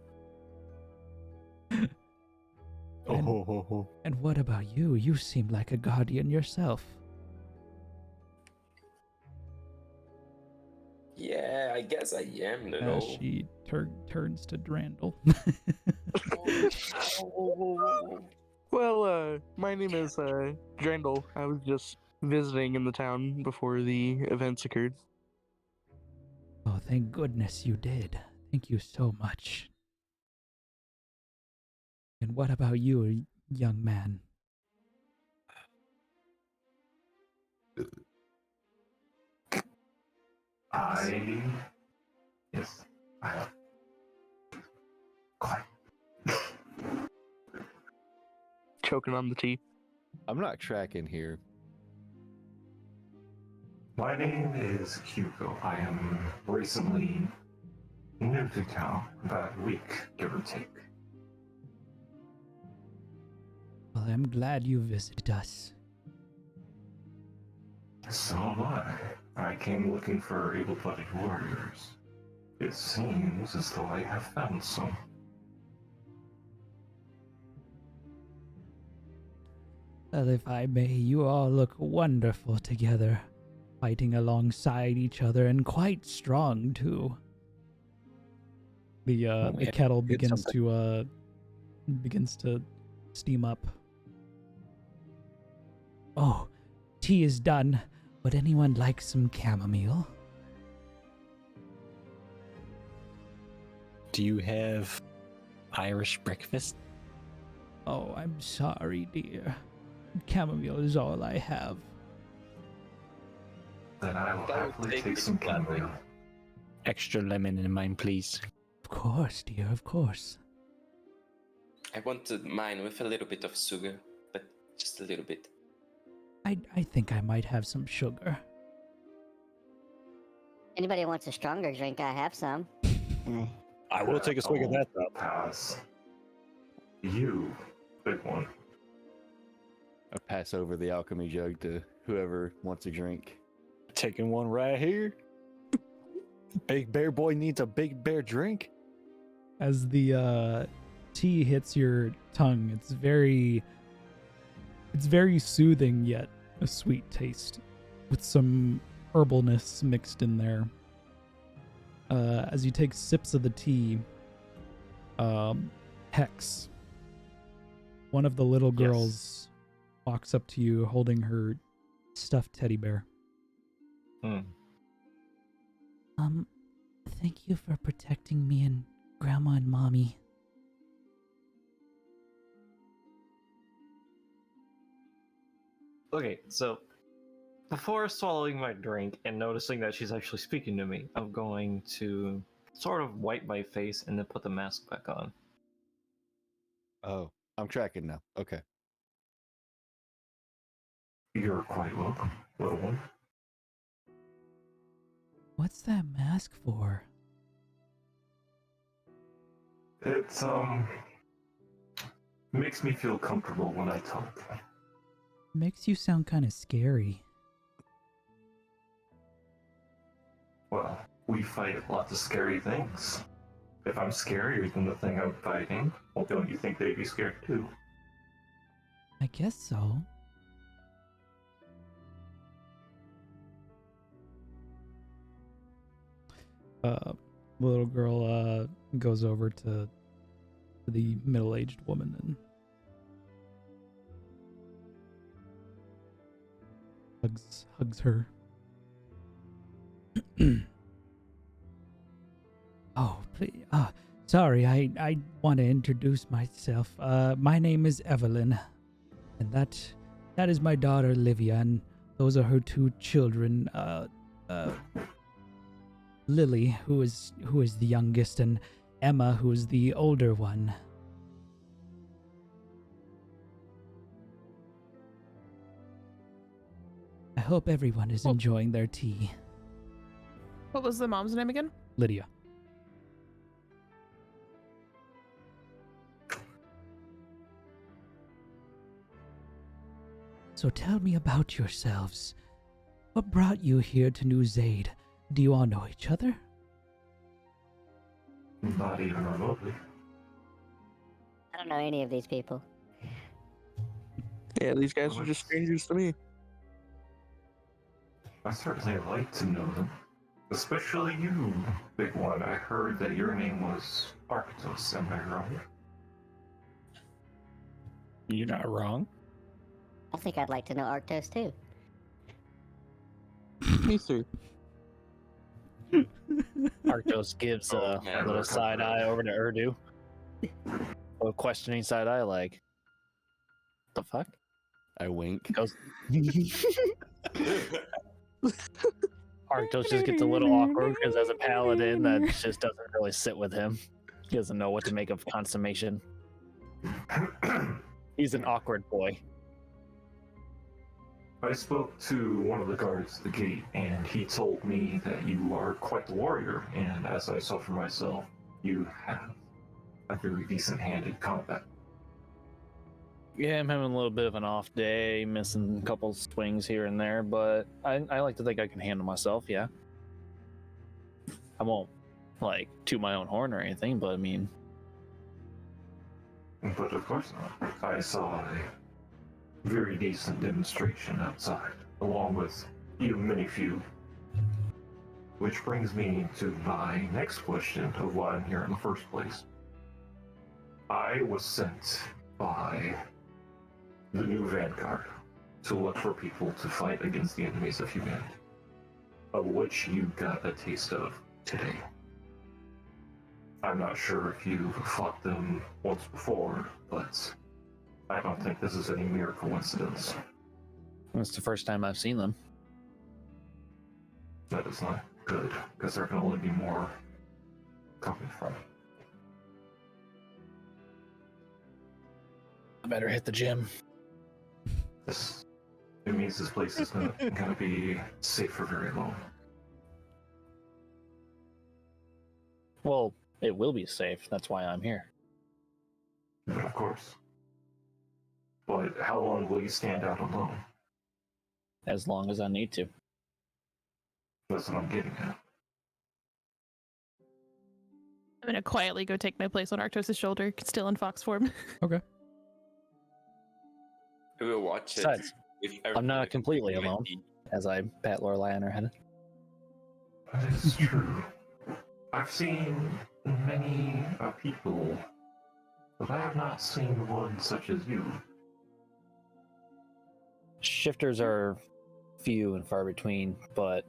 And what about you? You seem like a guardian yourself. Yeah, I guess I am, you know. As she turns to Drandle. Well, my name is Drendel. I was just visiting in the town before the events occurred. Oh, thank goodness you did. Thank you so much. And what about you, young man? Yes, I have quite. Choking on the tea. I'm not tracking here. My name is Hugo. I am recently new to town, about a week, give or take. Well, I'm glad you visited us. So am I. I came looking for able-bodied warriors. It seems as though I have found some. Well, if I may, you all look wonderful together, fighting alongside each other and quite strong too. The kettle begins to steam up. Oh, tea is done. Would anyone like some chamomile? Do you have Irish breakfast? Oh, I'm sorry, dear. Chamomile is all I have. Then I will That would happily take take some gladly. chamomile. Extra lemon in mine, please. Of course, dear, of course. I wanted mine with a little bit of sugar, but just a little bit. I think I might have some sugar. Anybody wants a stronger drink, I have some. I will take a swig of that, though. Pass. You, big one. I pass over the alchemy jug to whoever wants a drink. Taking one right here. Big Bear Boy needs a Big Bear drink. As the tea hits your tongue, it's very soothing yet a sweet taste with some herbalness mixed in there. As you take sips of the tea, Hex, one of the little girls, walks up to you holding her stuffed teddy bear. Thank you for protecting me and Grandma and Mommy. Okay, so before swallowing my drink and noticing that she's actually speaking to me, I'm going to sort of wipe my face and then put the mask back on. Oh, I'm tracking now. Okay. You're quite welcome, little one. What's that mask for? It's makes me feel comfortable when I talk. Makes you sound kind of scary. Well, we fight lots of scary things. If I'm scarier than the thing I'm fighting, well, don't you think they'd be scared too? I guess so. The little girl goes over to the middle-aged woman and hugs her. Oh, please, sorry, I want to introduce myself. My name is Evelyn, and that is my daughter Livia, and those are her two children. Lily, who is the youngest, and Emma, who is the older one. I hope everyone is enjoying their tea. What was the mom's name again? Lydia. So tell me about yourselves. What brought you here to New Zaid? Do you all know each other? Not even remotely. I don't know any of these people. Yeah, these guys are just strangers to me. I certainly like to know them. Especially you, big one. I heard that your name was Arctos, am I wrong? You're not wrong. I think I'd like to know Arctos too. Me too. Arctos gives a man, little side eye over to Urdu. A questioning side eye, like, the fuck? I wink. Goes. Arctos just gets a little awkward because as a paladin, that just doesn't really sit with him. He doesn't know what to make of consummation. He's an awkward boy. I spoke to one of the guards at the gate, and he told me that you are quite the warrior, and as I saw for myself, you have a very decent hand in combat. Yeah, I'm having a little bit of an off day, missing a couple swings here and there, but I like to think I can handle myself, yeah. I won't, like, toot my own horn or anything, but I mean... But of course not. I saw a very decent demonstration outside, along with many few. Which brings me to my next question of why I'm here in the first place. I was sent by the new Vanguard to look for people to fight against the enemies of humanity, of which you got a taste of today. I'm not sure if you've fought them once before, but I don't think this is any mere coincidence. It's the first time I've seen them. That is not good, because there can only be more coming from. I better hit the gym. It means this place is not gonna be safe for very long. Well, it will be safe. That's why I'm here. But of course. But how long will you stand out alone? As long as I need to. That's what I'm getting at. I'm gonna quietly go take my place on Arctos' shoulder, still in fox form. Okay. We will watch it. Besides, with I'm not everybody. completely alone, as I pat Lorelai on her head. That is true. I've seen many people, but I have not seen one such as you. Shifters are few and far between, but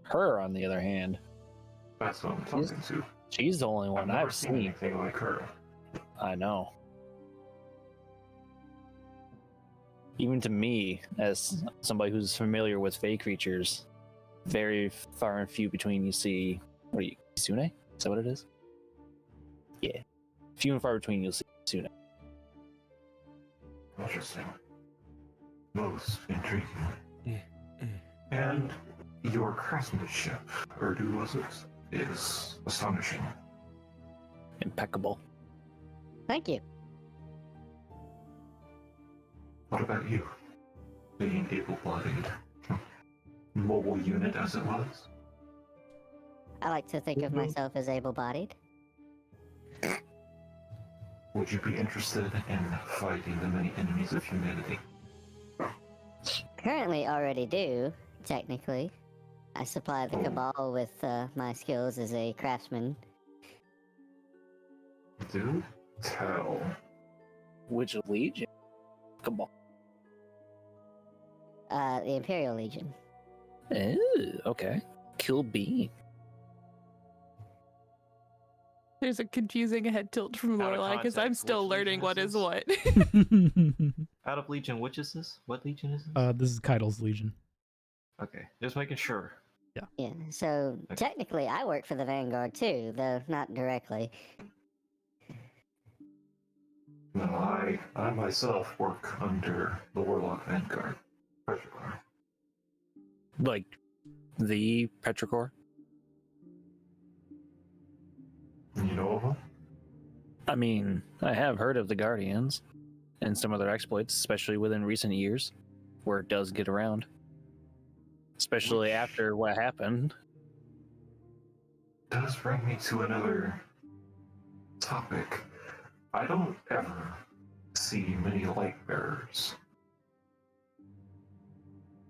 her, on the other hand, That's what I'm talking to. she's the only one never I've seen seen. anything like her. I know. Even to me, as somebody who's familiar with fey creatures, very far and few between you see... What are you, Kisune? Is that what it is? Yeah. Few and far between you'll see Kisune. Interesting. Most intriguing. And your craftsmanship, Urdu was it, is astonishing. Impeccable. Thank you. What about you? Being able-bodied, mobile unit as it was? I like to think of myself as able-bodied. Would you be interested in fighting the many enemies of humanity? Currently already do, technically. I supply the Cabal with my skills as a craftsman. Do tell. Which legion? Cabal. The Imperial Legion. Ooh, okay. Kill Bean. There's a confusing head tilt from Out of Lorelai because I'm context, still which learning what legion is is what. Out of Legion, which is this? What Legion is this? This is Keitel's Legion. Okay, just making sure. Yeah, so Okay. technically I work for the Vanguard too, though not directly. No, I myself work under the Warlock Vanguard. Petrichor. Like, the Petrichor? You know of him? I mean, I have heard of the Guardians and some of their exploits, especially within recent years, where it does get around. Especially Which- after what happened. Does bring me to another topic. I don't ever see many light bearers.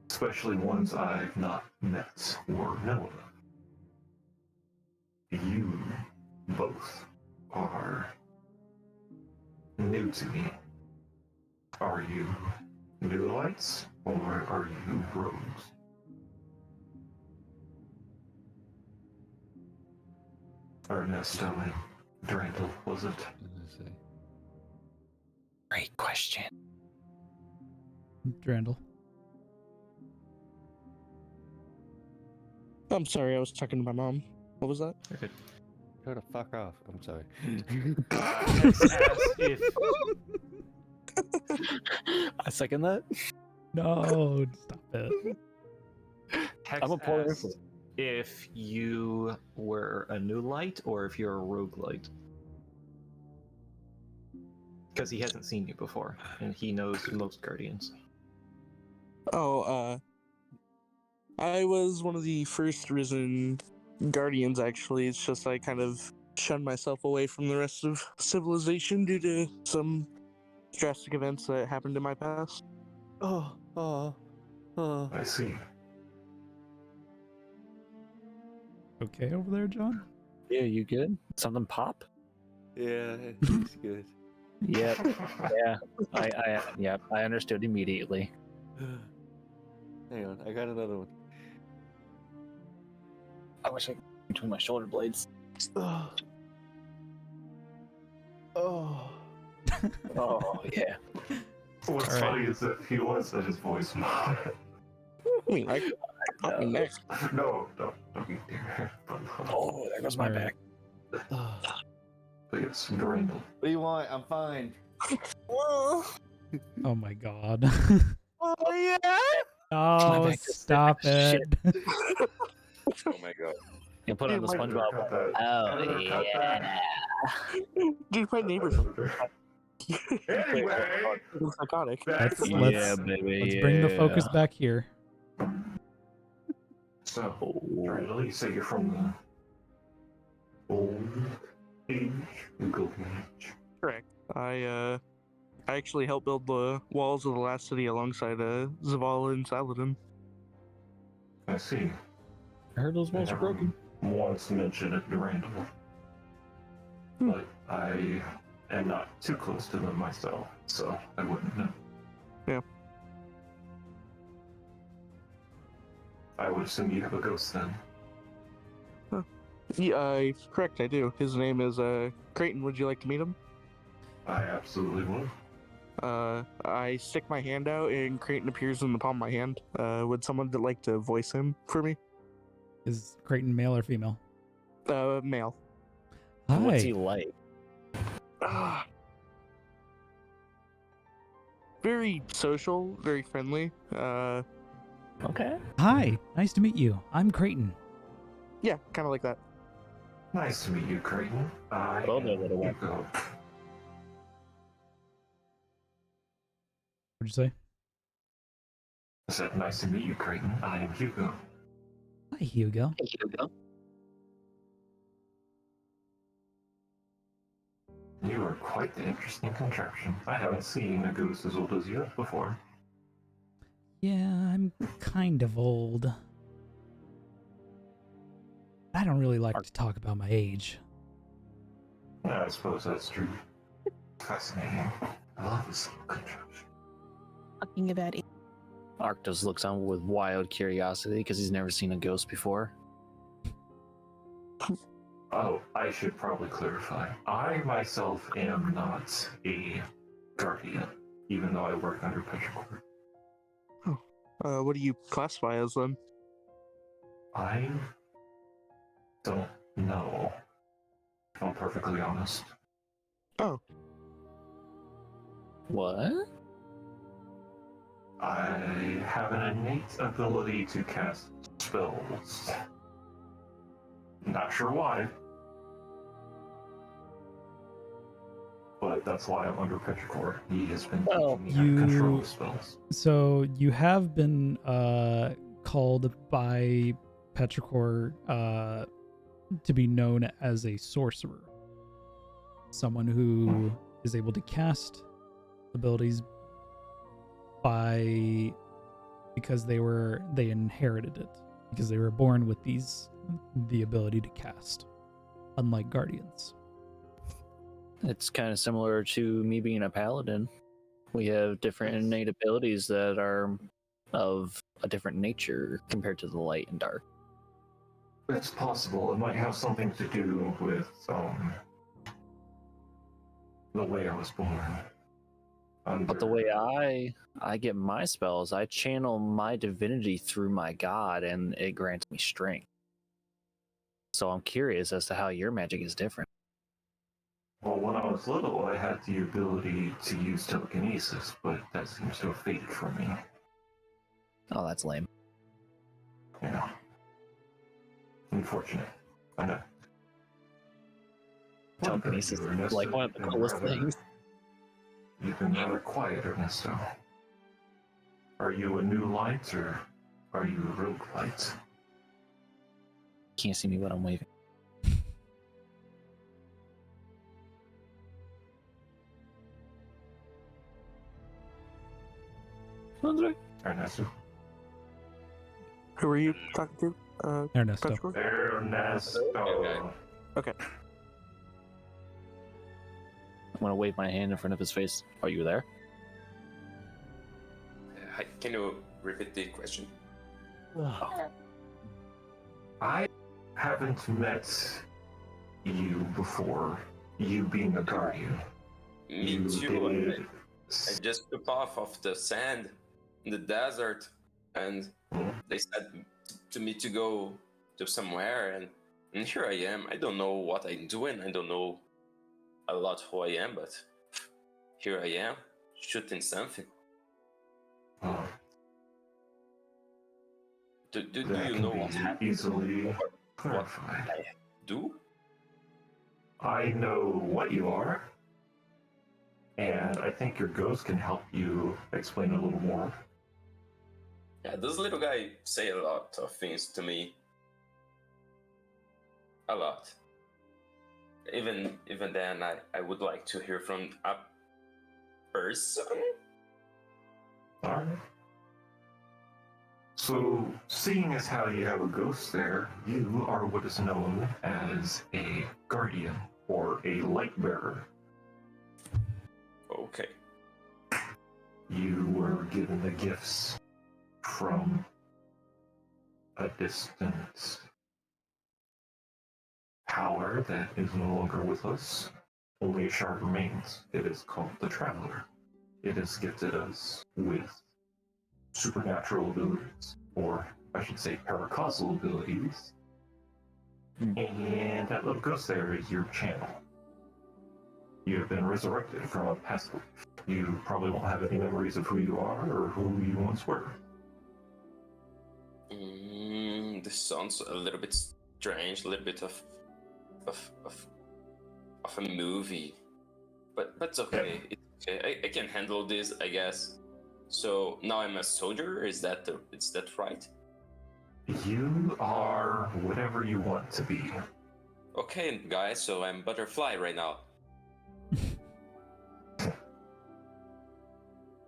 Especially ones I've not met or know of. You both are new to me. Are you new lights or are you rogues? Ernesto and Drandle, was it? Great question. Drandle. I'm sorry, I was talking to my mom. What was that? Okay. Go to fuck off. I'm sorry. Hex asks if I second that. No, stop it. Hex I'm a poor asked if you were a new light or if you're a roguelite. Because he hasn't seen you before, and he knows most guardians. Oh, I was one of the first risen guardians, actually. It's just I kind of shunned myself away from the rest of civilization due to some drastic events that happened in my past. Oh. I see. Okay over there, John? Yeah, you good? Something pop? Yeah, it's good. Yep. Yeah. I understood immediately. Hang on, I got another one. I wish I could between my shoulder blades. Oh. Oh yeah. What's All right. funny is that he was at his voice. I mean, I got me next. No, don't you dare. Oh, there goes my All right. back. But yes, Drandle. What do you want? I'm fine. Oh my god. Oh yeah. My Oh, back is stop shit. it. Oh my god. You put on the Dude, my- SpongeBob. cut that. Oh Editor, cut that. yeah. Dude, my neighbor's Anyway, psychotic. back to Let's- Yeah, baby. Let's bring the focus back here. So, Drandle, you say you're from the old age, the golden age. Correct. I actually helped build the walls of the last city alongside Zavala and Saladin. I see. I heard those walls are broken. Once mentioned it to Randall. But I am not too close to them myself, so I wouldn't know. Yeah. I would assume you have a ghost then. Yeah, correct, I do. His name is Creighton. Would you like to meet him? I absolutely would. I stick my hand out and Creighton appears in the palm of my hand. Would someone like to voice him for me? Is Creighton male or female? Male. What's he Hi. like? Ah, very social, very friendly. Okay. Hi, nice to meet you. I'm Creighton. Yeah, kind of like that. Nice to meet you, Creighton. I Hello there, am little one. Hugo. What'd you say? I said, nice to meet you, Creighton. I am Hugo. Hi, Hugo. Hey, Hugo. You are quite the interesting contraption. I haven't seen a ghost as old as you before. Yeah, I'm kind of old. I don't really like to talk about my age. Yeah, I suppose that's true. Fascinating. I love this little contraption. Talking about it. Arctos looks on with wild curiosity because he's never seen a ghost before. Oh, I should probably clarify. I myself am not a guardian, even though I work under Petrichor. What do you classify as then? I don't know, if I'm perfectly honest. Oh, What? I have an innate ability to cast spells. Not sure why. But that's why I'm under Petrichor. He has been Well, teaching me how to control spells. So you have been called by Petrichor to be known as a sorcerer. Someone who is able to cast abilities because they inherited it, because they were born with the ability to cast, unlike guardians. It's kind of similar to me being a paladin. We have different innate abilities that are of a different nature compared to the light and dark. It's possible. It might have something to do with the way I was born. But the way I get my spells, I channel my divinity through my god, and it grants me strength. So I'm curious as to how your magic is different. Well, when I was little, I had the ability to use telekinesis, but that seems to have faded from me. Oh, that's lame. Yeah. Unfortunate. I know. Telekinesis is like one of the coolest things. You've been rather quiet, Ernesto. Are you a new light, or are you a rogue light? Can't see me, but I'm waving. Ernesto. who are you talking to? Ernesto. Petrichor? Ernesto. Okay. I'm gonna wave my hand in front of his face. Are you there? Hi, can you repeat the question? I haven't met you before, you being a guardian. Me You too. did. I just took off of the sand in the desert, and they said to me to go to somewhere, and here I am. I don't know what I'm doing. I don't know a lot who I am, but here I am, shooting something. Oh, Do that you can know be what's happening? easily What clarified. I do? I know what you are, and I think your ghost can help you explain a little more. Yeah, this little guy say a lot of things to me. A lot. Even then, I would like to hear from a person. Alright. So, seeing as how you have a ghost there, you are what is known as a guardian or a light bearer. Okay. You were given the gifts from a distant power that is no longer with us. Only a shard remains. It is called the Traveler. It has gifted us with supernatural abilities, or I should say paracausal abilities. And that little ghost there is your channel. You have been resurrected from a past life. You probably won't have any memories of who you are or who you once were. This sounds a little bit strange, a little bit of a movie, but that's okay. It's okay. I can handle this, I guess. So now I'm a soldier. Is that right? You are whatever you want to be. Okay, guys. So I'm butterfly right now.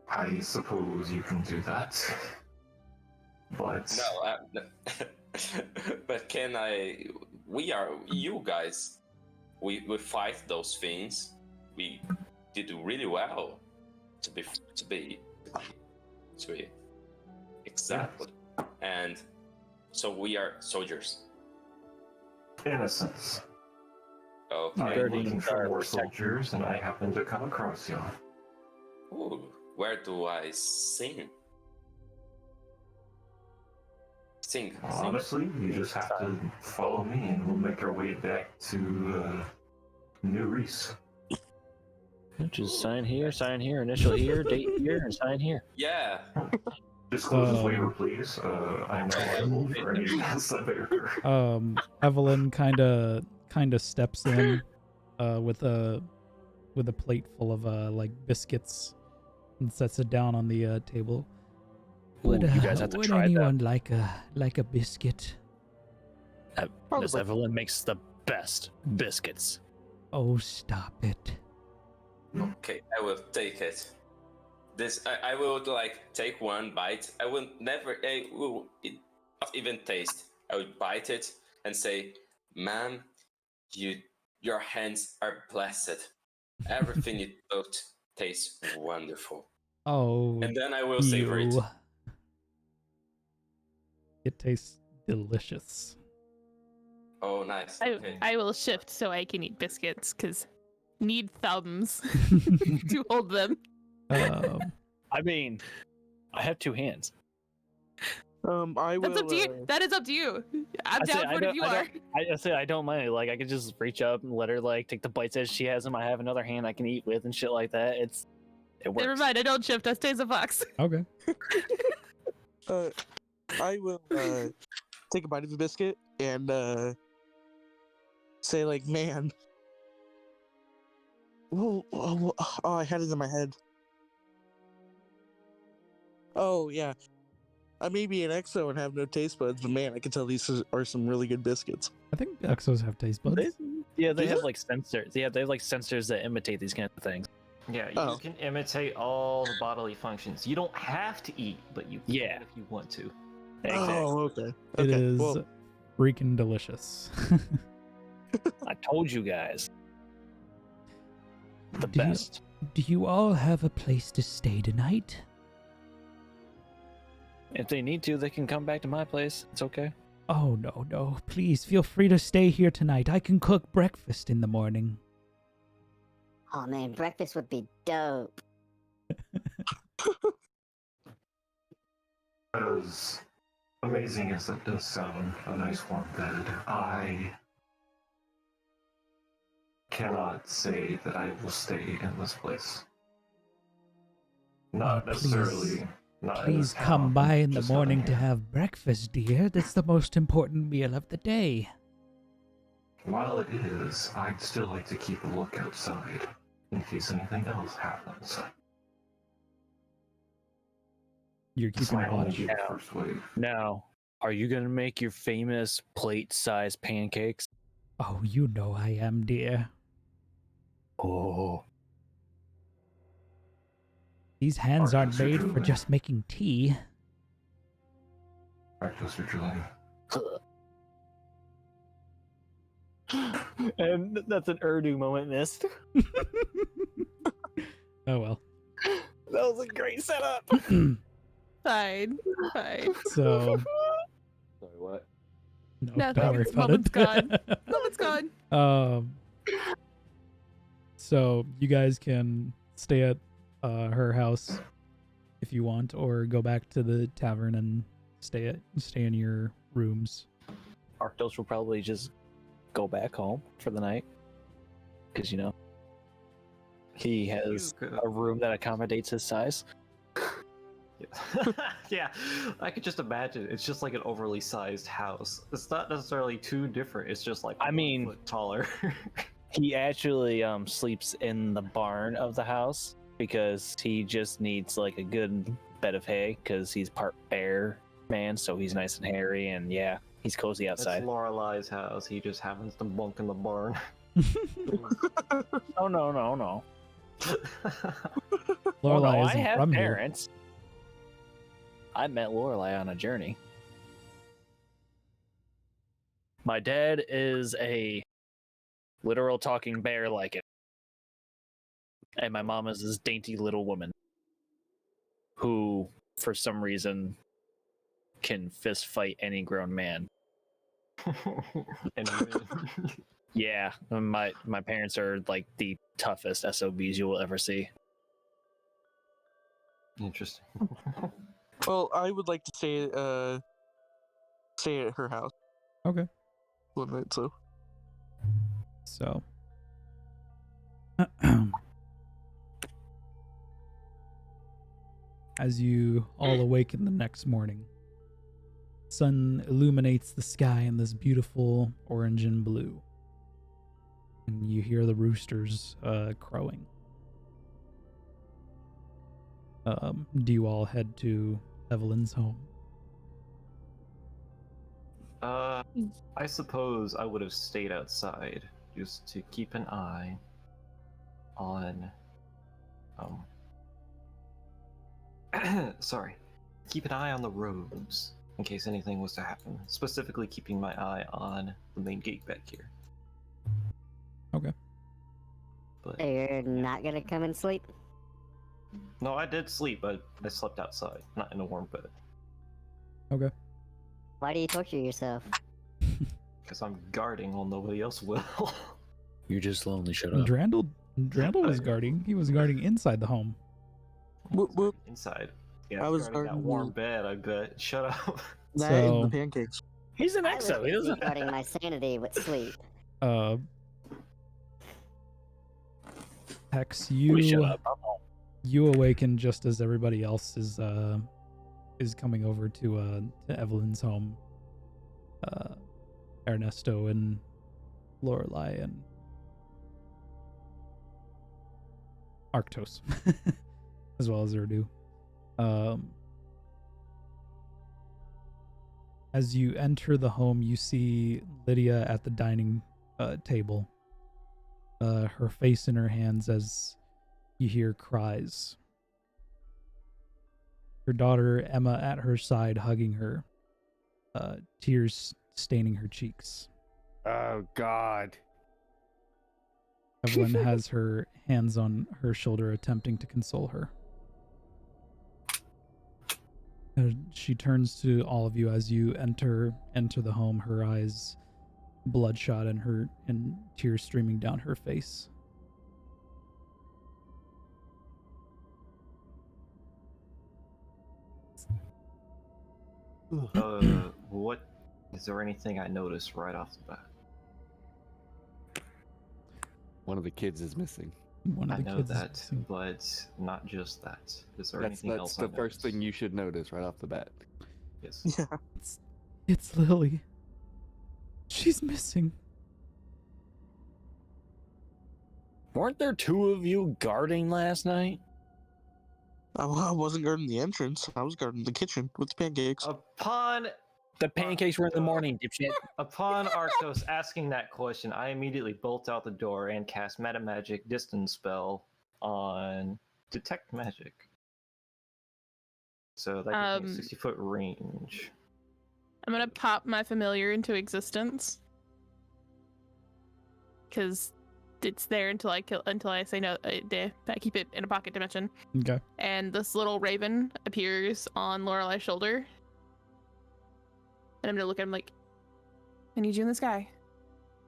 I suppose you can do that. But No, but can I? You guys. We fight those things. We did really well. To be exactly. And so we are soldiers. innocence. Okay. I'm Guardian looking for Guard more protect- soldiers, and I happen to come across you. Ooh, where do I sing? Sing. Honestly, you just have to follow me, and we'll make our way back to New Reese. Just sign here, initial here, date here, and sign here. Yeah. Disclose his waiver, please. I'm not liable for any guests that may occur. Evelyn kind of steps in with a plate full of like biscuits and sets it down on the table. Ooh, you guys have to would try anyone like a biscuit? that. Miss Evelyn makes the best biscuits. Oh, stop it. Okay, I will take it. I will like take one bite. I will not even taste. I would bite it and say, "Ma'am, your hands are blessed. Everything you cooked tastes wonderful." Oh, And then I will savor it. It tastes delicious. Oh, nice. Okay. I will shift so I can eat biscuits because need thumbs to hold them. I mean, I have two hands. I will. That's up to you. That is up to you. I'm I say, down for it if you are. I say I don't mind. Like I could just reach up and let her like take the bites as she has them. I have another hand I can eat with and shit like that. It works. Never mind. I don't shift. I stays a fox. Okay. I will take a bite of the biscuit and say like, man. Oh, I had it in my head. Oh yeah, I may be an exo and have no taste buds, but man, I can tell these are some really good biscuits. I think Exos have taste buds. They Do have they? like sensors. They have like sensors that imitate these kinds of things. Yeah, you Oh. can imitate all the bodily functions. You don't have to eat, but you can Yeah. if you want to. Exactly. Oh, okay. It Okay, is well, freaking delicious. I told you guys. The Do you- best. Do you all have a place to stay tonight? If they need to, they can come back to my place. It's okay. Oh, no. Please feel free to stay here tonight. I can cook breakfast in the morning. Oh man, breakfast would be dope. As amazing as that does sound, a nice warm bed, I cannot say that I will stay in this place. Not Oh, necessarily. Not in Please this come town, by in the just down morning to here. have breakfast, dear. That's the most important meal of the day. While it is, I'd still like to keep a look outside in case anything else happens. You're This keeping might only watch. be the first wave. Now, are you gonna make your famous plate-sized pancakes? Oh, you know I am, dear. Oh, These hands aren't Artists are made for drooling. just making tea. Practice your drilling. and that's an Urdu moment missed. Oh well. That was a great setup. Fine. So, Sorry, what? no, No, don't worry this about moment's it. gone. Moment's gone. So you guys can stay at her house if you want, or go back to the tavern and stay in your rooms. Arctos will probably just go back home for the night. Because, He has a room that accommodates his size. Yeah, I could just imagine. It's just like an overly sized house. It's not necessarily too different. It's just like 1 foot taller. He actually sleeps in the barn of the house because he just needs like a good bed of hay because he's part bear man, so he's nice and hairy, and yeah, he's cozy outside. It's Lorelai's house. He just happens to bunk in the barn. Oh no. Lorelai I isn't have from parents. I met Lorelai on a journey. My dad is a literal talking bear like it. And my mom is this dainty little woman who, for some reason, can fist fight any grown man. And Yeah, my parents are like the toughest SOBs you will ever see. Interesting. Well, I would like to stay at her house. Okay. One night, so. So. As you all awaken the next morning, sun illuminates the sky in this beautiful orange and blue. And you hear the roosters crowing. Do you all head to Evelyn's home? I suppose I would have stayed outside just to keep an eye on sorry. Keep an eye on the roads in case anything was to happen. Specifically keeping my eye on the main gate back here. Okay. But So you're not gonna come and sleep? no, I did sleep, but I slept outside, not in a warm bed. Okay. Why do you torture yourself? Because I'm guarding while nobody else will. You're just lonely, shut up. Drandle was guarding. He was guarding inside the home. Whoop. Inside. Yeah, I was guarding that guarding warm bed, I bet. Shut up. That So- and the pancakes. He's an I was exo. He doesn't. guarding my sanity with sleep. Hex, Please shut up. I'm home. you awaken just as everybody else is coming over to Evelyn's home. Ernesto and Lorelai and Arctos, as well as Urdu. As you enter the home, you see Lydia at the dining table. Her face in her hands as you hear cries. Her daughter Emma at her side, hugging her, tears staining her cheeks. Oh God. Evelyn has her hands on her shoulder, attempting to console her. She turns to all of you as you enter the home, her eyes bloodshot and tears streaming down her face. What is there anything I noticed right off the bat? One of the kids is missing. One of I the know kids is that, missing. but not just that. Is there That's anything else? the first thing you should notice right off the bat. Yes. Yeah. It's Lily. She's missing. Weren't there two of you guarding last night? I wasn't guarding the entrance. I was guarding the kitchen with the pancakes. Upon The pancakes were in the morning, dipshit. Upon Arctos asking that question, I immediately bolt out the door and cast Meta Magic Distance Spell on Detect Magic. So that gives me a 60-foot range. I'm gonna pop my familiar into existence because it's there until I say no. I keep it in a pocket dimension. Okay. And this little raven appears on Lorelai's shoulder, and I'm gonna look at him like, "I need you in the sky.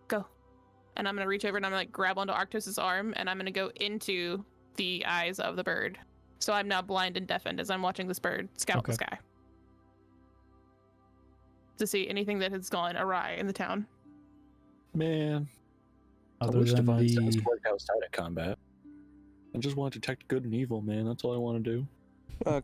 Go." And I'm gonna reach over and I'm gonna grab onto Arctos' arm, and I'm gonna go into the eyes of the bird. So I'm now blind and deafened as I'm watching this bird scout the sky to see anything that has gone awry in the town. Man. Other I wish than Divine Sense the worked outside of combat. I just want to detect good and evil, man. That's all I want to do.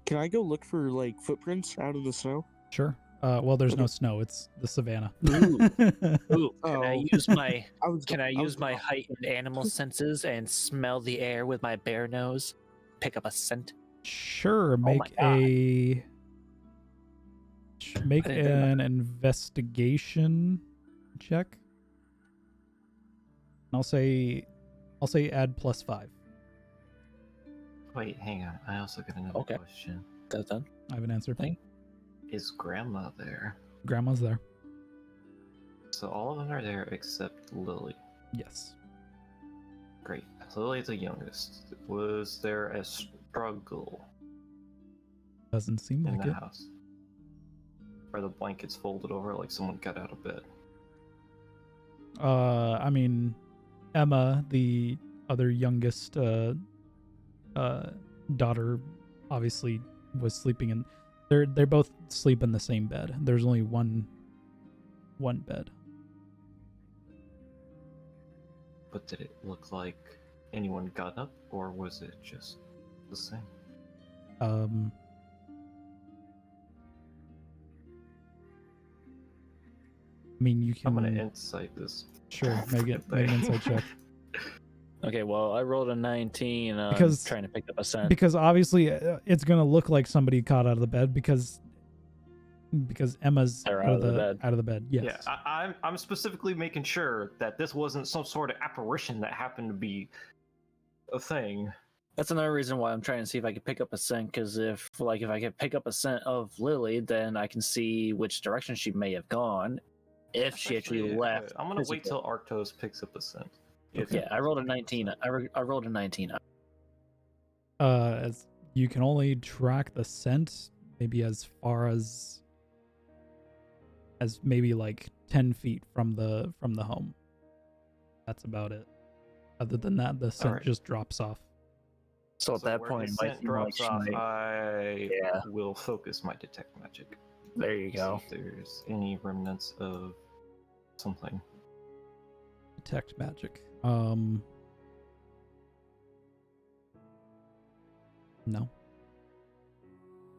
Can I go look for like footprints out of the snow? Sure. Well, there's no Okay. snow. It's the savannah. Ooh, can I Oh. use my I use was my gonna- heightened animal senses and smell the air with my bare nose? Pick up a scent. Sure. my Make God. make I didn't think about an investigation check. I'll say add +5. Wait, hang on. I also got another Okay. question. That's done. I have an answer. Thank- Is Grandma there? Grandma's there. So all of them are there except Lily. Yes. Great. Lily's the youngest. Was there a struggle Doesn't seem in like the it. house? Are the blankets folded over like someone got out of bed? I mean, Emma, the other youngest daughter, obviously was sleeping in. They both sleep in the same bed. There's only one bed. But did it look like anyone got up, or was it just the same? I mean, you can. I'm gonna insight this. Sure, make an insight check. Okay, well, I rolled a 19 on Because- trying to pick up a scent. Because obviously it's gonna look like somebody caught out of the bed because Emma's They're out of the bed. Out of the bed. Yes. Yeah, I'm specifically making sure that this wasn't some sort of apparition that happened to be a thing. That's another reason why I'm trying to see if I can pick up a scent, because if I can pick up a scent of Lily, then I can see which direction she may have gone. If she actually left. I'm gonna wait physically. till Arctos picks up a scent. Yeah, I rolled a 19. I rolled a 19. As you can only track the scent maybe as far as maybe like 10 feet from the home. That's about it. Other than that, the scent Alright. just drops off. So at that where point, the it might scent seem like drops she off, might- I Yeah. will focus my detect magic. There you go. See if there's any remnants of something. Detect magic. No.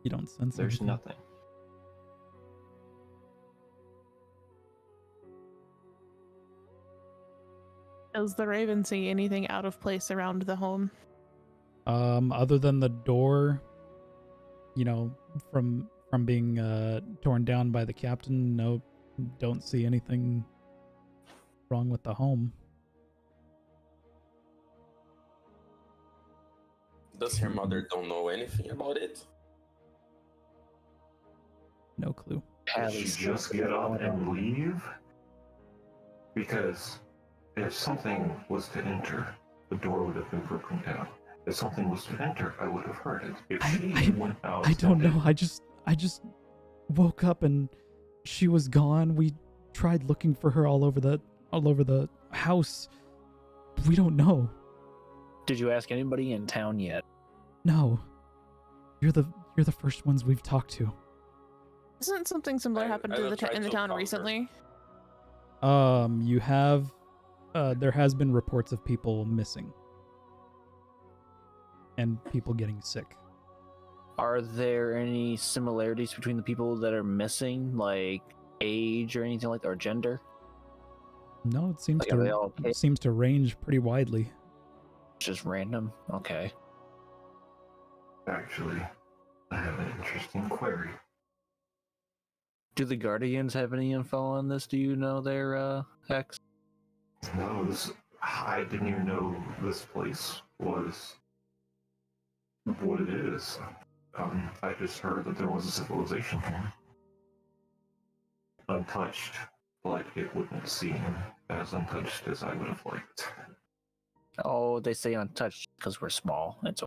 You don't sense There's anything. nothing. Does the Raven see anything out of place around the home? Other than the door, from being torn down by the captain, no, don't see anything wrong with the home. Does her mother don't know anything about it? No clue. Did she just get up and leave? Because if something was to enter, the door would have been broken down. If something was to enter, I would have heard it. If she went out, I don't and know. I just woke up and she was gone. We tried looking for her all over the house. We don't know. Did you ask anybody in town yet? No. You're the first ones we've talked to. Isn't something similar happened to will try in the to town calm her. recently? You have there has been reports of people missing and people getting sick. Are there any similarities between the people that are missing, like age or anything like that, or gender? No, it seems Like, are they to all it seems to range pretty widely. just random? Okay. actually, I have an interesting query. Do the Guardians have any info on this? Do you know their Hex? No, I didn't even know this place was what it is. I just heard that there was a civilization here. Untouched, but it wouldn't seem as untouched as I would have liked. Oh, they say untouched because we're small. It's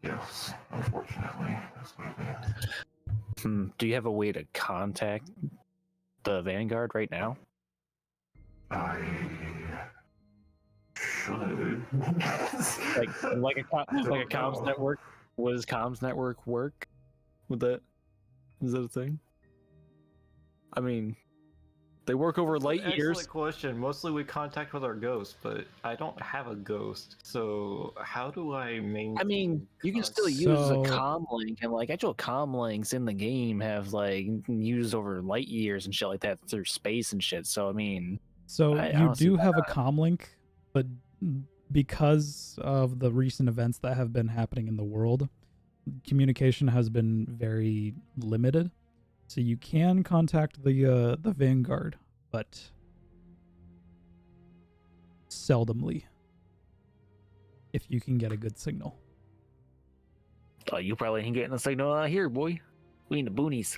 Yes, unfortunately, that's what it is. Do you have a way to contact the Vanguard right now? I should. Like a comms network? What does comms network work? With that? Is that a thing? I mean, They work over That's an light years. Excellent question. Mostly we contact with our ghost, but I don't have a ghost. So how do I maintain? I mean, you can still use a So- comm link, and like actual comm links in the game have like you can use over light years and shit like that through space and shit. So I mean, So I you don't see do why have a comm link, but because of the recent events that have been happening in the world, communication has been very limited. So you can contact the Vanguard, but seldomly, if you can get a good signal. oh, you probably ain't getting a signal out here, boy. We in the boonies.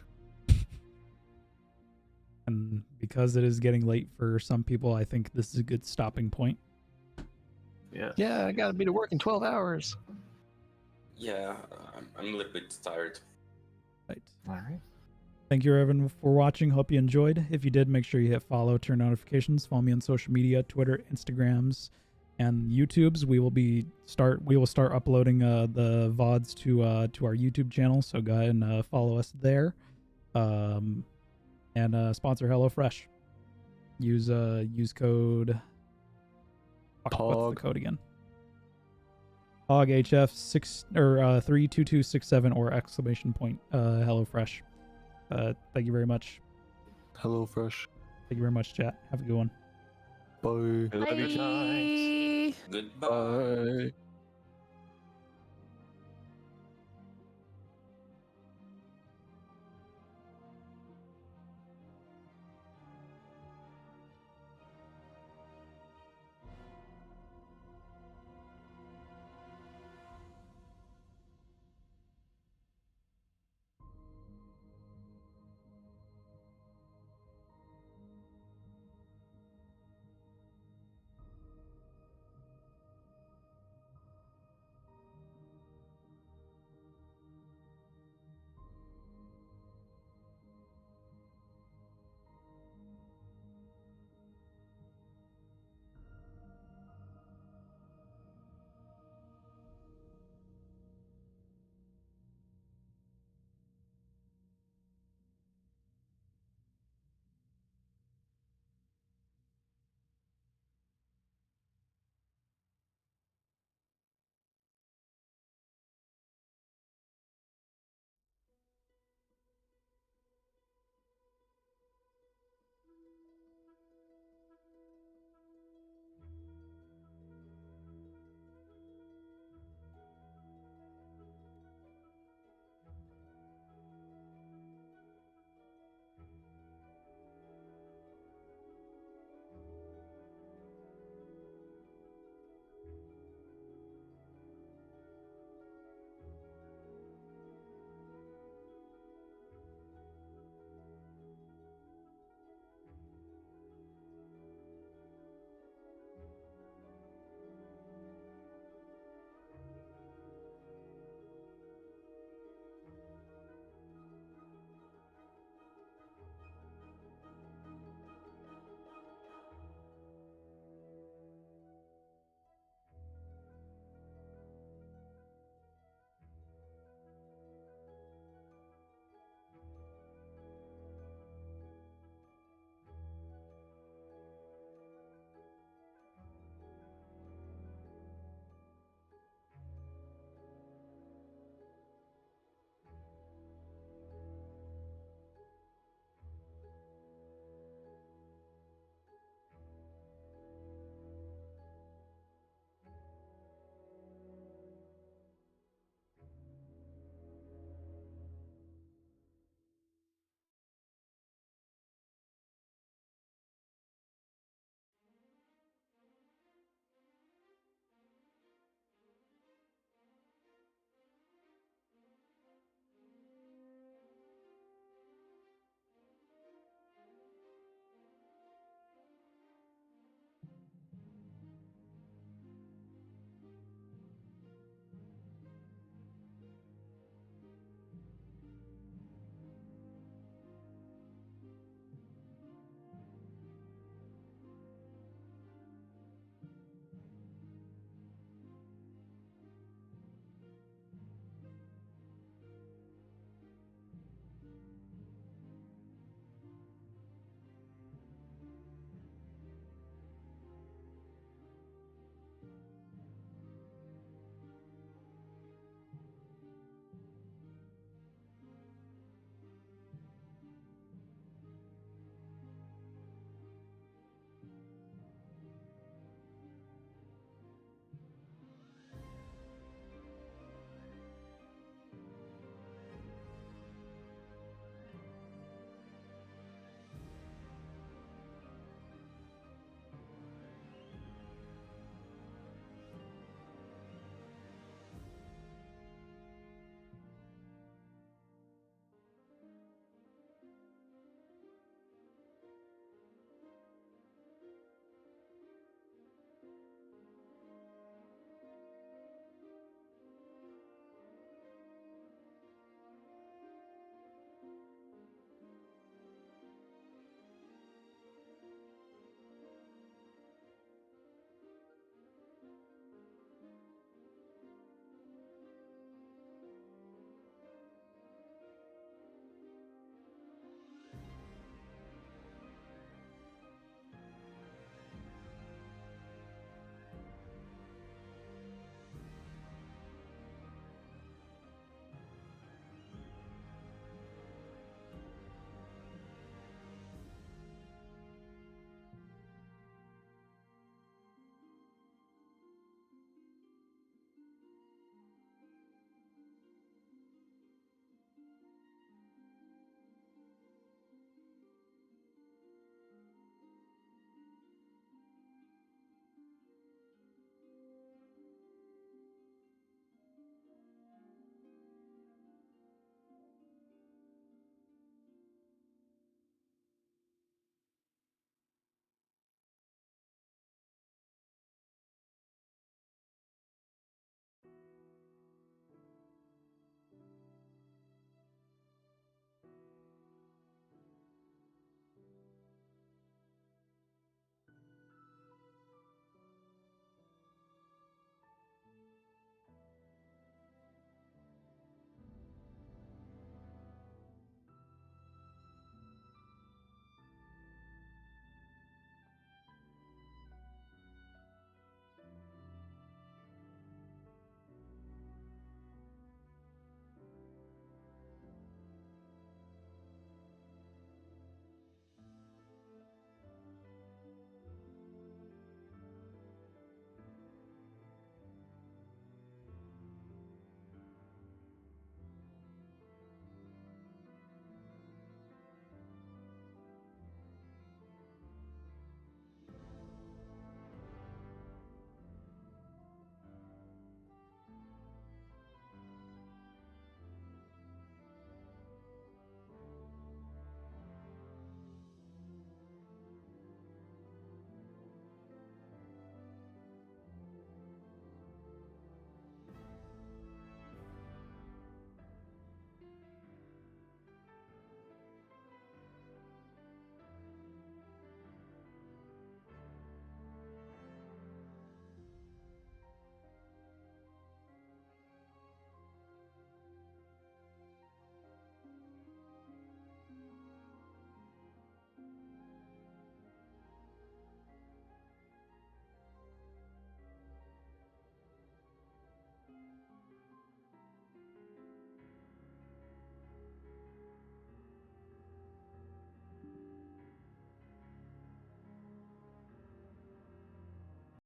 And because it is getting late for some people, I think this is a good stopping point. Yeah. Yeah, I gotta be to work in 12 hours. Yeah, I'm a little bit tired. Right. All right. Thank you, everyone, for watching. Hope you enjoyed. If you did, make sure you hit follow, turn notifications, follow me on social media, Twitter, Instagrams, and YouTubes. We will start uploading the VODs to our YouTube channel. So go ahead and follow us there. And sponsor HelloFresh. Use code. Fuck, what's the POG. code again? POG HF 32267 or exclamation point HelloFresh. Thank you very much. Hello, Fresh. Thank you very much, chat. Have a good one. Bye. Love you, guys. Bye. Goodbye. Bye.